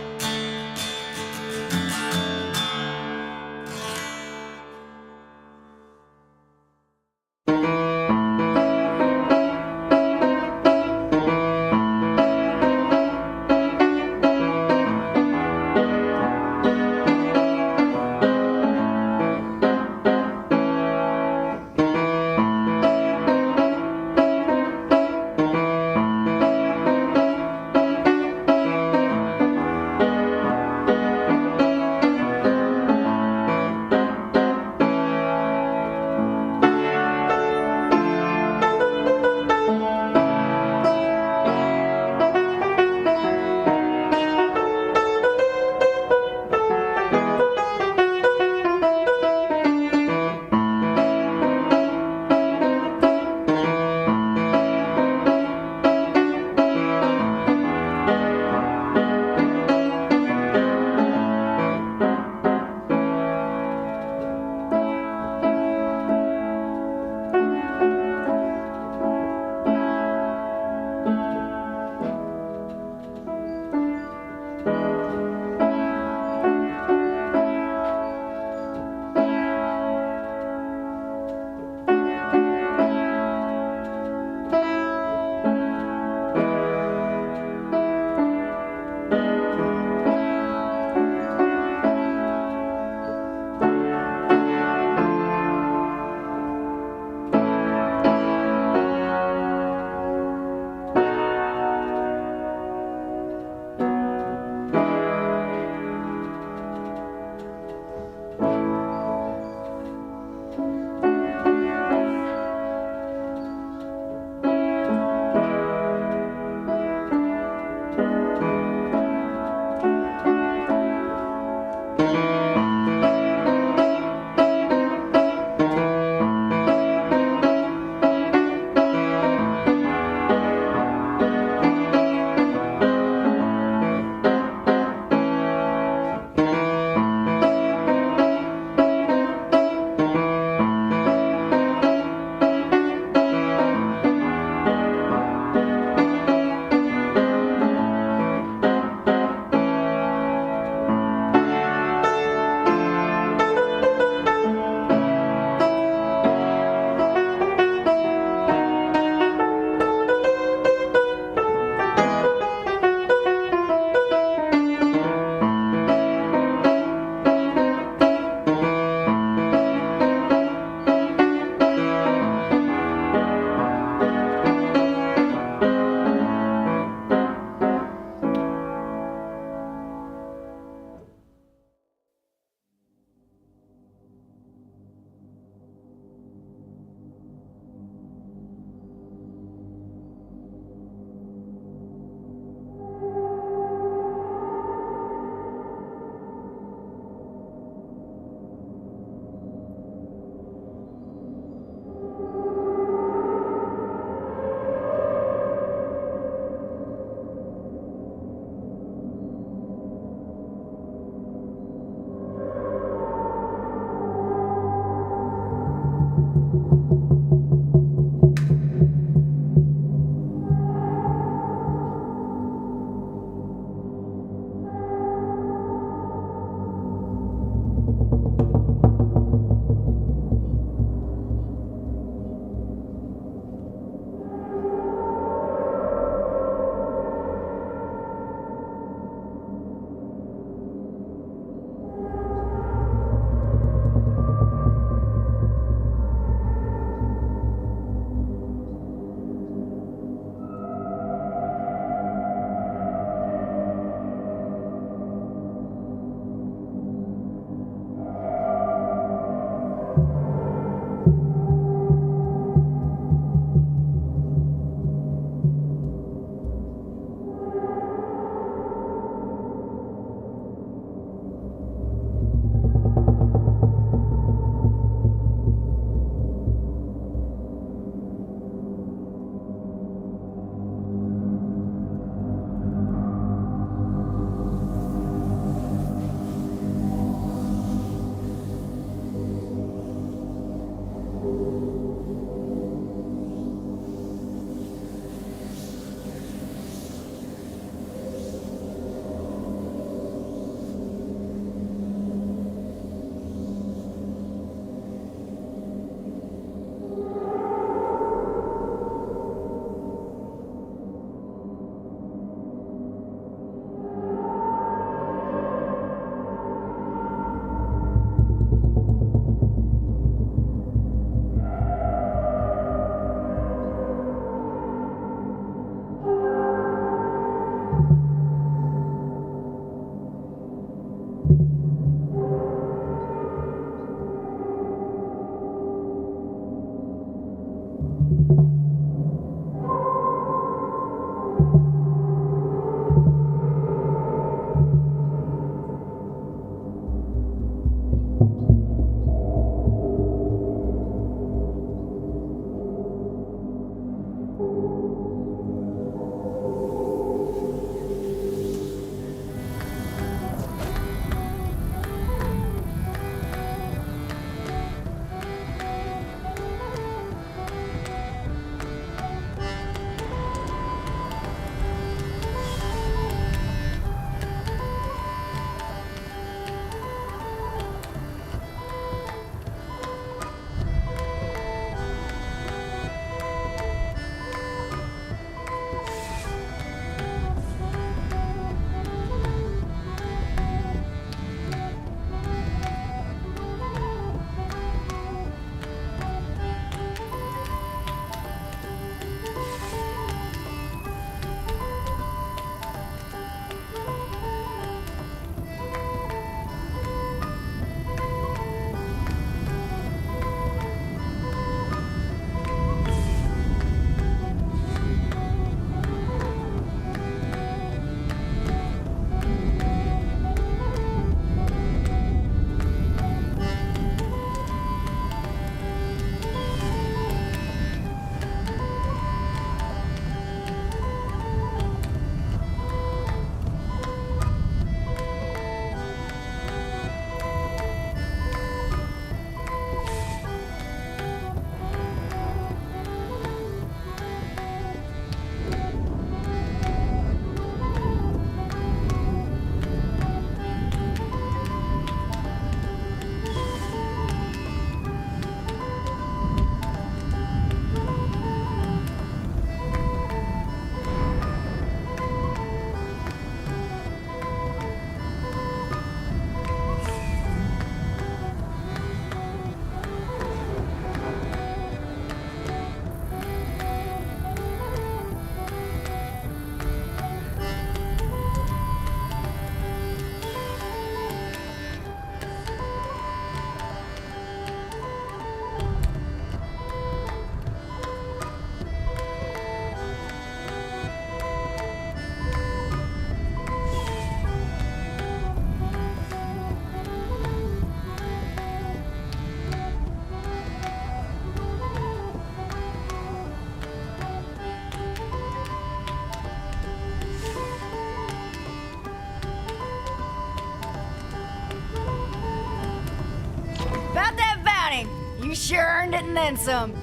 sure earned it and then some.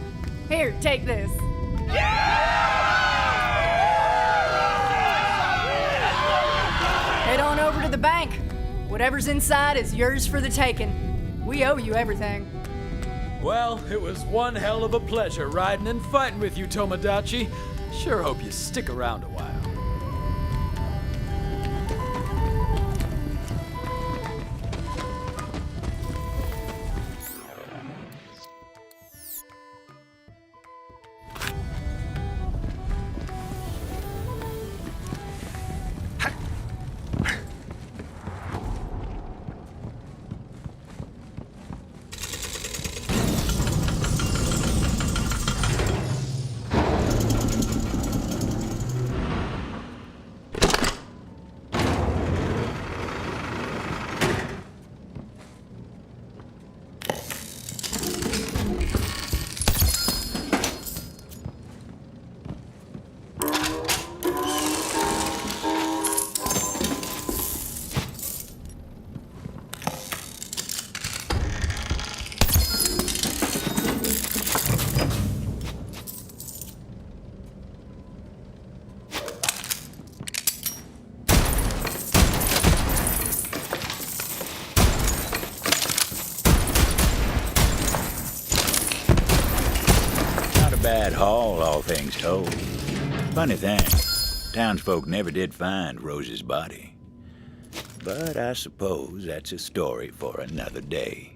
Here, take this. Head on over to the bank. Whatever's inside is yours for the taking. We owe you everything. Well, it was one hell of a pleasure riding and fighting with you, Tomodachi. Sure hope you stick around a while. Bad haul, all things told. Funny thing, townsfolk never did find Rose's body. But I suppose that's a story for another day.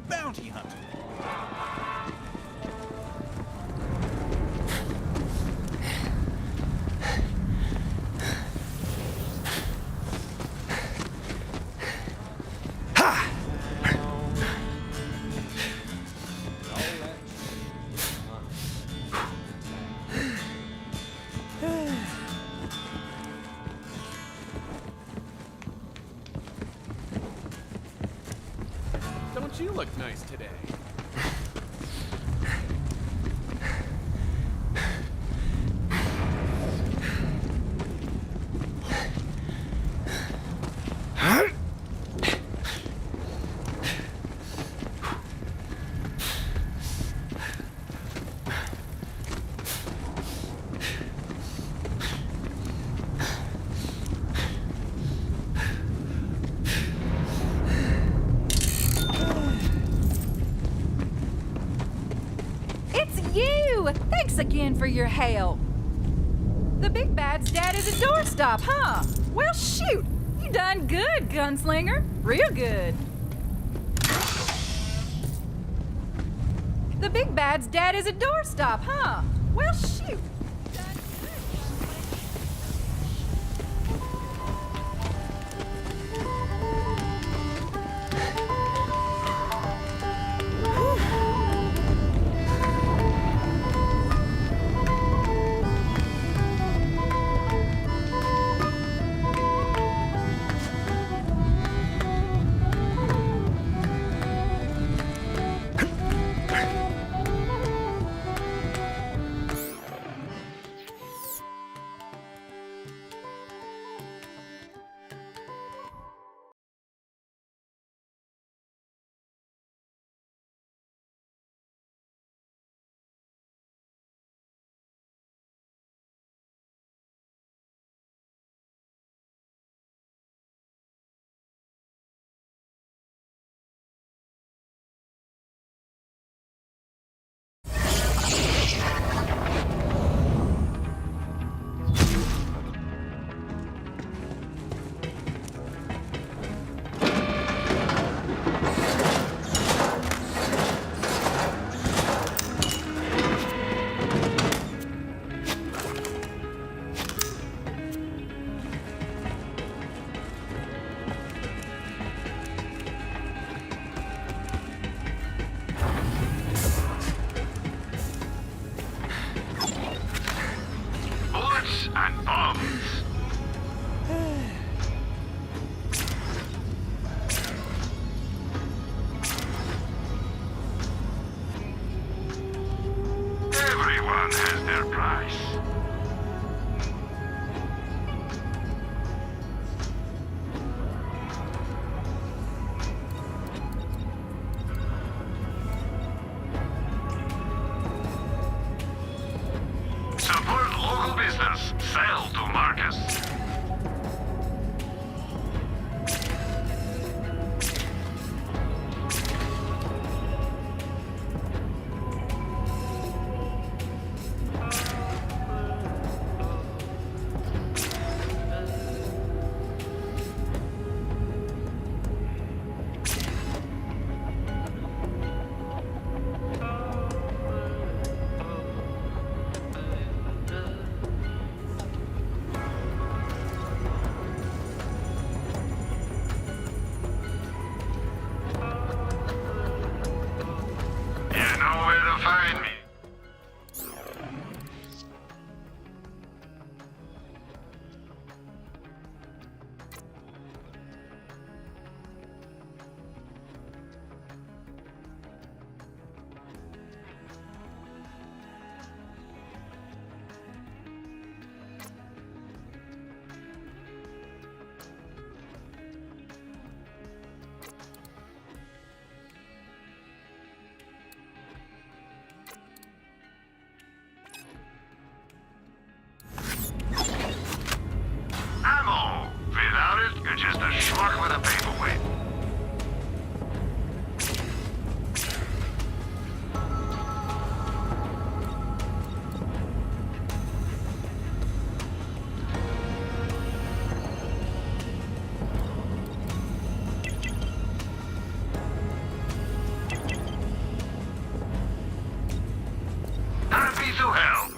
Bounty hunter. Don't you look nice today? Thanks again for your help. The big bad's dad is a doorstop, huh? Well, shoot! You done good, gunslinger. Real good. The big bad's dad is a doorstop, huh? Well, shoot! their price. Support local business. Sell to Marcus. You know where to find me. Ammo! Without it, you're just a schmuck with a paperweight. Happy to help.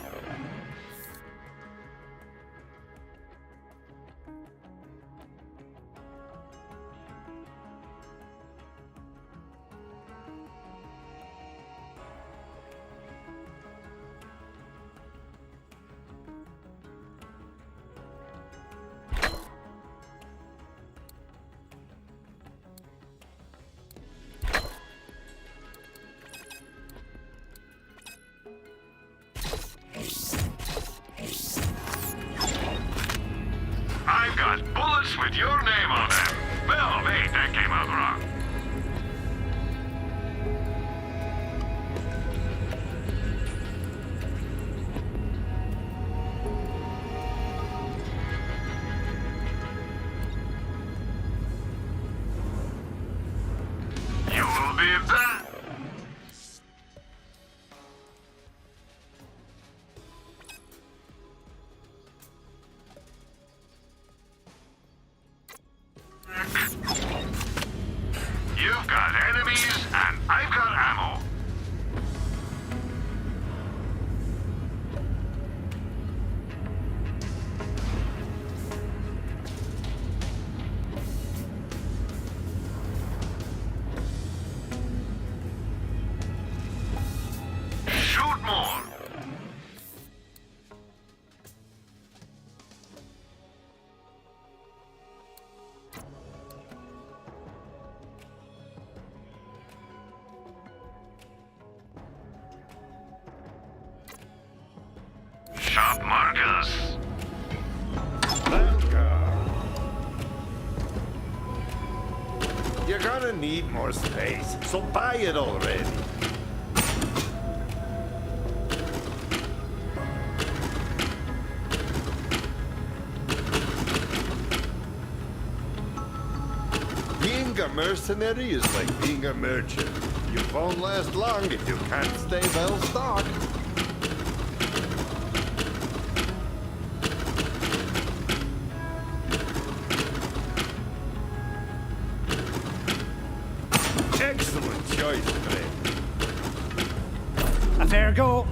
I've got bullets with your name on them. Well, wait, that came out wrong. You will be back. You've got enemies, and I've got ammo. Shoot more. Shop Marcus. You're gonna need more space, so buy it already. Being a mercenary is like being a merchant. You won't last long if you can't stay well stocked. Excellent choice, friend. A fair go.